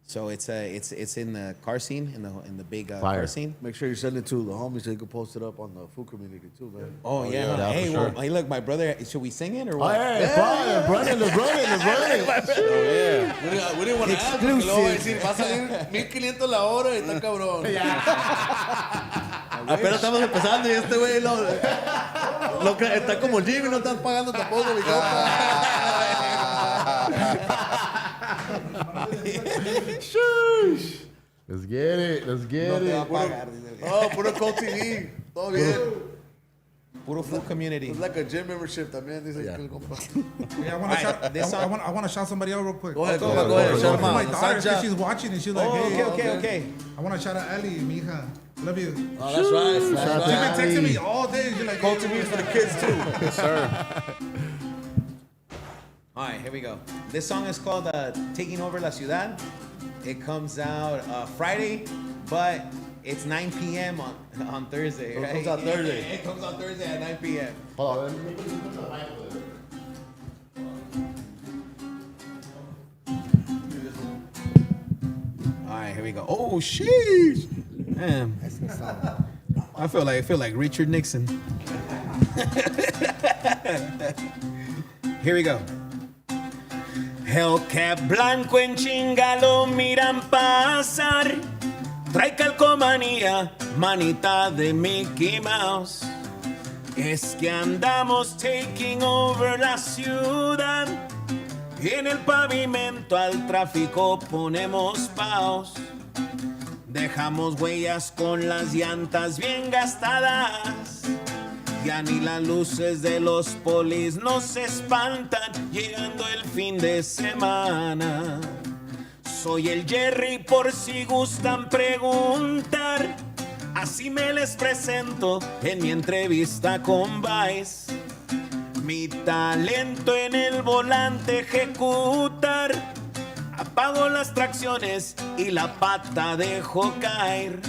So it's in the car scene, in the big Fire. car scene. Make sure you send it to the homies so you can post it up on the Foo Community too, man. Oh yeah. yeah, Hey, for well, sure. hey, look, my brother. Should we sing it or Oh, what? hey, fire, running. We didn't want to ask porque luego va a decir, va a salir 1500 la hora y está cabrón. Apenas estamos empezando y este güey está como Jimmy, no están pagando tampoco, mi Shush. Let's get it. No te va a pagar, dice. Oh, puro Cold TV. Todo bien. Puro Foo Community. It's like a gym membership también, dice el compa. Yeah, I want to shout somebody out real quick. Go ahead, go ahead. Shout him My out. daughter, Sancha. she's watching and she's like, hey, Okay. I want to shout out Ali, mi hija. Love you. Oh, that's right. Shout out She's to been texting Ali. me all day. She's like, Cold TV for the kids too. Yes, sir. All right, here we go. This song is called "Taking Over La Ciudad." It comes out Friday, but it's 9 p.m. on Thursday, it right? comes out Thursday. It comes out Thursday at 9 p.m. Hold on, let me put the mic over there. All right, here we go. Oh, sheesh. Damn. I feel like Richard Nixon. Here we go. Hellcat blanco en chinga lo miran pasar. Trae calcomanía, manita de Mickey Mouse. Es que andamos taking over la ciudad. Y en el pavimento al tráfico ponemos paus. Dejamos huellas con las llantas bien gastadas. Ya ni las luces de los polis nos espantan llegando el fin de semana. Soy el Jerry por si gustan preguntar. Así me les presento en mi entrevista con Vice. Mi talento en el volante ejecutar. Apago las tracciones y la pata dejo caer.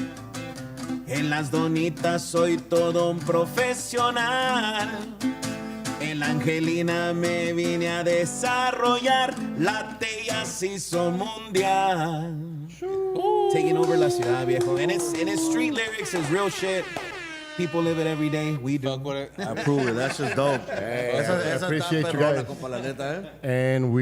En las donitas soy todo un profesional. En la Angelina me vine a desarrollar. La Teya se hizo mundial. Taking over la ciudad, viejo. And it's street lyrics, it's real shit. People live it every day. We do. I approve it. That's just dope. I appreciate you guys. Compa, la neta, And we